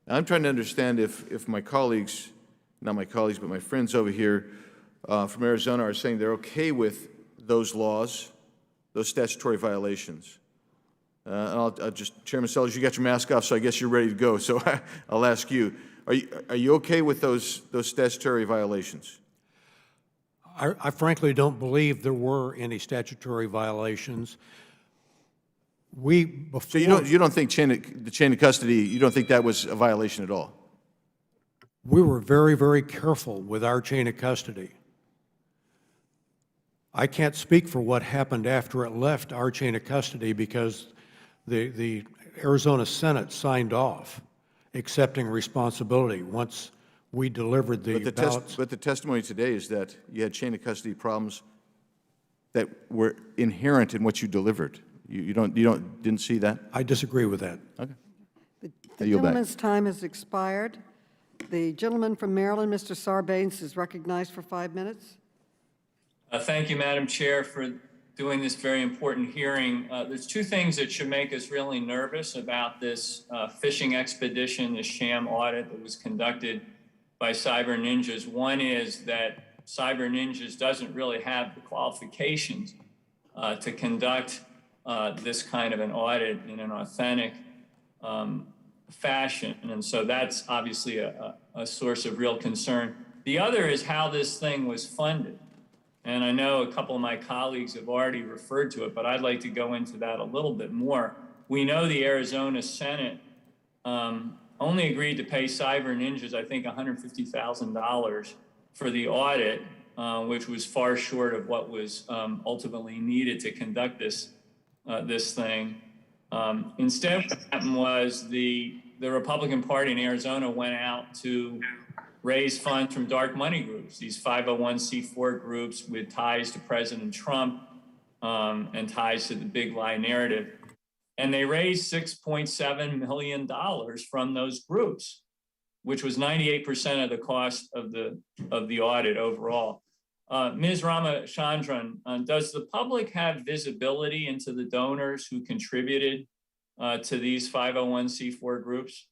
Now, I'm trying to understand if my colleagues, not my colleagues, but my friends over here from Arizona are saying they're okay with those laws, those statutory violations. I'll just, Chairman Sellers, you got your mask off, so I guess you're ready to go. So I'll ask you, are you okay with those statutory violations? I frankly don't believe there were any statutory violations. So you don't think the chain of custody, you don't think that was a violation at all? We were very, very careful with our chain of custody. I can't speak for what happened after it left our chain of custody because the Arizona Senate signed off accepting responsibility once we delivered the ballots. But the testimony today is that you had chain of custody problems that were inherent in what you delivered. You didn't see that? I disagree with that. Okay. The gentleman's time has expired. The gentleman from Maryland, Mr. Sarbanes, is recognized for 5 minutes. Thank you, Madam Chair, for doing this very important hearing. There's two things that should make us really nervous about this phishing expedition, the sham audit that was conducted by Cyber Ninjas. One is that Cyber Ninjas doesn't really have the qualifications to conduct this kind of an audit in an authentic fashion. And so that's obviously a source of real concern. The other is how this thing was funded. And I know a couple of my colleagues have already referred to it, but I'd like to go into that a little bit more. We know the Arizona Senate only agreed to pay Cyber Ninjas, I think, $150,000 for the audit, which was far short of what was ultimately needed to conduct this thing. Instead, what happened was the Republican Party in Arizona went out to raise funds from dark money groups, these 501c4 groups with ties to President Trump and ties to the big lie narrative. And they raised $6.7 million from those groups, which was 98% of the cost of the audit overall. Ms. Ramachandran, does the public have visibility into the donors who contributed to these 501c4 groups?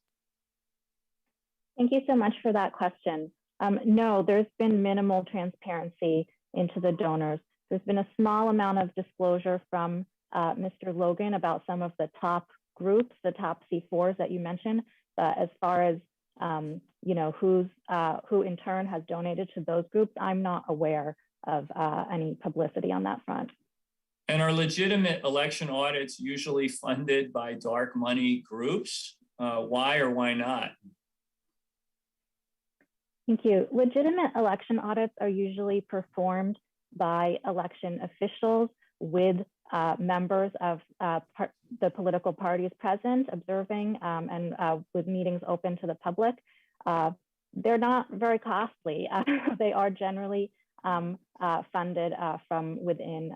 Thank you so much for that question. No, there's been minimal transparency into the donors. There's been a small amount of disclosure from Mr. Logan about some of the top groups, the top C4s that you mentioned. But as far as who in turn has donated to those groups, I'm not aware of any publicity on that front. And are legitimate election audits usually funded by dark money groups? Why or why not? Thank you. Legitimate election audits are usually performed by election officials with members of the political parties present, observing, and with meetings open to the public. They're not very costly. They are generally funded from within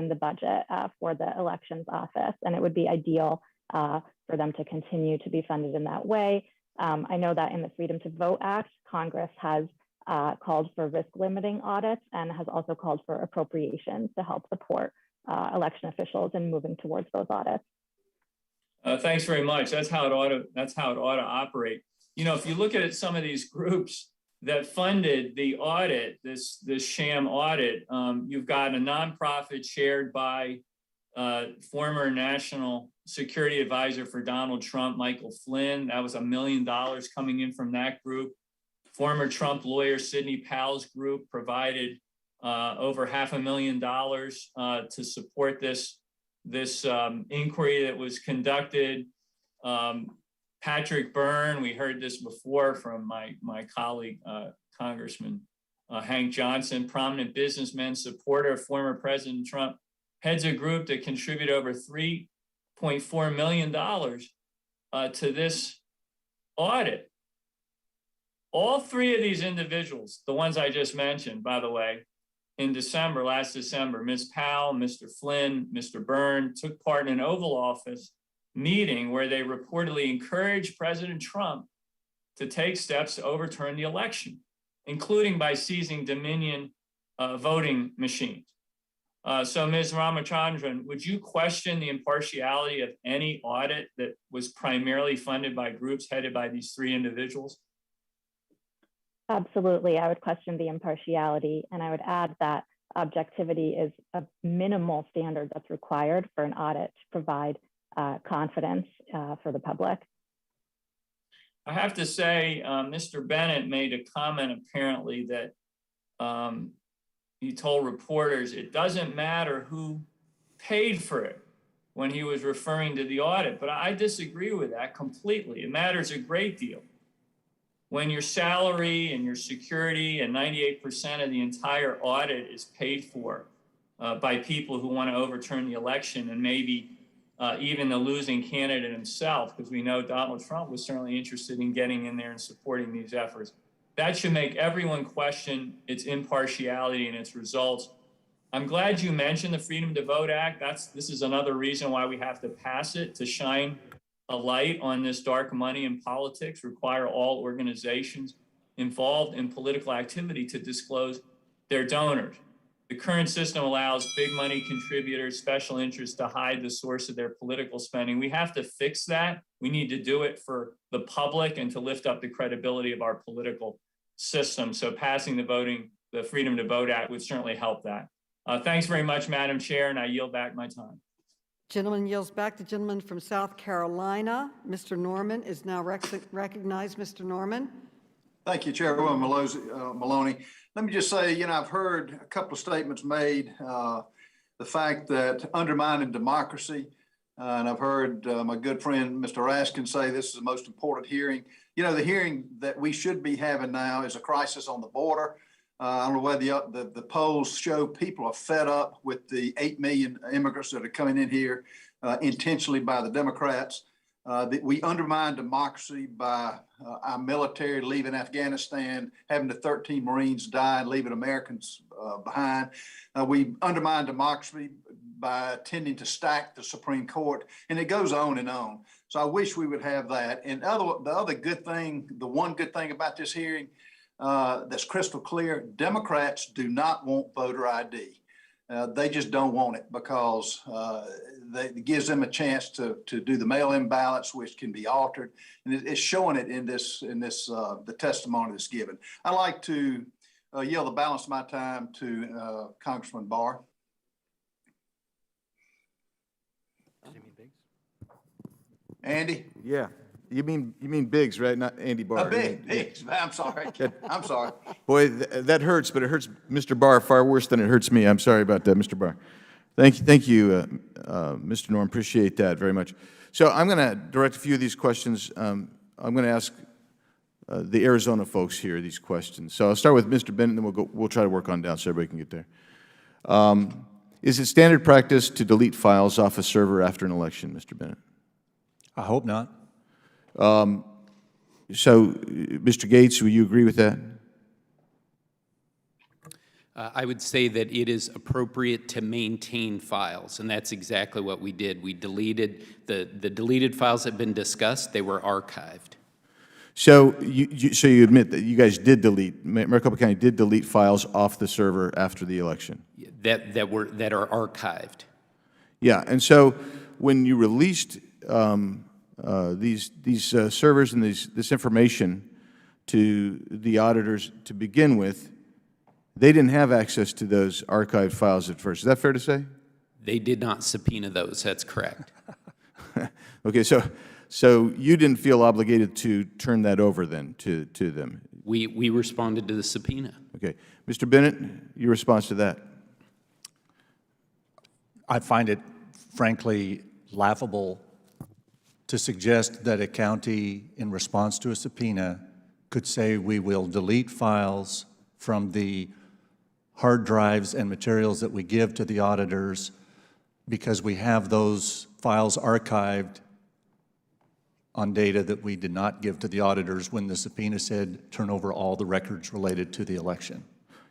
the budget for the elections office, and it would be ideal for them to continue to be funded in that way. I know that in the Freedom to Vote Act, Congress has called for risk limiting audits and has also called for appropriations to help support election officials in moving towards those audits. Thanks very much. That's how it ought to operate. You know, if you look at some of these groups that funded the audit, this sham audit, you've got a nonprofit chaired by former national security advisor for Donald Trump, Michael Flynn. That was $1 million coming in from that group. Former Trump lawyer Sidney Powell's group provided over $500,000 to support this inquiry that was conducted. Patrick Byrne, we heard this before from my colleague, Congressman Hank Johnson, prominent businessman, supporter of former President Trump, heads a group that contributed over $3.4 million to this audit. All three of these individuals, the ones I just mentioned, by the way, in December, last December, Ms. Powell, Mr. Flynn, Mr. Byrne took part in an Oval Office meeting where they reportedly encouraged President Trump to take steps to overturn the election, including by seizing Dominion voting machines. So Ms. Ramachandran, would you question the impartiality of any audit that was primarily funded by groups headed by these three individuals? Absolutely, I would question the impartiality, and I would add that objectivity is a minimal standard that's required for an audit to provide confidence for the public. I have to say, Mr. Bennett made a comment apparently that he told reporters it doesn't matter who paid for it when he was referring to the audit, but I disagree with that completely. It matters a great deal. When your salary and your security and 98% of the entire audit is paid for by people who want to overturn the election, and maybe even the losing candidate himself, because we know Donald Trump was certainly interested in getting in there and supporting these efforts. That should make everyone question its impartiality and its results. I'm glad you mentioned the Freedom to Vote Act. This is another reason why we have to pass it, to shine a light on this dark money in politics, require all organizations involved in political activity to disclose their donors. The current system allows big money contributors, special interests to hide the source of their political spending. We have to fix that. We need to do it for the public and to lift up the credibility of our political system. So passing the Freedom to Vote Act would certainly help that. Thanks very much, Madam Chair, and I yield back my time. Gentleman yields back. The gentleman from South Carolina, Mr. Norman, is now recognized. Mr. Norman. Thank you, Chairwoman Maloney. Let me just say, I've heard a couple of statements made, the fact that undermining democracy, and I've heard my good friend, Mr. Raskin, say this is the most important hearing. The hearing that we should be having now is a crisis on the border. I don't know whether the polls show people are fed up with the 8 million immigrants that are coming in here intentionally by the Democrats. That we undermine democracy by our military leaving Afghanistan, having the 13 Marines die and leaving Americans behind. We undermine democracy by tending to stack the Supreme Court, and it goes on and on. So I wish we would have that. And the other good thing, the one good thing about this hearing that's crystal clear, Democrats do not want voter ID. They just don't want it because it gives them a chance to do the mail-in ballots, which can be altered, and it's showing it in the testimony that's given. I'd like to yield the balance of my time to Congressman Barr. Andy? Yeah. You mean Biggs, right? Not Andy Barr. Biggs. I'm sorry. I'm sorry. Boy, that hurts, but it hurts Mr. Barr far worse than it hurts me. I'm sorry about that, Mr. Barr. Thank you, Mr. Norm. Appreciate that very much. So I'm going to direct a few of these questions. I'm going to ask the Arizona folks here these questions. So I'll start with Mr. Bennett, and then we'll try to work on down so everybody can get there. Is it standard practice to delete files off a server after an election, Mr. Bennett? I hope not. So, Mr. Gates, will you agree with that? I would say that it is appropriate to maintain files, and that's exactly what we did. We deleted, the deleted files that have been discussed, they were archived. So you admit that you guys did delete, Maricopa County did delete files off the server after the election? That are archived. Yeah, and so when you released these servers and this information to the auditors to begin with, they didn't have access to those archived files at first. Is that fair to say? They did not subpoena those, that's correct. Okay, so you didn't feel obligated to turn that over then to them? We responded to the subpoena. Okay. Mr. Bennett, your response to that? I find it frankly laughable to suggest that a county, in response to a subpoena, could say we will delete files from the hard drives and materials that we give to the auditors because we have those files archived on data that we did not give to the auditors when the subpoena said turn over all the records related to the election.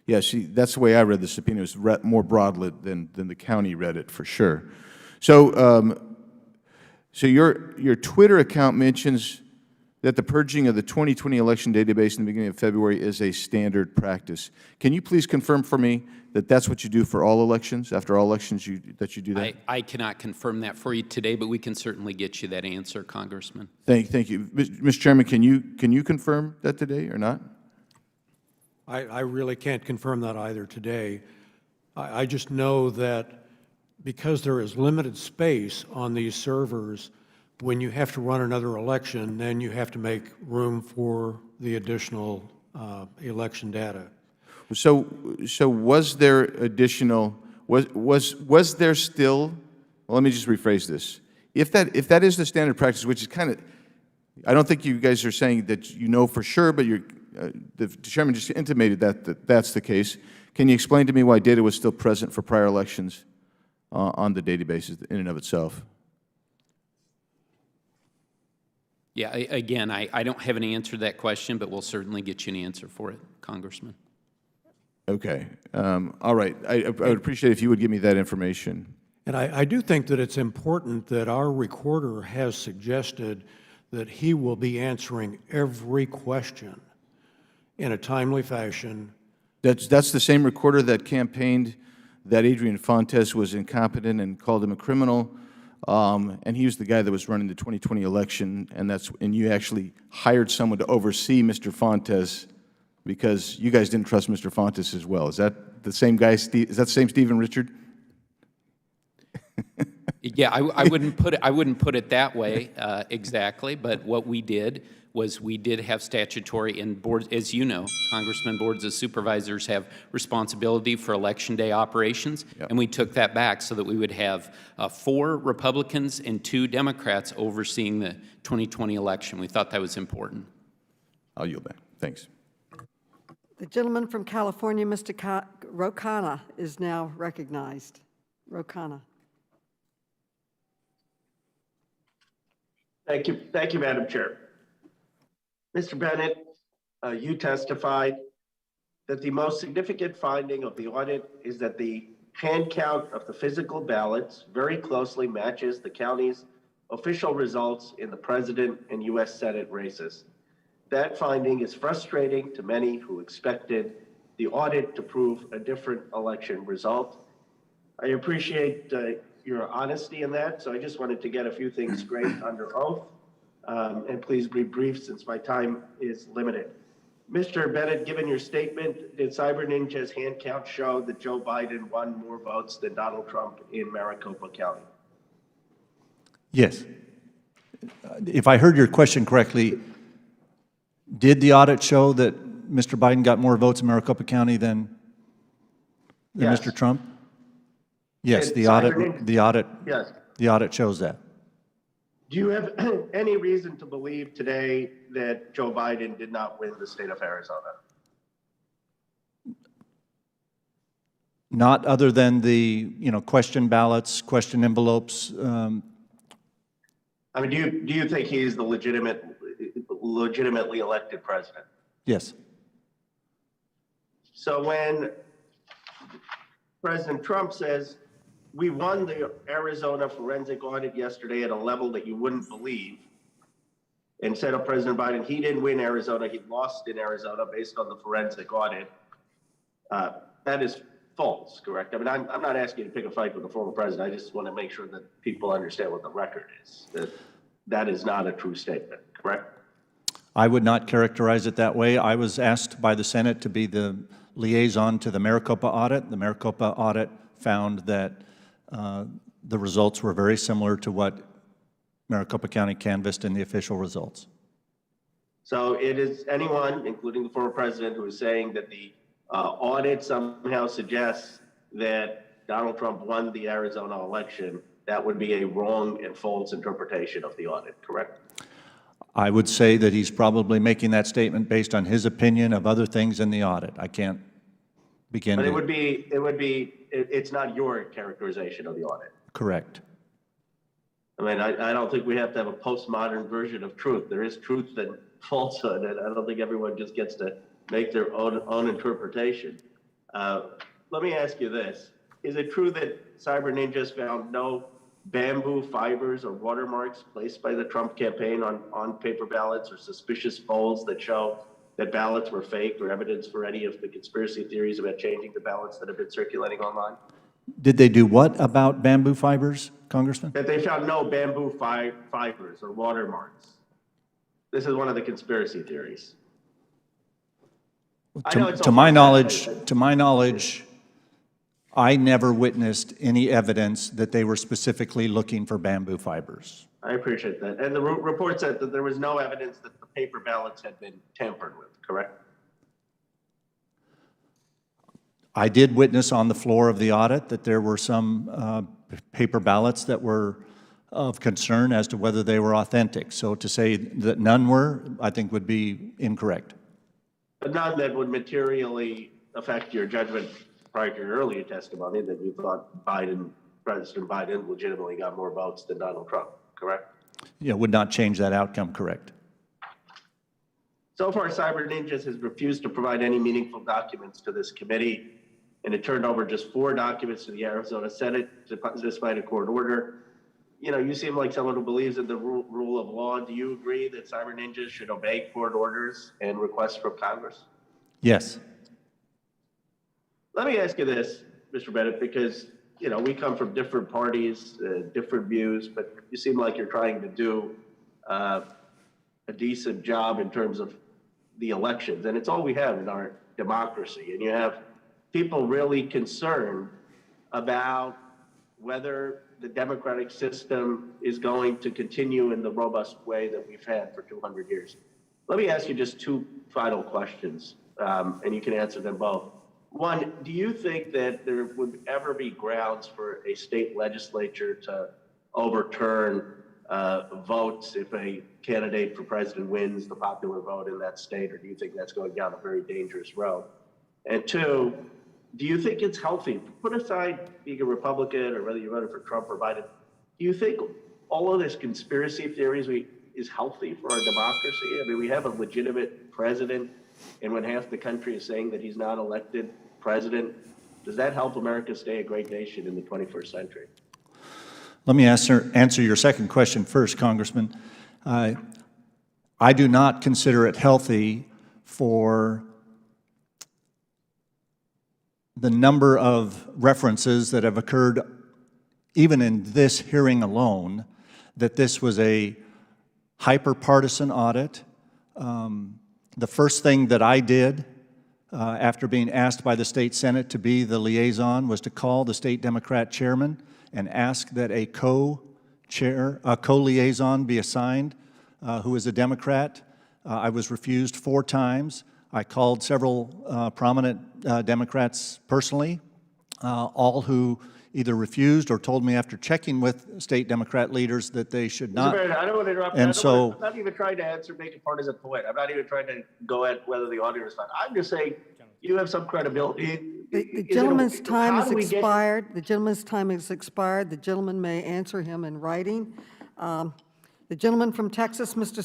Yeah, see, that's the way I read the subpoena. It was more broadly than the county read it, for sure. So, so your Twitter account mentions that the purging of the 2020 election database in the beginning of February is a standard practice. Can you please confirm for me that that's what you do for all elections, after all elections that you do that? I cannot confirm that for you today, but we can certainly get you that answer, Congressman. Thank you. Mr. Chairman, can you confirm that today or not? I really can't confirm that either today. I just know that because there is limited space on these servers, when you have to run another election, then you have to make room for the additional election data. So was there additional, was there still, well, let me just rephrase this. If that is the standard practice, which is kind of, I don't think you guys are saying that you know for sure, but the chairman just intimated that that's the case. Can you explain to me why data was still present for prior elections on the databases in and of itself? Yeah, again, I don't have an answer to that question, but we'll certainly get you an answer for it, Congressman. Okay. All right. I would appreciate if you would give me that information. And I do think that it's important that our recorder has suggested that he will be answering every question in a timely fashion. That's the same recorder that campaigned that Adrian Fontes was incompetent and called him a criminal. And he was the guy that was running the 2020 election, and you actually hired someone to oversee Mr. Fontes because you guys didn't trust Mr. Fontes as well. Is that the same guy? Is that the same Stephen Richard? Yeah, I wouldn't put it that way exactly. But what we did was we did have statutory and boards, as you know, Congressman, boards of supervisors have responsibility for election day operations, and we took that back so that we would have 4 Republicans and 2 Democrats overseeing the 2020 election. We thought that was important. I'll yield back. Thanks. The gentleman from California, Mr. Rokana, is now recognized. Rokana. Thank you, Madam Chair. Mr. Bennett, you testified that the most significant finding of the audit is that the hand count of the physical ballots very closely matches the county's official results in the president and U.S. Senate races. That finding is frustrating to many who expected the audit to prove a different election result. I appreciate your honesty in that, so I just wanted to get a few things straight under oath. And please be brief since my time is limited. Mr. Bennett, given your statement, did Cyber Ninja's hand count show that Joe Biden won more votes than Donald Trump in Maricopa County? Yes. If I heard your question correctly, did the audit show that Mr. Biden got more votes in Maricopa County than Yes. Mr. Trump? Yes, And the Yes. audit shows that. Do you have any reason to believe today that Joe Biden did not win the state of Arizona? Not other than the, question ballots, question envelopes. I mean, do you think he is the legitimately elected president? Yes. So when President Trump says, we won the Arizona forensic audit yesterday at a level that you wouldn't believe, and said of President Biden, he didn't win Arizona, he lost in Arizona based on the forensic audit, that is false, correct? I mean, I'm not asking you to pick a fight with the former president. I just want to make sure that people understand what the record is. That is not a true statement, correct? I would not characterize it that way. I was asked by the Senate to be the liaison to the Maricopa audit. The Maricopa audit found that the results were very similar to what Maricopa County canvassed in the official results. So it is anyone, including the former president, who is saying that the audit somehow suggests that Donald Trump won the Arizona election, that would be a wrong and false interpretation of the audit, correct? I would say that he's probably making that statement based on his opinion of other things in the audit. I can't begin But to... it's not your characterization of the audit. Correct. I mean, I don't think we have to have a postmodern version of truth. There is truth and falsehood, and I don't think everyone just gets to make their own interpretation. Let me ask you this. Is it true that Cyber Ninjas found no bamboo fibers or watermarks placed by the Trump campaign on paper ballots, or suspicious folds that show that ballots were fake, or evidence for any of the conspiracy theories about changing the ballots that have been circulating online? Did they do what about bamboo fibers, Congressman? That they found no bamboo fibers or watermarks. This is one of the conspiracy theories. To my knowledge, I never witnessed any evidence that they were specifically looking for bamboo fibers. I appreciate that. And the report said that there was no evidence that the paper ballots had been tampered with, correct? I did witness on the floor of the audit that there were some paper ballots that were of concern as to whether they were authentic. So to say that none were, I think would be incorrect. But none that would materially affect your judgment prior to your earlier testimony that you thought President Biden legitimately got more votes than Donald Trump, correct? Yeah, would not change that outcome, correct. So far, Cyber Ninjas has refused to provide any meaningful documents to this committee, and it turned over just 4 documents to the Arizona Senate despite a court order. You know, you seem like someone who believes in the rule of law. Do you agree that Cyber Ninjas should obey court orders and requests from Congress? Yes. Let me ask you this, Mr. Bennett, because, you know, we come from different parties, different views, but you seem like you're trying to do a decent job in terms of the elections. And it's all we have in our democracy. And you have people really concerned about whether the democratic system is going to continue in the robust way that we've had for 200 years. Let me ask you just 2 final questions, and you can answer them both. One, do you think that there would ever be grounds for a state legislature to overturn votes if a candidate for president wins the popular vote in that state, or do you think that's going down a very dangerous road? And 2, do you think it's healthy, put aside being a Republican or whether you voted for Trump or Biden, do you think all of this conspiracy theories is healthy for our democracy? I mean, we have a legitimate president, and when half the country is saying that he's not elected president, does that help America stay a great nation in the 21st century? Let me answer your second question first, Congressman. I do not consider it healthy for the number of references that have occurred, even in this hearing alone, that this was a hyper-partisan audit. The first thing that I did after being asked by the state Senate to be the liaison was to call the state Democrat chairman and ask that a co-liaison be assigned who is a Democrat. I was refused 4 times. I called several prominent Democrats personally, all who either refused or told me after checking with state Democrat leaders that they should Mr. not. Barrett, I don't want to interrupt. And so, I'm not even trying to answer, make a partisan point. I'm not even trying to go at whether the auditor is not. I'm just saying you have some credibility. The gentleman's time has expired. The gentleman's time has expired. The gentleman may answer him in writing. The gentleman from Texas, Mr.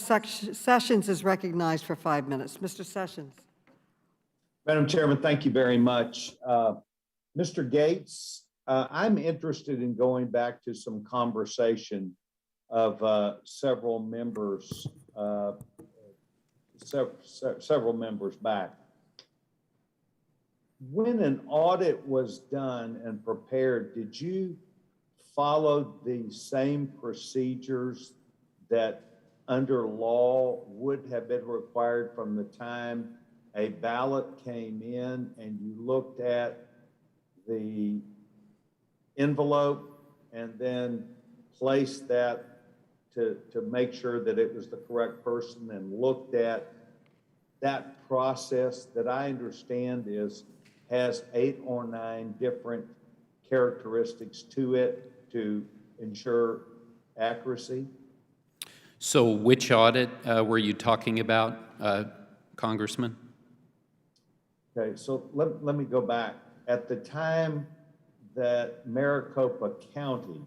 Sessions, is recognized for 5 minutes. Mr. Sessions. Madam Chairman, thank you very much. Mr. Gates, I'm interested in going back to some conversation of several members back. When an audit was done and prepared, did you follow the same procedures that under law would have been required from the time a ballot came in and you looked at the envelope and then placed that to make sure that it was the correct person, and looked at that process that I understand has 8 or 9 different characteristics to it to ensure accuracy? So which audit were you talking about, Congressman? Okay, so let me go back. At the time that Maricopa County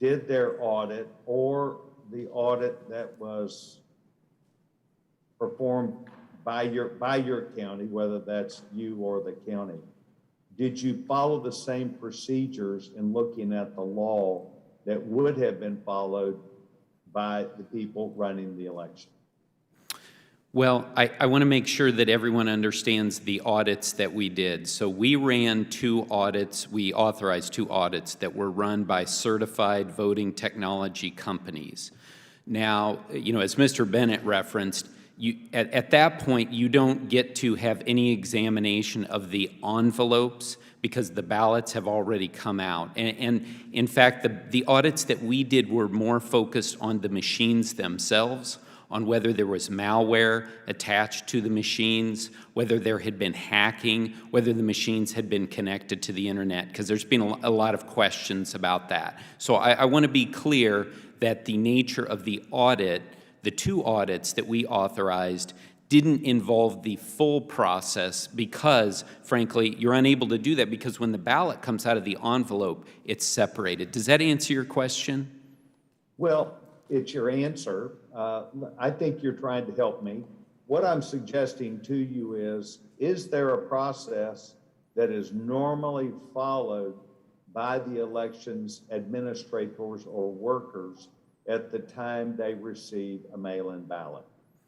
did their audit, or the audit that was performed by your county, whether that's you or the county, did you follow the same procedures in looking at the law that would have been followed by the people running the election? Well, I want to make sure that everyone understands the audits that we did. So we ran 2 audits, we authorized 2 audits that were run by certified voting technology companies. Now, you know, as Mr. Bennett referenced, at that point, you don't get to have any examination of the envelopes because the ballots have already come out. And in fact, the audits that we did were more focused on the machines themselves, on whether there was malware attached to the machines, whether there had been hacking, whether the machines had been connected to the internet, because there's been a lot of questions about that. So I want to be clear that the nature of the audit, the 2 audits that we authorized, didn't involve the full process because, frankly, you're unable to do that because when the ballot comes out of the envelope, it's separated. Does that answer your question? Well, it's your answer. I think you're trying to help me. What I'm suggesting to you is there a process that is normally followed by the elections administrators or workers at the time they receive a mail-in ballot?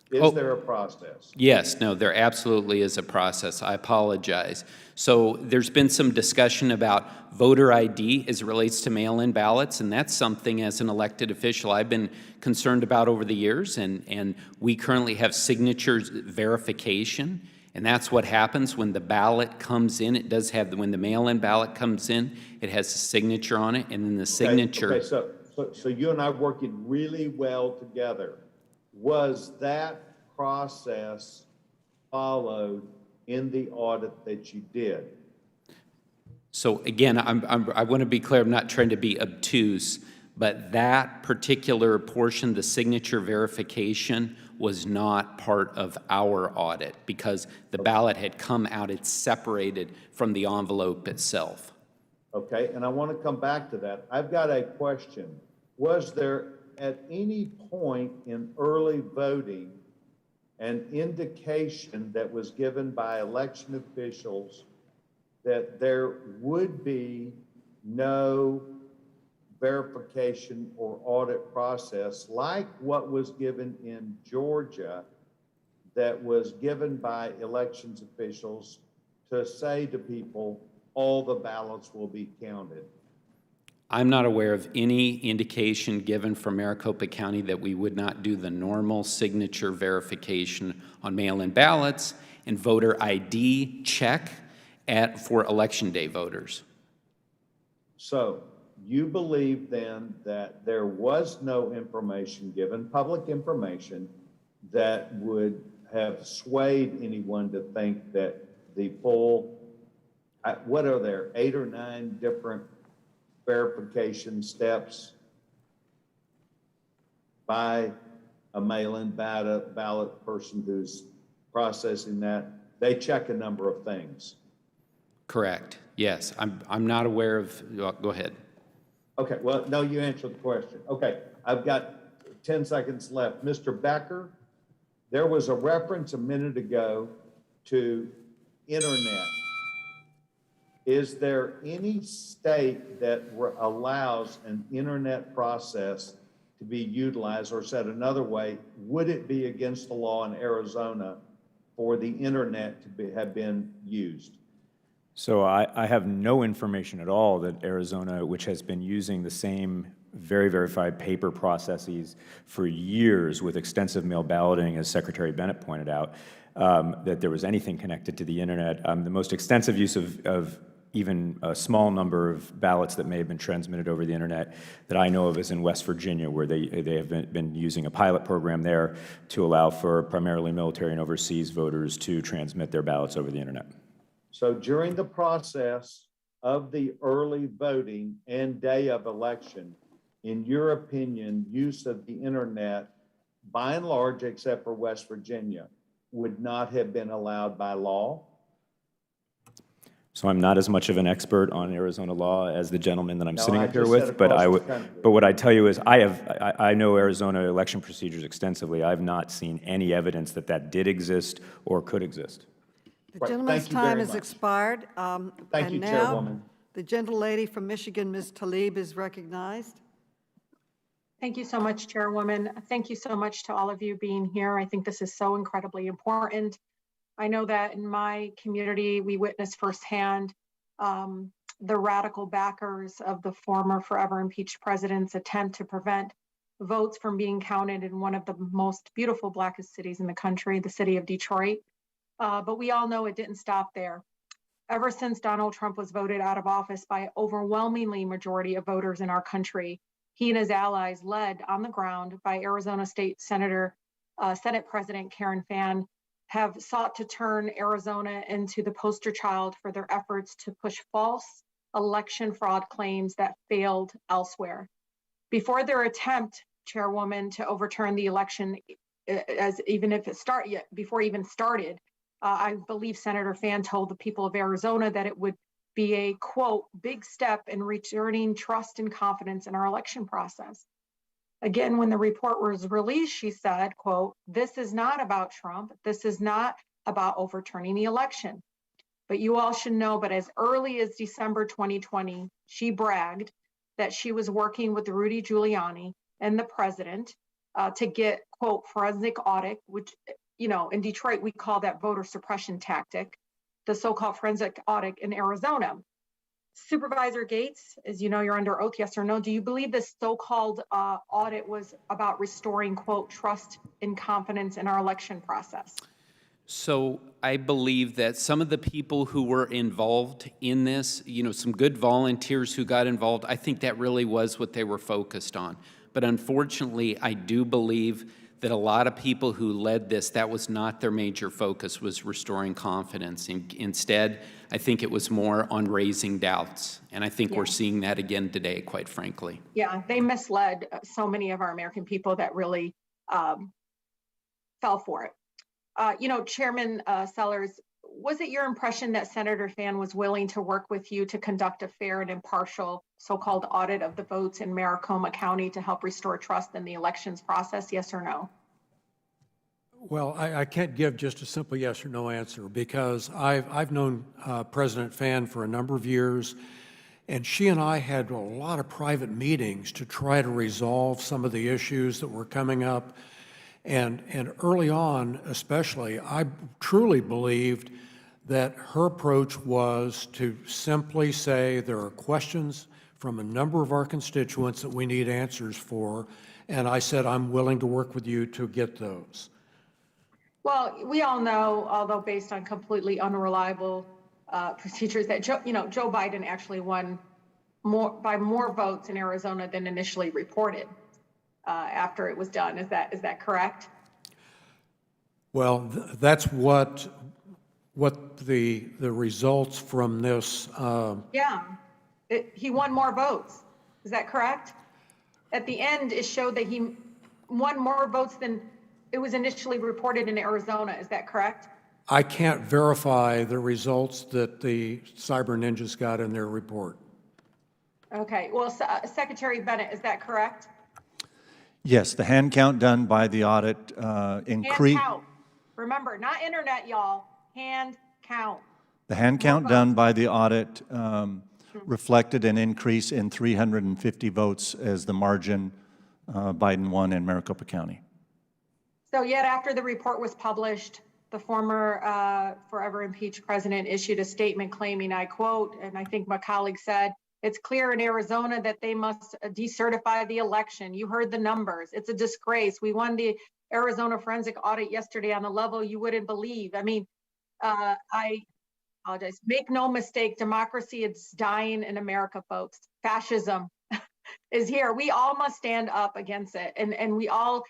Is there a process? Yes, no, there absolutely is a process. I apologize. So there's been some discussion about voter ID as it relates to mail-in ballots, and that's something as an elected official I've been concerned about over the years, and we currently have signatures verification, and that's what happens when the ballot comes in. It does have, when the mail-in ballot comes in, it has a signature on it, and then the signature. Okay, so you and I working really well together. Was that process followed in the audit that you did? So again, I want to be clear, I'm not trying to be obtuse, but that particular portion, the signature verification, was not part of our audit because the ballot had come out, it's separated from the envelope itself. Okay, and I want to come back to that. I've got a question. Was there at any point in early voting an indication that was given by election officials that there would be no verification or audit process like what was given in Georgia, that was given by elections officials to say to people, all the ballots will be counted? I'm not aware of any indication given from Maricopa County that we would not do the normal signature verification on mail-in ballots and voter ID check for Election Day voters. So you believe then that there was no information given, public information, that would have swayed anyone to think that the full what are there, 8 or 9 different verification steps by a mail-in ballot person who's processing that? They check a number of things. Correct. Yes. I'm not aware of, go ahead. Okay, well, no, you answered the question. Okay, I've got 10 seconds left. Mr. Becker, there was a reference a minute ago to internet. Is there any state that allows an internet process to be utilized, or said another way, would it be against the law in Arizona for the internet to have been used? So I have no information at all that Arizona, which has been using the same very verified paper processes for years with extensive mail balloting, as Secretary Bennett pointed out, that there was anything connected to the internet. The most extensive use of even a small number of ballots that may have been transmitted over the internet that I know of is in West Virginia, where they have been using a pilot program there to allow for primarily military and overseas voters to transmit their ballots over the internet. So during the process of the early voting and day of election, in your opinion, use of the internet, by and large, except for West Virginia, would not have been allowed by law? So I'm not as much of an expert on Arizona law as the gentleman that I'm sitting up here just with, said but across the country. but what I tell you is I know Arizona election procedures extensively. I've not seen any evidence that that did exist or could exist. The Right. gentleman's Thank you time very has much. expired. Thank you, Chairwoman. The gentlelady from Michigan, Ms. Tlaib, is recognized. Thank you so much, Chairwoman. Thank you so much to all of you being here. I think this is so incredibly important. I know that in my community, we witnessed firsthand the radical backers of the former forever impeached president's attempt to prevent votes from being counted in one of the most beautiful, blackest cities in the country, the city of Detroit. But we all know it didn't stop there. Ever since Donald Trump was voted out of office by an overwhelmingly majority of voters in our country, he and his allies, led on the ground by Arizona State Senate President Karen Fann, have sought to turn Arizona into the poster child for their efforts to push false election fraud claims that failed elsewhere. Before their attempt, Chairwoman, to overturn the election, before it even started, I believe Senator Fann told the people of Arizona that it would be a, quote, big step in returning trust and confidence in our election process. Again, when the report was released, she said, quote, this is not about Trump. This is not about overturning the election. But you all should know, but as early as December 2020, she bragged that she was working with Rudy Giuliani and the president to get, quote, forensic audit, which, you know, in Detroit, we call that voter suppression tactic, the so-called forensic audit in Arizona. Supervisor Gates, as you know, you're under oath, yes or no, do you believe this so-called audit was about restoring, quote, trust and confidence in our election process? So I believe that some of the people who were involved in this, you know, some good volunteers who got involved, I think that really was what they were focused on. But unfortunately, I do believe that a lot of people who led this, that was not their major focus, was restoring confidence. Instead, I think it was more on raising doubts. And I think we're seeing that again today, quite frankly. Yeah, they misled so many of our American people that really fell for it. You know, Chairman Sellers, was it your impression that Senator Fann was willing to work with you to conduct a fair and impartial so-called audit of the votes in Maricopa County to help restore trust in the elections process, yes or no? Well, I can't give just a simple yes or no answer because I've known President Fann for a number of years, and she and I had a lot of private meetings to try to resolve some of the issues that were coming up. And early on, especially, I truly believed that her approach was to simply say there are questions from a number of our constituents that we need answers for, and I said I'm willing to work with you to get those. Well, we all know, although based on completely unreliable procedures, that Joe Biden actually won by more votes in Arizona than initially reported after it was done. Is that correct? Well, that's what what the results from this, Yeah, he won more votes. Is that correct? At the end, it showed that he won more votes than it was initially reported in Arizona. Is that correct? I can't verify the results that the Cyber Ninjas got in their report. Okay, well, Secretary Bennett, is that correct? Yes, the hand count done by the audit Hand increased. count. Remember, not internet, y'all. Hand count. The hand count done by the audit reflected an increase in 350 votes as the margin Biden won in Maricopa County. So yet after the report was published, the former forever impeached president issued a statement claiming, I quote, and I think my colleague said, it's clear in Arizona that they must decertify the election. You heard the numbers. It's a disgrace. We won the Arizona forensic audit yesterday on a level you wouldn't believe. I mean, I apologize. Make no mistake, democracy is dying in America, folks. Fascism is here. We all must stand up against it. And we all,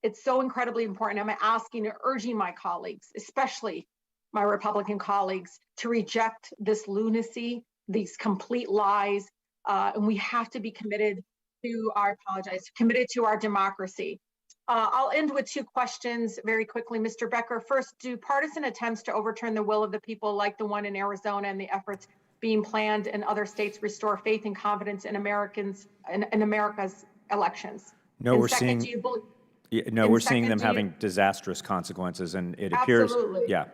it's so incredibly important. I'm asking and urging my colleagues, especially my Republican colleagues, to reject this lunacy, these complete lies. And we have to be committed to committed to our democracy. I'll end with two questions very quickly, Mr. Becker. First, do partisan attempts to overturn the will of the people like the one in Arizona and the efforts being planned in other states restore faith and confidence in Americans in America's elections? No, and we're second, seeing. and we're seeing second, them do you- having disastrous consequences, and it appears. Absolutely. Yeah.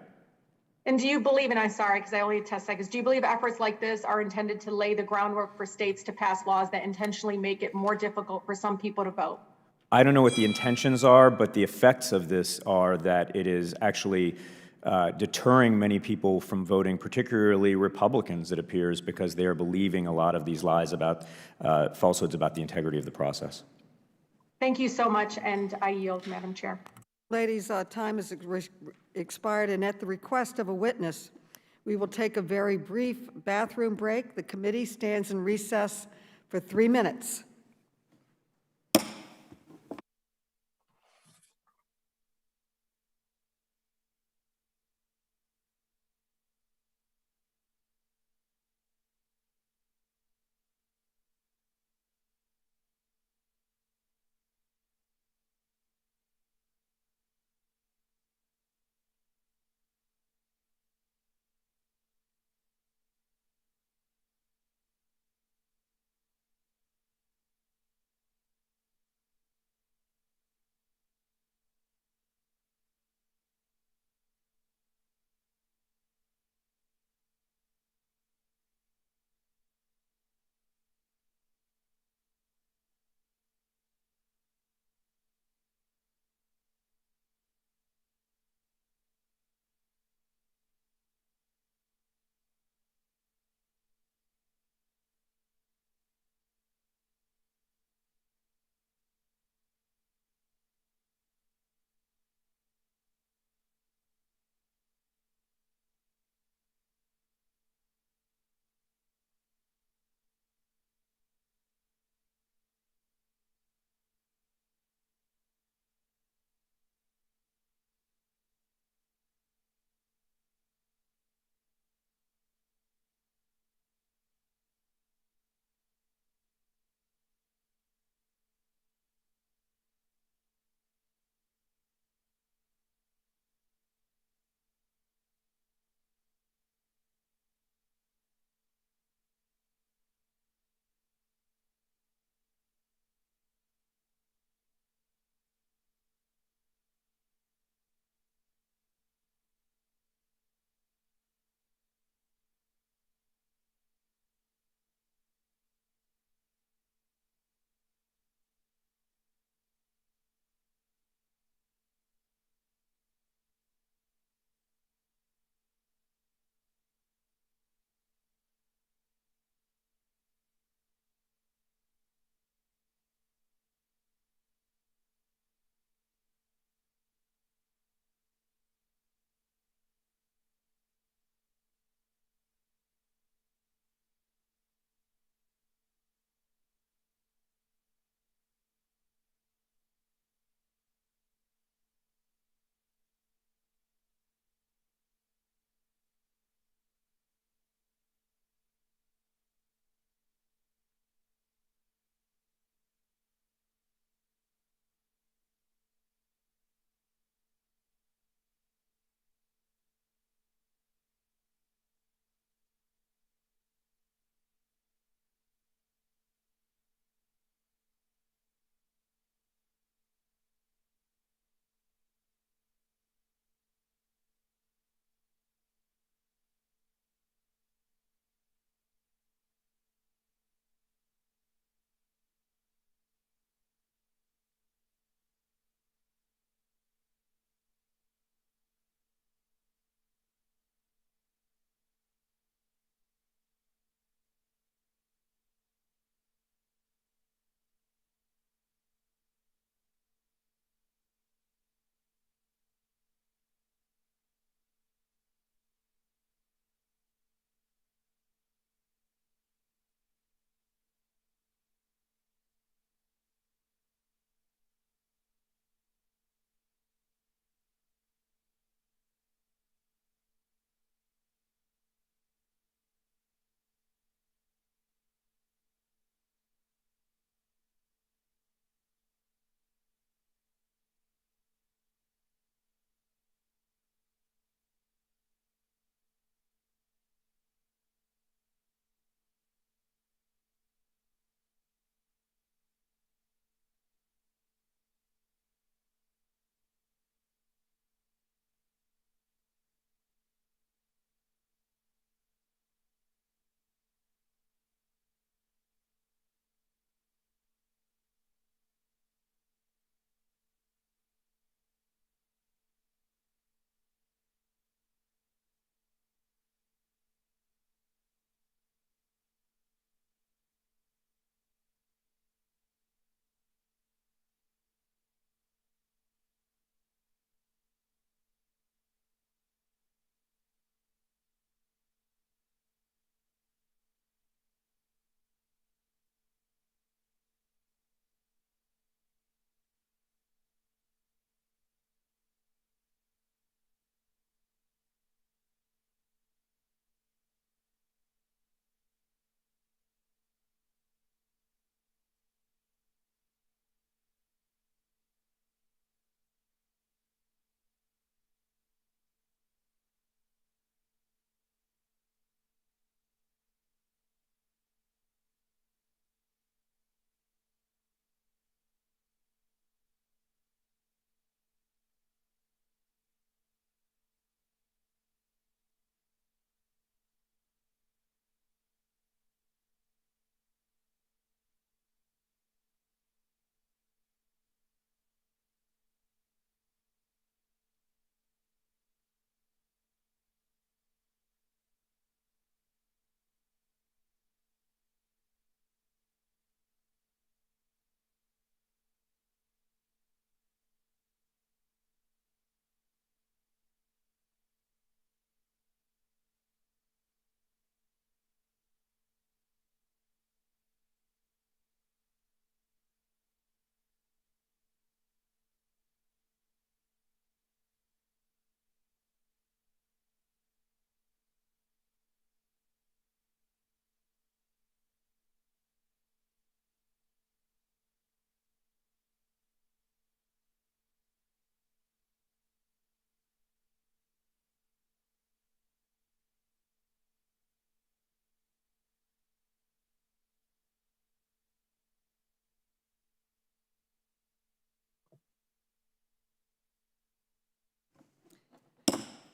And do you believe, and I'm sorry, because I only have 10 seconds, do you believe efforts like this are intended to lay the groundwork for states to pass laws that intentionally make it more difficult for some people to vote? I don't know what the intentions are, but the effects of this are that it is actually deterring many people from voting, particularly Republicans, it appears, because they are believing a lot of these lies about falsehoods about the integrity of the process. Thank you so much, and I yield, Madam Chair. Ladies, time has expired, and at the request of a witness, we will take a very brief bathroom break. The committee stands in recess for 3 minutes.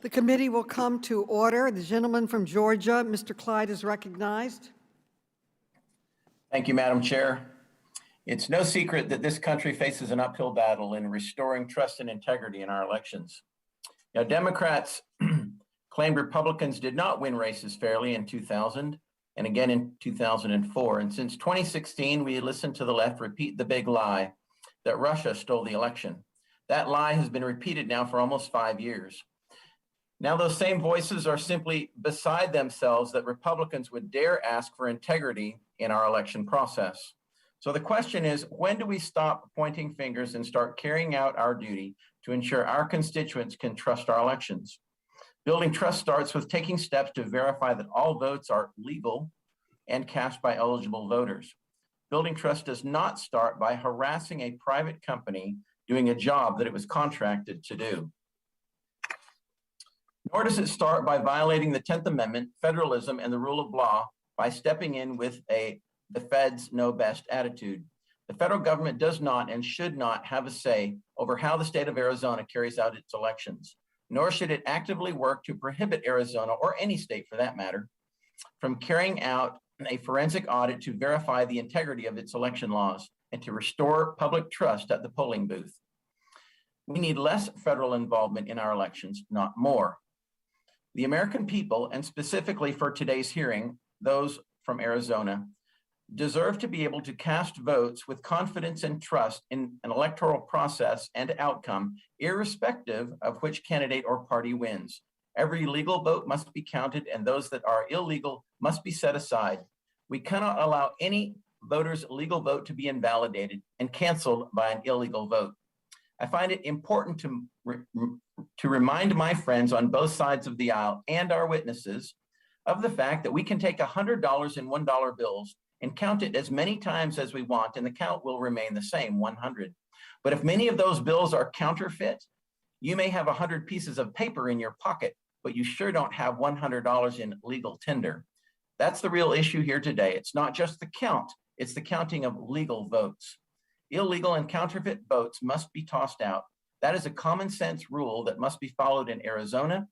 The committee will come to order. The gentleman from Georgia, Mr. Clyde, is recognized. Thank you, Madam Chair. It's no secret that this country faces an uphill battle in restoring trust and integrity in our elections. Now, Democrats claimed Republicans did not win races fairly in 2000 and again in 2004. And since 2016, we listened to the left repeat the big lie that Russia stole the election. That lie has been repeated now for almost 5 years. Now those same voices are simply beside themselves that Republicans would dare ask for integrity in our election process. So the question is, when do we stop pointing fingers and start carrying out our duty to ensure our constituents can trust our elections? Building trust starts with taking steps to verify that all votes are legal and cast by eligible voters. Building trust does not start by harassing a private company doing a job that it was contracted to do. Nor does it start by violating the 10th Amendment, federalism, and the rule of law by stepping in with the feds know best attitude. The federal government does not and should not have a say over how the state of Arizona carries out its elections, nor should it actively work to prohibit Arizona, or any state for that matter, from carrying out a forensic audit to verify the integrity of its election laws and to restore public trust at the polling booth. We need less federal involvement in our elections, not more. The American people, and specifically for today's hearing, those from Arizona, deserve to be able to cast votes with confidence and trust in an electoral process and outcome, irrespective of which candidate or party wins. Every legal vote must be counted, and those that are illegal must be set aside. We cannot allow any voter's legal vote to be invalidated and canceled by an illegal vote. I find it important to remind my friends on both sides of the aisle and our witnesses of the fact that we can take $100 and $1 bills and count it as many times as we want, and the count will remain the same, 100. But if many of those bills are counterfeit, you may have 100 pieces of paper in your pocket, but you sure don't have $100 in legal tender. That's the real issue here today. It's not just the count, it's the counting of legal votes. Illegal and counterfeit votes must be tossed out. That is a common sense rule that must be followed in Arizona,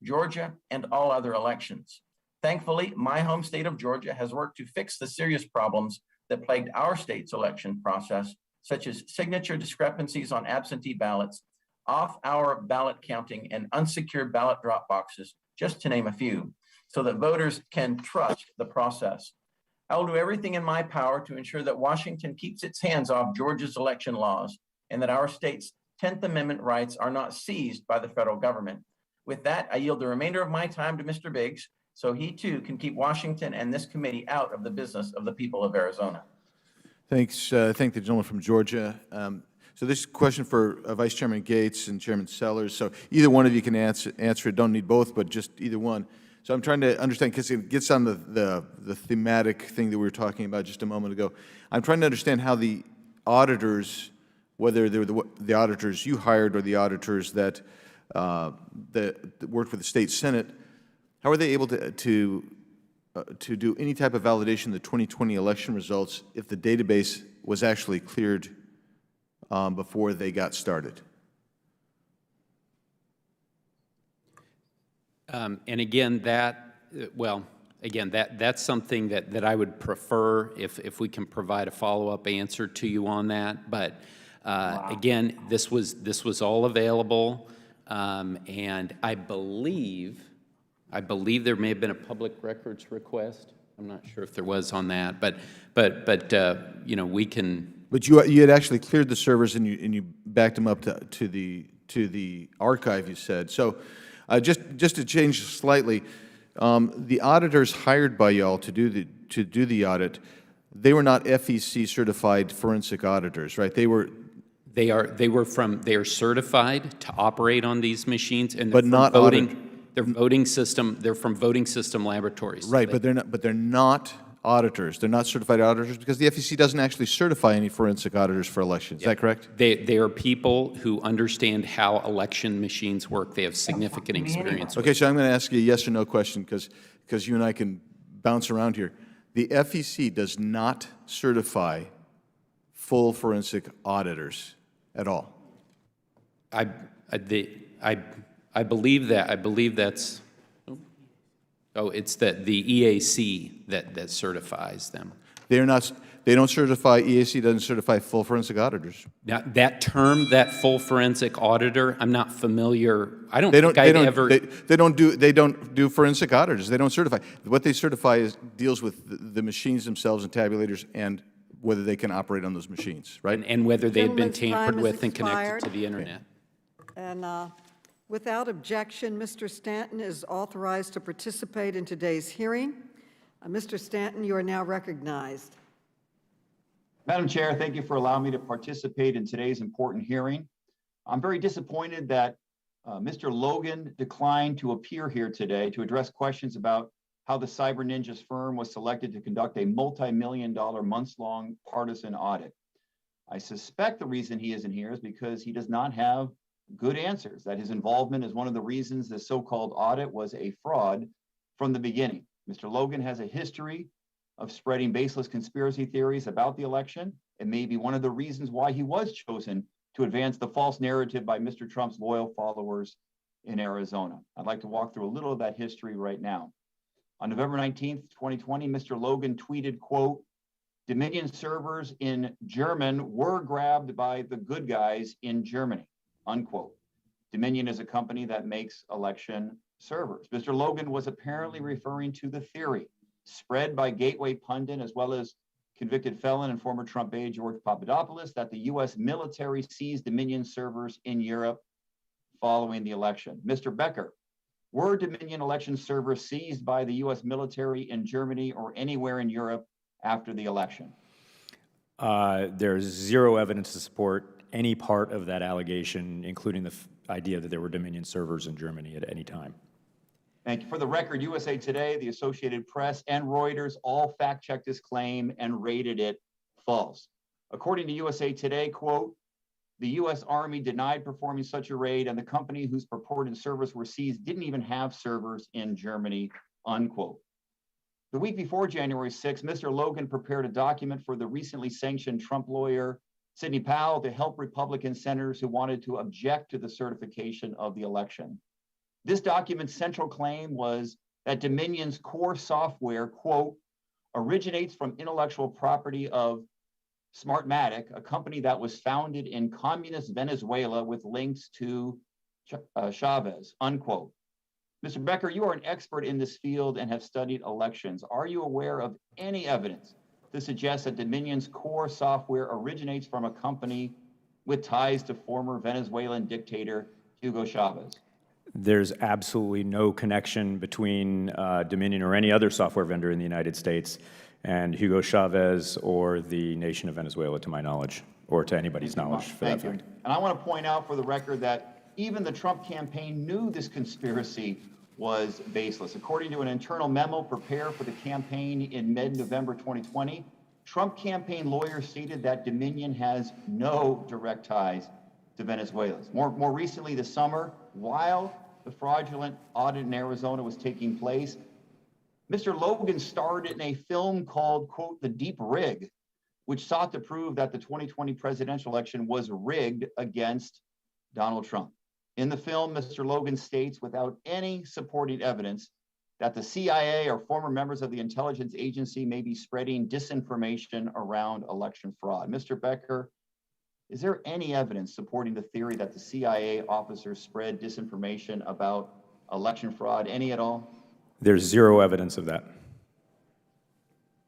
Georgia, and all other elections. Thankfully, my home state of Georgia has worked to fix the serious problems that plagued our state's election process, such as signature discrepancies on absentee ballots, off-hour ballot counting, and unsecured ballot drop boxes, just to name a few, so that voters can trust the process. I will do everything in my power to ensure that Washington keeps its hands off Georgia's election laws and that our state's 10th Amendment rights are not seized by the federal government. With that, I yield the remainder of my time to Mr. Biggs, so he too can keep Washington and this committee out of the business of the people of Arizona. Thanks. Thank the gentleman from Georgia. So this question for Vice Chairman Gates and Chairman Sellers. So either one of you can answer it. Don't need both, but just either one. So I'm trying to understand, because it gets on the thematic thing that we were talking about just a moment ago. I'm trying to understand how the auditors, whether they're the auditors you hired or the auditors that worked for the state Senate, how are they able to do any type of validation of the 2020 election results if the database was actually cleared before they got started? And again, that's something that I would prefer if we can provide a follow-up answer to you on that. But again, this was all available, and I believe there may have been a public records request. I'm not sure if there was on that, but you know, we can. But you had actually cleared the servers and you backed them up to the archive, you said. So just to change slightly, the auditors hired by y'all to do the audit, they were not FEC certified forensic auditors, right? They are certified to operate on these machines, and but not voting. They're voting system. They're from voting system laboratories. Right, but they're not auditors. They're not certified auditors because the FEC doesn't actually certify any forensic auditors for elections. Is that correct? They are people who understand how election machines work. They have significant experience. Okay, so I'm going to ask you a yes or no question because you and I can bounce around here. The FEC does not certify full forensic auditors at all. I I believe that's, oh, it's that the EAC that certifies them. They're not, they don't certify, EAC doesn't certify full forensic auditors. Now, that term, that full forensic auditor, I'm not familiar. I don't They think don't, I've ever. they don't do forensic auditors. They don't certify. What they certify deals with the machines themselves and tabulators and whether they can operate on those machines, right? And whether they've been Gentleman's time tampered has with and connected expired. to the internet. And without objection, Mr. Stanton is authorized to participate in today's hearing. Mr. Stanton, you are now recognized. Madam Chair, thank you for allowing me to participate in today's important hearing. I'm very disappointed that Mr. Logan declined to appear here today to address questions about how the Cyber Ninjas firm was selected to conduct a multi-million-dollar months-long partisan audit. I suspect the reason he isn't here is because he does not have good answers, that his involvement is one of the reasons the so-called audit was a fraud from the beginning. Mr. Logan has a history of spreading baseless conspiracy theories about the election. It may be one of the reasons why he was chosen to advance the false narrative by Mr. Trump's loyal followers in Arizona. I'd like to walk through a little of that history right now. On November 19th, 2020, Mr. Logan tweeted, quote, "Dominion servers in German were grabbed by the good guys in Germany," unquote. Dominion is a company that makes election servers. Mr. Logan was apparently referring to the theory spread by Gateway Pundit as well as convicted felon and former Trump aide George Papadopoulos that the U.S. military seized Dominion servers in Europe following the election. Mr. Becker, were Dominion election servers seized by the U.S. military in Germany or anywhere in Europe after the election? There's zero evidence to support any part of that allegation, including the idea that there were Dominion servers in Germany at any time. Thank you. For the record, USA Today, the Associated Press, and Reuters all fact-checked this claim and rated it false. According to USA Today, quote, "The U.S. Army denied performing such a raid, and the company whose purported servers were seized didn't even have servers in Germany," unquote. The week before January 6, Mr. Logan prepared a document for the recently sanctioned Trump lawyer, Sidney Powell, to help Republican senators who wanted to object to the certification of the election. This document's central claim was that Dominion's core software, quote, "originates from intellectual property of Smartmatic, a company that was founded in communist Venezuela with links to Chavez," unquote. Mr. Becker, you are an expert in this field and have studied elections. Are you aware of any evidence to suggest that Dominion's core software originates from a company with ties to former Venezuelan dictator Hugo Chavez? There's absolutely no connection between Dominion or any other software vendor in the United States and Hugo Chavez or the nation of Venezuela, to my knowledge, or to anybody's knowledge for that fact. And I want to point out for the record that even the Trump campaign knew this conspiracy was baseless. According to an internal memo prepared for the campaign in mid-November 2020, Trump campaign lawyers stated that Dominion has no direct ties to Venezuelans. More recently this summer, while the fraudulent audit in Arizona was taking place, Mr. Logan starred in a film called, quote, "The Deep Rig," which sought to prove that the 2020 presidential election was rigged against Donald Trump. In the film, Mr. Logan states without any supporting evidence that the CIA or former members of the intelligence agency may be spreading disinformation around election fraud. Mr. Becker, is there any evidence supporting the theory that the CIA officers spread disinformation about election fraud, any at all? There's zero evidence of that.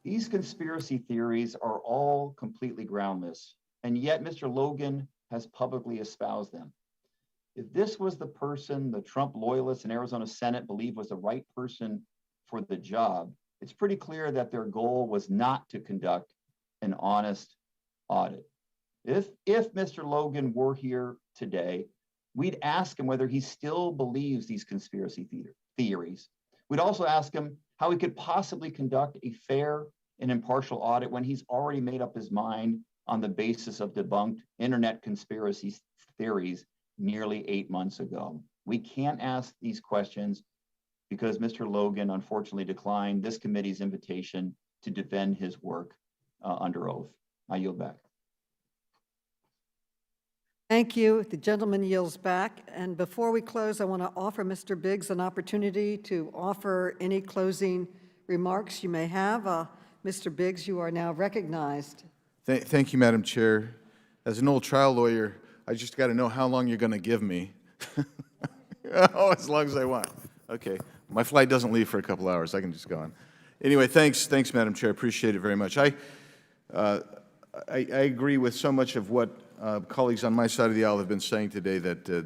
These conspiracy theories are all completely groundless, and yet Mr. Logan has publicly espoused them. If this was the person the Trump loyalists in Arizona Senate believe was the right person for the job, it's pretty clear that their goal was not to conduct an honest audit. If Mr. Logan were here today, we'd ask him whether he still believes these conspiracy theories. We'd also ask him how he could possibly conduct a fair and impartial audit when he's already made up his mind on the basis of debunked internet conspiracy theories nearly 8 months ago. We can't ask these questions because Mr. Logan unfortunately declined this committee's invitation to defend his work under oath. I yield back. Thank you. The gentleman yields back. And before we close, I want to offer Mr. Biggs an opportunity to offer any closing remarks you may have. Mr. Biggs, you are now recognized. Thank you, Madam Chair. As an old trial lawyer, I just got to know how long you're going to give me. Oh, as long as I want. Okay. My flight doesn't leave for a couple hours. I can just go on. Anyway, thanks, Madam Chair. Appreciate it very much. I agree with so much of what colleagues on my side of the aisle have been saying today, that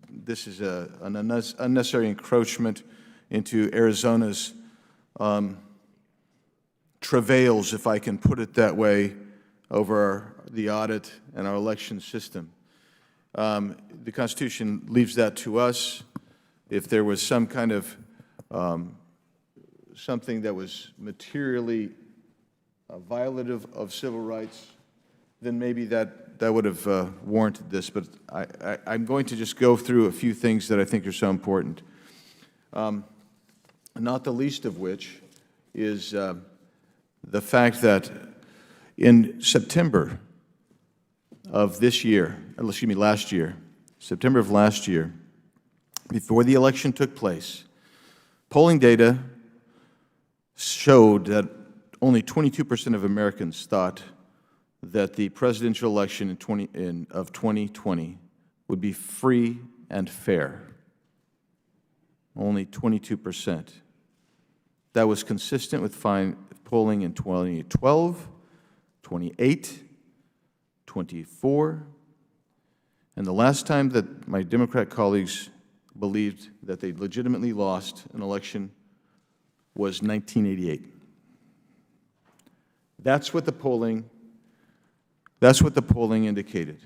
this is an unnecessary encroachment into Arizona's travails, if I can put it that way, over the audit and our election system. The Constitution leaves that to us. If there was some kind of something that was materially violative of civil rights, then maybe that would have warranted this. But I'm going to just go through a few things that I think are so important, not the least of which is the fact that in September of this year, excuse me, last year, September of last year, before the election took place, polling data showed that only 22% of Americans thought that the presidential election of 2020 would be free and fair. Only 22%. That was consistent with polling in 2012, 28, 24, and the last time that my Democrat colleagues believed that they legitimately lost an election was 1988. That's what the polling indicated.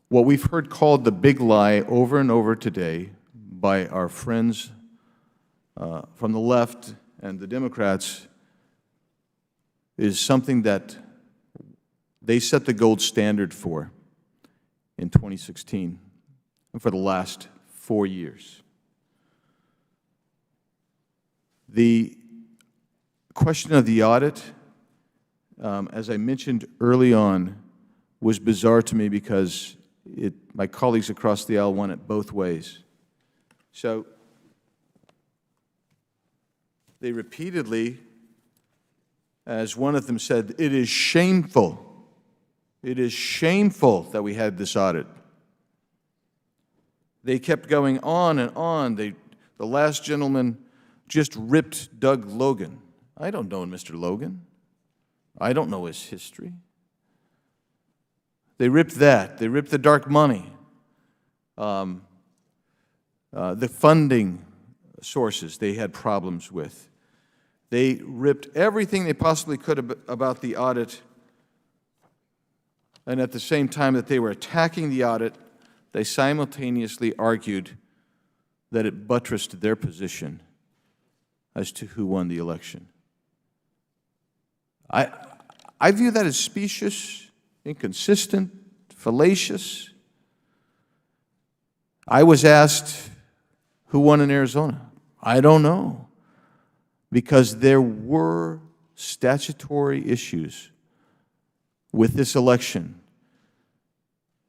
What we've heard called the big lie over and over today by our friends from the left and the Democrats is something that they set the gold standard for in 2016 and for the last 4 years. The question of the audit, as I mentioned early on, was bizarre to me because my colleagues across the aisle want it both ways. So they repeatedly, as one of them said, it is shameful. It is shameful that we had this audit. They kept going on and on. The last gentleman just ripped Doug Logan. I don't know Mr. Logan. I don't know his history. They ripped that. They ripped the dark money, the funding sources they had problems with. They ripped everything they possibly could about the audit, and at the same time that they were attacking the audit, they simultaneously argued that it buttressed their position as to who won the election. I view that as specious, inconsistent, fallacious. I was asked who won in Arizona. I don't know, because there were statutory issues with this election.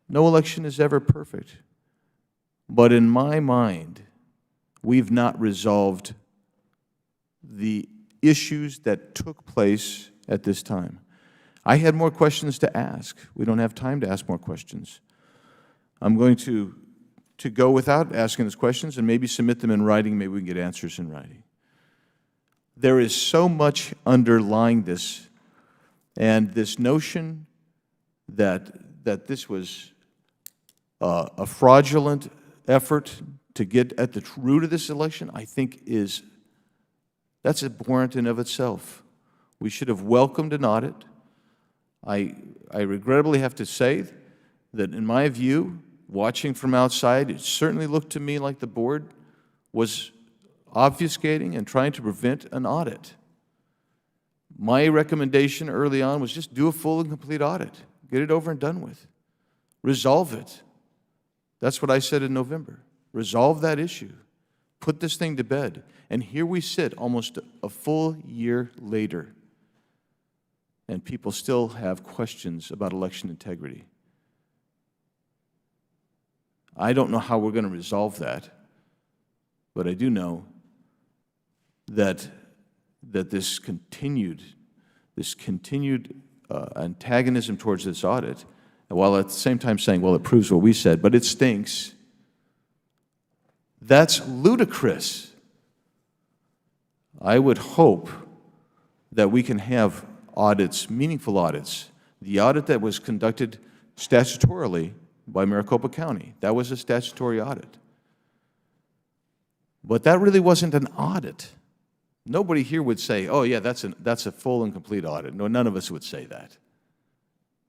No election is ever perfect, but in my mind, we've not resolved the issues that took place at this time. I had more questions to ask. We don't have time to ask more questions. I'm going to go without asking those questions and maybe submit them in writing. Maybe we can get answers in writing. There is so much underlying this, and this notion that this was a fraudulent effort to get at the root of this election, I think that's abhorrent in of itself. We should have welcomed an audit. I regrettably have to say that in my view, watching from outside, it certainly looked to me like the board was obfuscating and trying to prevent an audit. My recommendation early on was just do a full and complete audit. Get it over and done with. Resolve it. That's what I said in November. Resolve that issue. Put this thing to bed. And here we sit almost a full year later, and people still have questions about election integrity. I don't know how we're going to resolve that, but I do know that this continued antagonism towards this audit, while at the same time saying, well, it proves what we said, but it stinks, that's ludicrous. I would hope that we can have audits, meaningful audits. The audit that was conducted statutorily by Maricopa County, that was a statutory audit. But that really wasn't an audit. Nobody here would say, oh yeah, that's a full and complete audit. No, none of us would say that.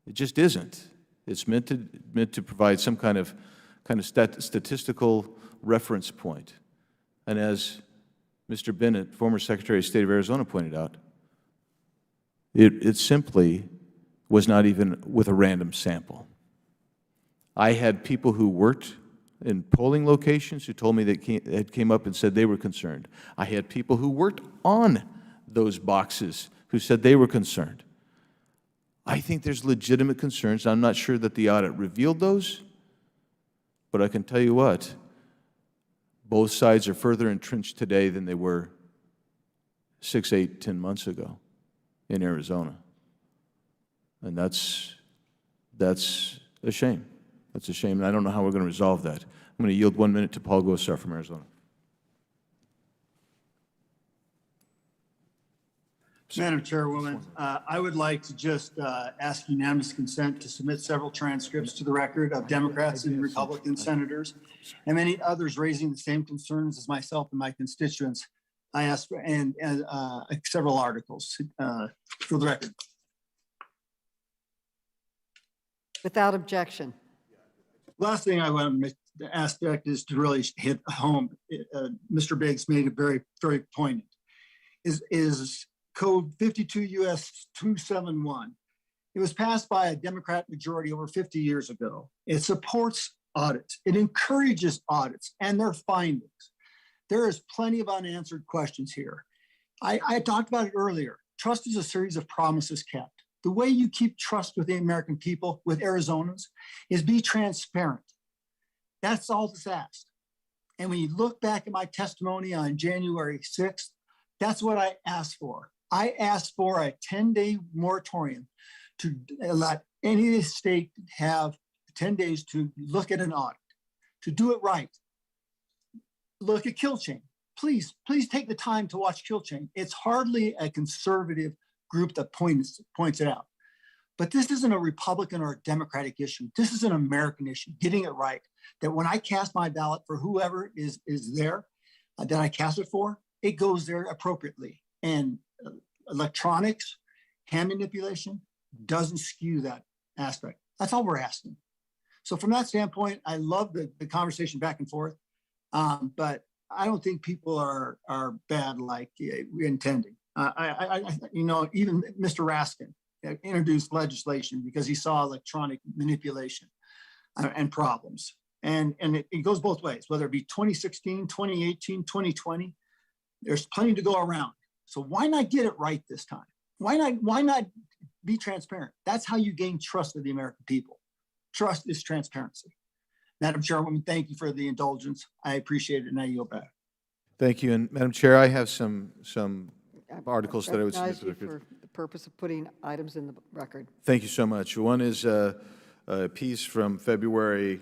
It just isn't. It's meant to provide some kind of statistical reference point. And as Mr. Bennett, former Secretary of State of Arizona, pointed out, it simply was not even with a random sample. I had people who worked in polling locations who told me that came up and said they were concerned. I had people who worked on those boxes who said they were concerned. I think there's legitimate concerns. I'm not sure that the audit revealed those, but I can tell you what, both sides are further entrenched today than they were 6, 8, 10 months ago in Arizona. And that's a shame. That's a shame, and I don't know how we're going to resolve that. I'm going to yield 1 minute to Paul Gosar from Arizona. Madam Chairwoman, I would like to just ask unanimous consent to submit several transcripts to the record of Democrats and Republican senators and many others raising the same concerns as myself and my constituents. I asked for and several articles for the record. Without objection. Last thing I want to make the aspect is to really hit home. Mr. Biggs made it very, very poignant. Is Code 52 U.S. 271. It was passed by a Democrat majority over 50 years ago. It supports audits. It encourages audits and their findings. There is plenty of unanswered questions here. I talked about it earlier. Trust is a series of promises kept. The way you keep trust with the American people, with Arizonans, is be transparent. That's all that's asked. And when you look back at my testimony on January 6th, that's what I asked for. I asked for a 10-day moratorium to let any state have 10 days to look at an audit, to do it right. Look at Kill Chain. Please take the time to watch Kill Chain. It's hardly a conservative group that points it out. But this isn't a Republican or a Democratic issue. This is an American issue, getting it right. That when I cast my ballot for whoever is there that I cast it for, it goes there appropriately. And electronics, hand manipulation doesn't skew that aspect. That's all we're asking. So from that standpoint, I love the conversation back and forth, but I don't think people are bad like we're intending. Even Mr. Raskin introduced legislation because he saw electronic manipulation and problems. And it goes both ways, whether it be 2016, 2018, 2020, there's plenty to go around. So why not get it right this time? Why not be transparent? That's how you gain trust of the American people. Trust is transparency. Madam Chairwoman, thank you for the indulgence. I appreciate it, and I yield back. Thank you. And Madam Chair, I have some articles that I would submit recognize to you the record. for the purpose of putting items in the record. Thank you so much. One is a piece from February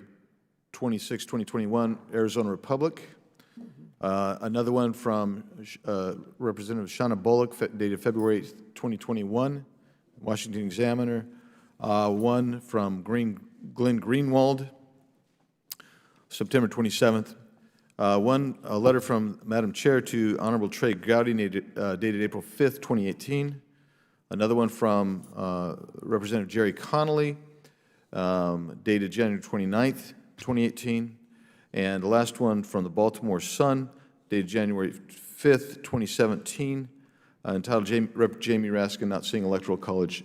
26, 2021, Arizona Republic. Another one from Representative Shauna Bullock, dated February 2021, Washington Examiner. One from Glenn Greenwald, September 27th. A letter from Madam Chair to Honorable Trey Gowdy, dated April 5th, 2018. Another one from Representative Jerry Connolly, dated January 29th, 2018. And the last one from the Baltimore Sun, dated January 5th, 2017, entitled Rep. Jamie Raskin Not Seeing Electoral College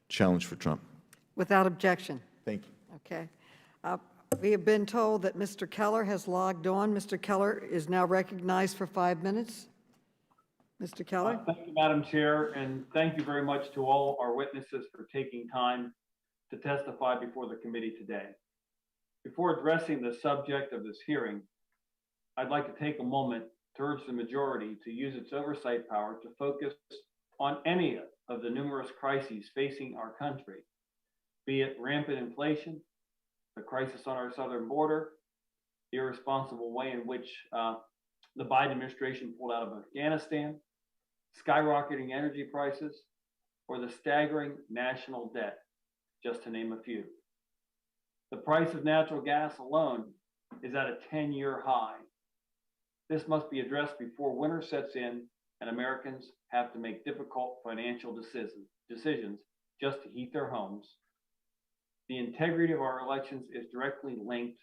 Challenge for Trump. Without objection. Thank you. Okay. We have been told that Mr. Keller has logged on. Mr. Keller is now recognized for 5 minutes. Mr. Keller? Thank you, Madam Chair, and thank you very much to all our witnesses for taking time to testify before the committee today. Before addressing the subject of this hearing, I'd like to take a moment to urge the majority to use its oversight power to focus on any of the numerous crises facing our country, be it rampant inflation, the crisis on our southern border, the irresponsible way in which the Biden administration pulled out of Afghanistan, skyrocketing energy prices, or the staggering national debt, just to name a few. The price of natural gas alone is at a 10-year high. This must be addressed before winter sets in and Americans have to make difficult financial decisions just to heat their homes. The integrity of our elections is directly linked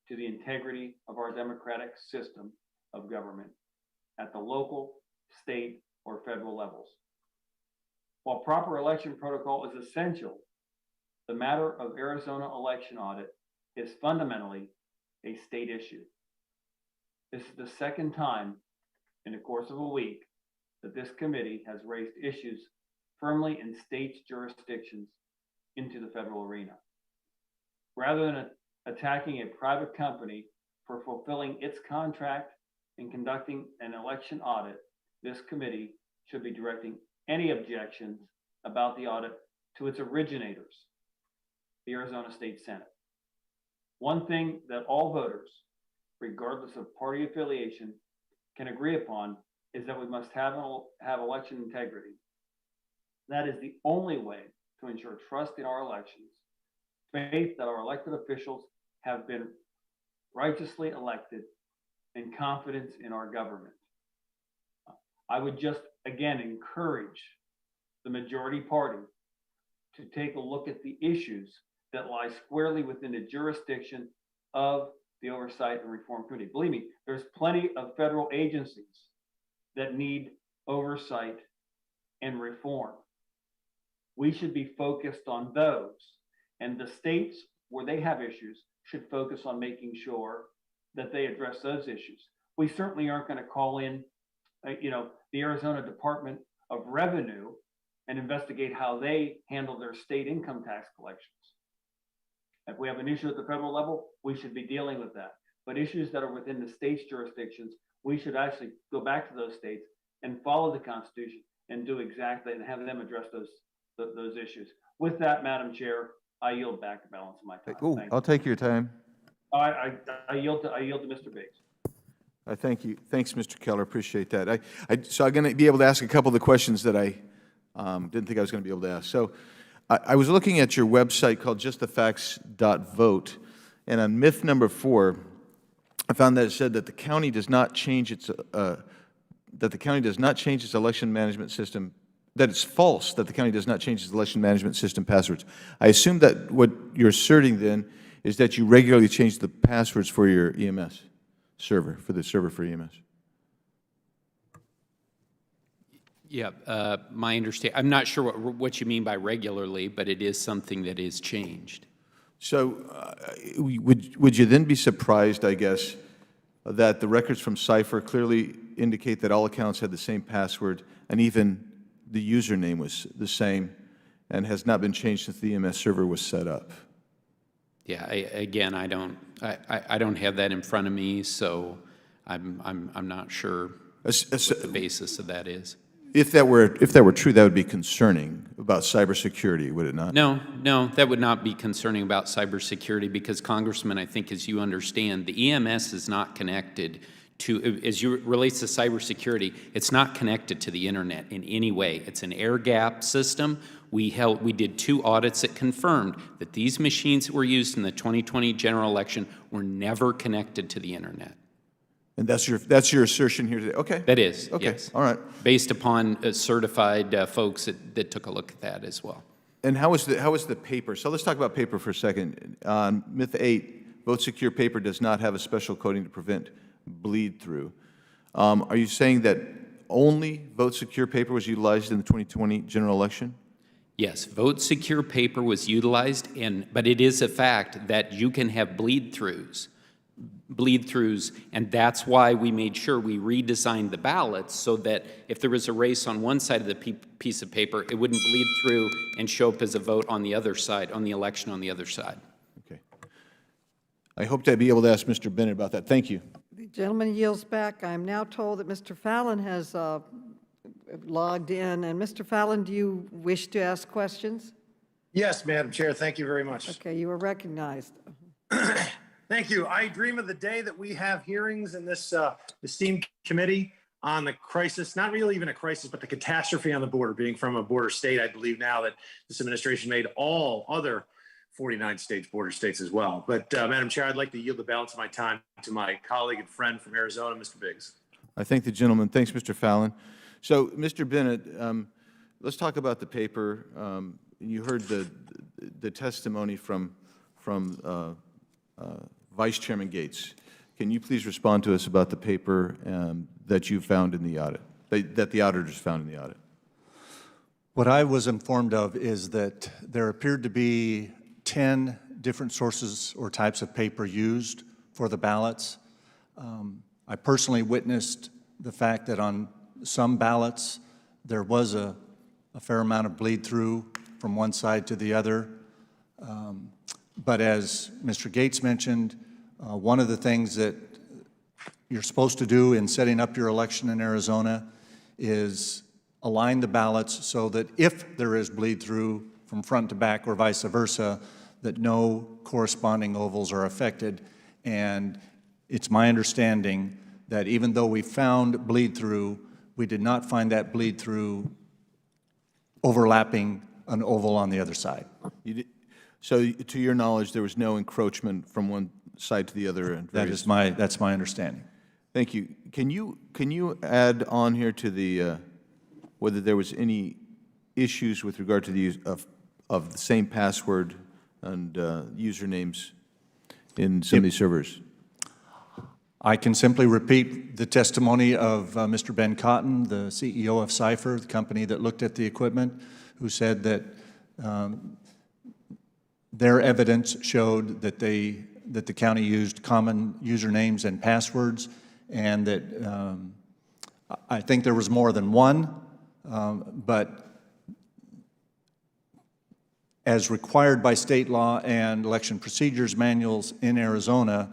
to the integrity of our democratic system of government at the local, state, or federal levels. While proper election protocol is essential, the matter of Arizona election audit is fundamentally a state issue. This is the second time in the course of a week that this committee has raised issues firmly in states' jurisdictions into the federal arena. Rather than attacking a private company for fulfilling its contract in conducting an election audit, this committee should be directing any objections about the audit to its originators, the Arizona State Senate. One thing that all voters, regardless of party affiliation, can agree upon is that we must have election integrity. That is the only way to ensure trust in our elections, faith that our elected officials have been righteously elected, and confidence in our government. I would just, again, encourage the majority party to take a look at the issues that lie squarely within the jurisdiction of the Oversight and Reform Committee. Believe me, there's plenty of federal agencies that need oversight and reform. We should be focused on those, and the states where they have issues should focus on making sure that they address those issues. We certainly aren't going to call in, the Arizona Department of Revenue and investigate how they handle their state income tax collections. If we have an issue at the federal level, we should be dealing with that. But issues that are within the state's jurisdictions, we should actually go back to those states and follow the Constitution and do exactly and have them address those issues. With that, Madam Chair, I yield back the balance of my time. Oh, I'll take your time. I yield to Mr. Biggs. Thank you. Thanks, Mr. Keller. Appreciate that. So I'm going to be able to ask a couple of the questions that I didn't think I was going to be able to ask. So I was looking at your website called justthefacts.vote, and on myth number 4, I found that it said that the county does not change its election management system. That it's false that the county does not change its election management system passwords. I assume that what you're asserting then is that you regularly change the passwords for your EMS server, for the server for EMS. Yeah, my understanding, I'm not sure what you mean by regularly, but it is something that is changed. So would you then be surprised, I guess, that the records from Cipher clearly indicate that all accounts had the same password and even the username was the same and has not been changed since the EMS server was set up? Yeah, again, I don't have that in front of me, so I'm not sure what the basis of that is. If that were true, that would be concerning about cybersecurity, would it not? No, that would not be concerning about cybersecurity because, Congressman, I think as you understand, the EMS is not connected to, as it relates to cybersecurity, it's not connected to the internet in any way. It's an air-gap system. We did 2 audits that confirmed that these machines that were used in the 2020 general election were never connected to the internet. And that's your assertion here today? Okay. That is, okay. Yes. All right. Based upon certified folks that took a look at that as well. And how is the paper? So let's talk about paper for a second. Myth 8, vote secure paper does not have a special coating to prevent bleed through. Are you saying that only vote secure paper was utilized in the 2020 general election? Yes, vote secure paper was utilized, but it is a fact that you can have bleed-throughs, and that's why we made sure we redesigned the ballots so that if there was a race on one side of the piece of paper, it wouldn't bleed through and show up as a vote on the other side, on the election on the other side. Okay. I hope to be able to ask Mr. Bennett about that. Thank you. The gentleman yields back. I am now told that Mr. Fallon has logged in. And Mr. Fallon, do you wish to ask questions? Yes, Madam Chair, thank you very much. Okay, you are recognized. Thank you. I dream of the day that we have hearings in this esteemed committee on the crisis, not really even a crisis, but the catastrophe on the border. Being from a border state, I believe now that this administration made all other 49 states border states as well. But Madam Chair, I'd like to yield the balance of my time to my colleague and friend from Arizona, Mr. Biggs. I thank the gentleman. Thanks, Mr. Fallon. So, Mr. Bennett, let's talk about the paper. You heard the testimony from Vice Chairman Gates. Can you please respond to us about the paper that you found in the audit, that the auditors found in the audit? What I was informed of is that there appeared to be 10 different sources or types of paper used for the ballots. I personally witnessed the fact that on some ballots there was a fair amount of bleed through from one side to the other. But as Mr. Gates mentioned, one of the things that you're supposed to do in setting up your election in Arizona is align the ballots so that if there is bleed through from front to back or vice versa, that no corresponding ovals are affected. And it's my understanding that even though we found bleed through, we did not find that bleed through overlapping an oval on the other side. So, to your knowledge, there was no encroachment from one side to the other? That's my understanding. Thank you. Can you add on here to the whether there was any issues with regard to the use of the same password and usernames in some of these servers? I can simply repeat the testimony of Mr. Ben Cotton, the CEO of Cipher, the company that looked at the equipment, who said that their evidence showed that the county used common usernames and passwords, and that I think there was more than one, but as required by state law and election procedures manuals in Arizona,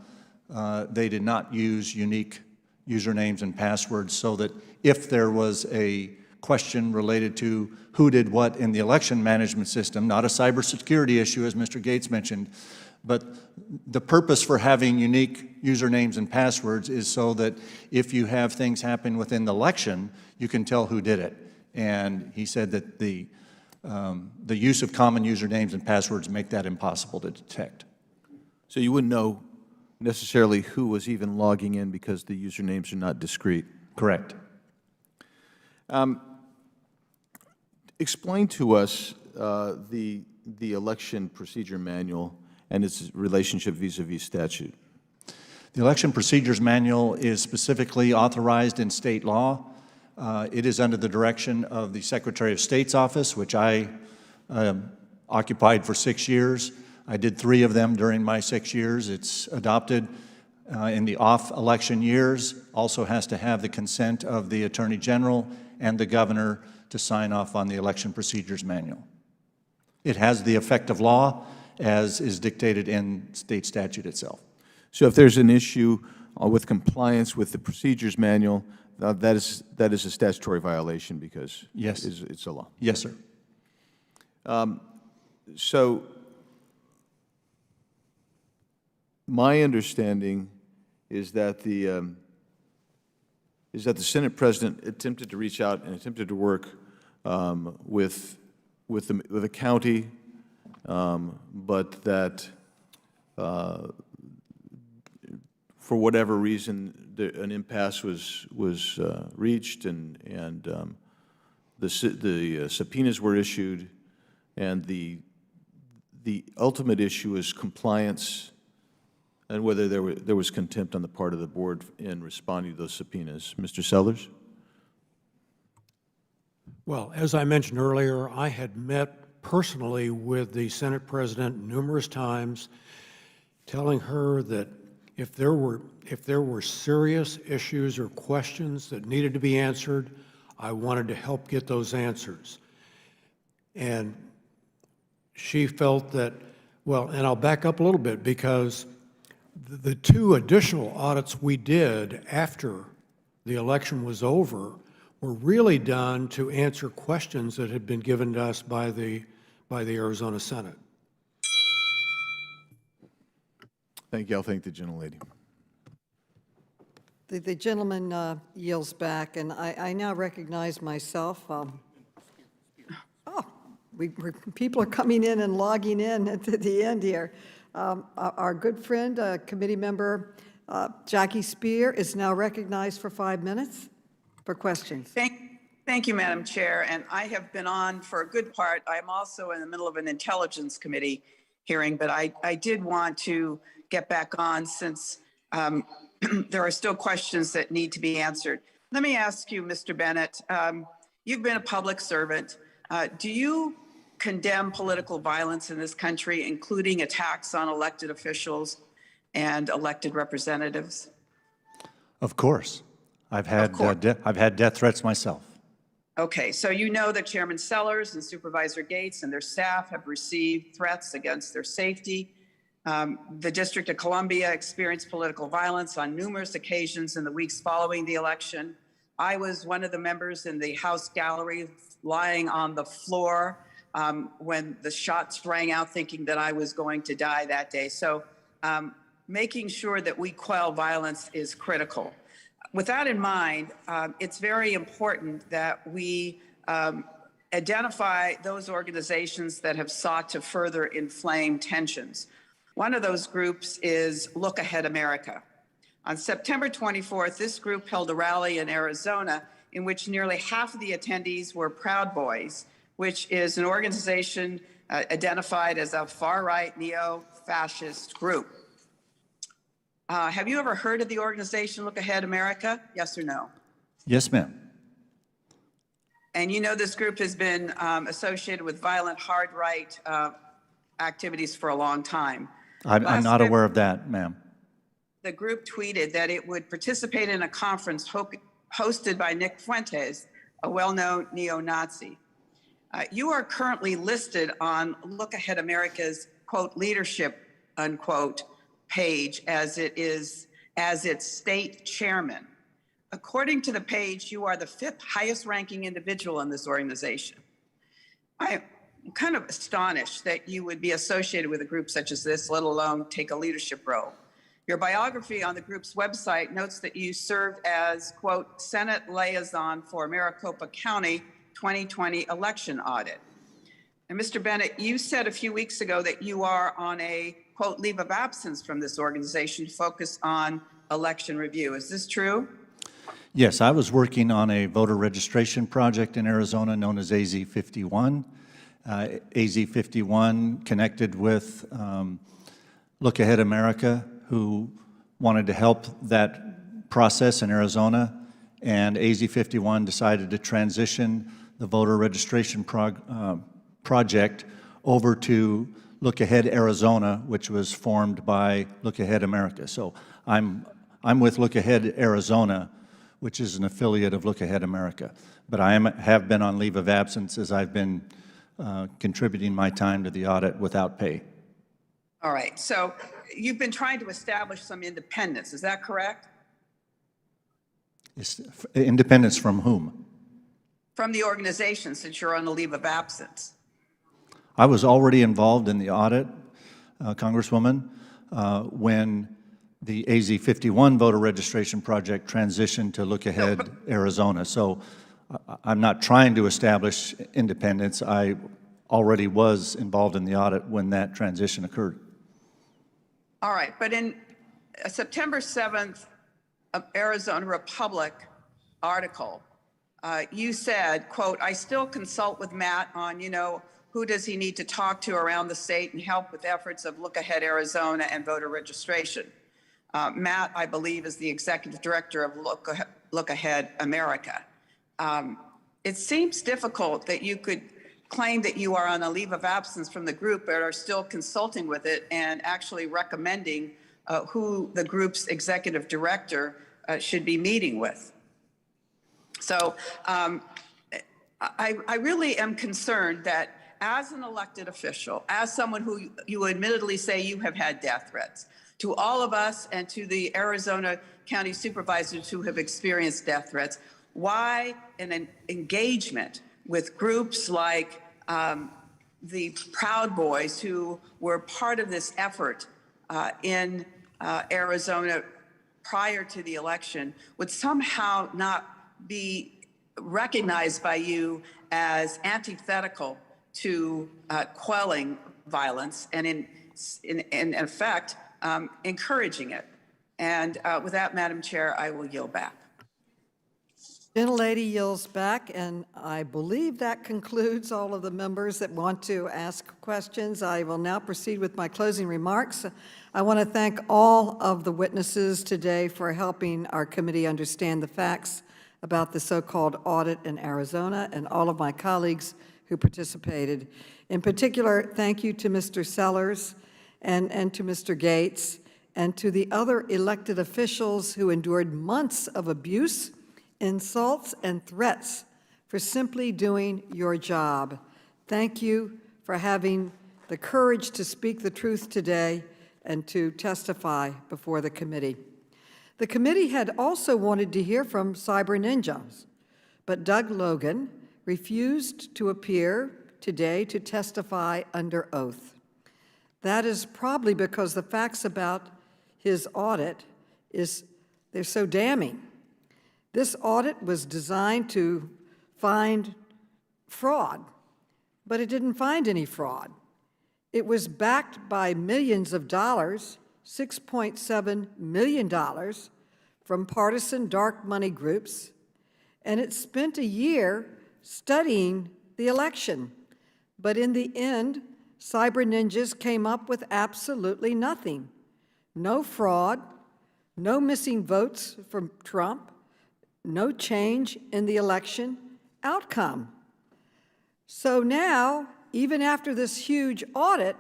they did not use unique usernames and passwords, so that if there was a question related to who did what in the election management system, not a cybersecurity issue, as Mr. Gates mentioned, but the purpose for having unique usernames and passwords is so that if you have things happen within the election, you can tell who did it. And he said that the use of common usernames and passwords make that impossible to detect. So you wouldn't know necessarily who was even logging in because the usernames are not discrete? Correct. Explain to us the election procedure manual and its relationship vis-a-vis statute. The Election Procedures Manual is specifically authorized in state law. It is under the direction of the Secretary of State's office, which I occupied for 6 years. I did 3 of them during my 6 years. It's adopted in the off-election years, also has to have the consent of the Attorney General and the Governor to sign off on the Election Procedures Manual. It has the effect of law as is dictated in state statute itself. So if there's an issue with compliance with the procedures manual, that is a statutory violation because yes, it's a law. Yes, sir. So my understanding is that the Senate President attempted to reach out and attempted to work with the county, but that for whatever reason an impasse was reached, and the subpoenas were issued, and the ultimate issue is compliance and whether there was contempt on the part of the board in responding to those subpoenas. Mr. Sellers? Well, as I mentioned earlier, I had met personally with the Senate President numerous times, telling her that if there were serious issues or questions that needed to be answered, I wanted to help get those answers. And she felt that, well, and I'll back up a little bit, because The two additional audits we did after the election was over were really done to answer questions that had been given to us by the Arizona Senate. Thank you. I'll thank the gentlelady. The gentleman yields back, and I now recognize myself. People are coming in and logging in at the end here. Our good friend, committee member Jackie Spear, is now recognized for 5 minutes for questions. Thank you, Madam Chair. And I have been on for a good part. I'm also in the middle of an Intelligence Committee hearing, but I did want to get back on since there are still questions that need to be answered. Let me ask you, Mr. Bennett, you've been a public servant. Do you condemn political violence in this country, including attacks on elected officials and elected representatives? Of course. I've had death threats myself. Okay, so you know that Chairman Sellers and Supervisor Gates and their staff have received threats against their safety. The District of Columbia experienced political violence on numerous occasions in the weeks following the election. I was one of the members in the House gallery lying on the floor when the shots rang out, thinking that I was going to die that day. So making sure that we quell violence is critical. With that in mind, it's very important that we identify those organizations that have sought to further inflame tensions. One of those groups is Look Ahead America. On September 24th, this group held a rally in Arizona in which nearly half of the attendees were Proud Boys, which is an organization identified as a far-right neo-fascist group. Have you ever heard of the organization Look Ahead America? Yes or no? Yes, ma'am. And you know this group has been associated with violent hard-right activities for a long time. I'm not aware of that, ma'am. The group tweeted that it would participate in a conference hosted by Nick Fuentes, a well-known neo-Nazi. You are currently listed on Look Ahead America's, quote, leadership, unquote, page as its state chairman. According to the page, you are the 5th highest ranking individual in this organization. I'm kind of astonished that you would be associated with a group such as this, let alone take a leadership role. Your biography on the group's website notes that you served as, quote, Senate liaison for Maricopa County 2020 election audit. And Mr. Bennett, you said a few weeks ago that you are on a, quote, leave of absence from this organization focused on election review. Is this true? Yes, I was working on a voter registration project in Arizona known as AZ-51. AZ-51 connected with Look Ahead America, who wanted to help that process in Arizona, and AZ-51 decided to transition the voter registration project over to Look Ahead Arizona, which was formed by Look Ahead America. So I'm with Look Ahead Arizona, which is an affiliate of Look Ahead America. But I have been on leave of absence as I've been contributing my time to the audit without pay. All right, so you've been trying to establish some independence, is that correct? Independence from whom? From the organization, since you're on a leave of absence. I was already involved in the audit, Congresswoman, when the AZ-51 voter registration project transitioned to Look Ahead Arizona. So I'm not trying to establish independence. I already was involved in the audit when that transition occurred. All right, but in a September 7th Arizona Republic article, you said, quote, I still consult with Matt on, who does he need to talk to around the state and help with efforts of Look Ahead Arizona and voter registration. Matt, I believe, is the executive director of Look Ahead America. It seems difficult that you could claim that you are on a leave of absence from the group, but are still consulting with it and actually recommending who the group's executive director should be meeting with. So I really am concerned that as an elected official, as someone who you admittedly say you have had death threats, to all of us and to the Arizona County supervisors who have experienced death threats, why an engagement with groups like the Proud Boys, who were part of this effort in Arizona prior to the election, would somehow not be recognized by you as antithetical to quelling violence and in effect encouraging it. And with that, Madam Chair, I will yield back. Gentlelady yields back, and I believe that concludes all of the members that want to ask questions. I will now proceed with my closing remarks. I want to thank all of the witnesses today for helping our committee understand the facts about the so-called audit in Arizona, and all of my colleagues who participated. In particular, thank you to Mr. Sellers and to Mr. Gates and to the other elected officials who endured months of abuse, insults, and threats for simply doing your job. Thank you for having the courage to speak the truth today and to testify before the committee. The committee had also wanted to hear from cyber ninjas, but Doug Logan refused to appear today to testify under oath. That is probably because the facts about his audit they're so damning. This audit was designed to find fraud, but it didn't find any fraud. It was backed by millions of dollars, $6.7 million from partisan dark money groups, and it spent a year studying the election. But in the end, cyber ninjas came up with absolutely nothing. No fraud, no missing votes from Trump, no change in the election outcome. So now, even after this huge audit,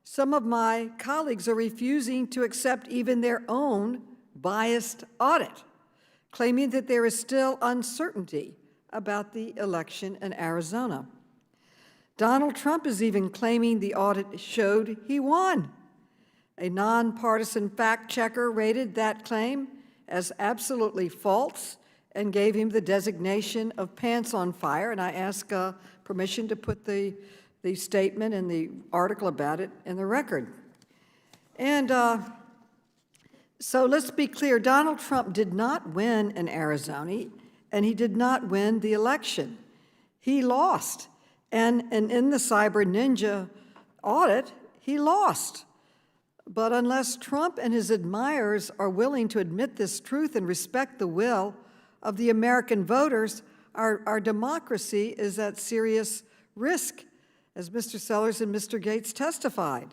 some of my colleagues are refusing to accept even their own biased audit, claiming that there is still uncertainty about the election in Arizona. Donald Trump is even claiming the audit showed he won. A nonpartisan fact checker rated that claim as absolutely false and gave him the designation of pants on fire, and I ask permission to put the statement and the article about it in the record. And so let's be clear, Donald Trump did not win in Arizona, and he did not win the election. He lost, and in the cyber ninja audit, he lost. But unless Trump and his admirers are willing to admit this truth and respect the will of the American voters, our democracy is at serious risk, as Mr. Sellers and Mr. Gates testified.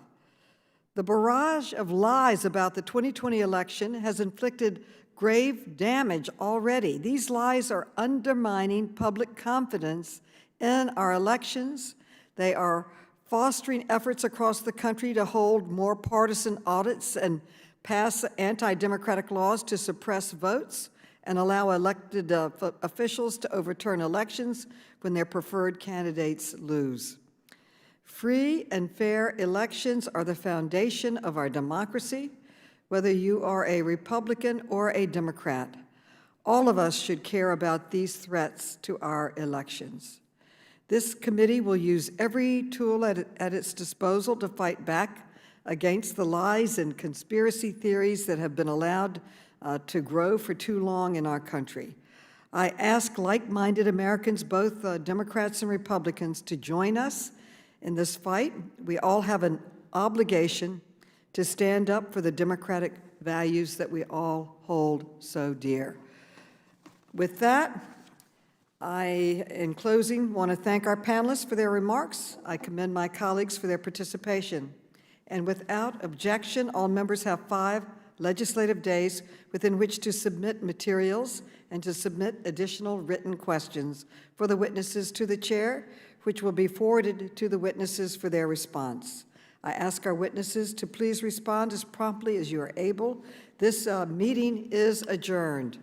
The barrage of lies about the 2020 election has inflicted grave damage already. These lies are undermining public confidence in our elections. They are fostering efforts across the country to hold more partisan audits and pass anti-democratic laws to suppress votes and allow elected officials to overturn elections when their preferred candidates lose. Free and fair elections are the foundation of our democracy, whether you are a Republican or a Democrat. All of us should care about these threats to our elections. This committee will use every tool at its disposal to fight back against the lies and conspiracy theories that have been allowed to grow for too long in our country. I ask like-minded Americans, both Democrats and Republicans, to join us in this fight. We all have an obligation to stand up for the democratic values that we all hold so dear. With that, I, in closing, want to thank our panelists for their remarks. I commend my colleagues for their participation. And without objection, all members have 5 legislative days within which to submit materials and to submit additional written questions for the witnesses to the chair, which will be forwarded to the witnesses for their response. I ask our witnesses to please respond as promptly as you are able. This meeting is adjourned.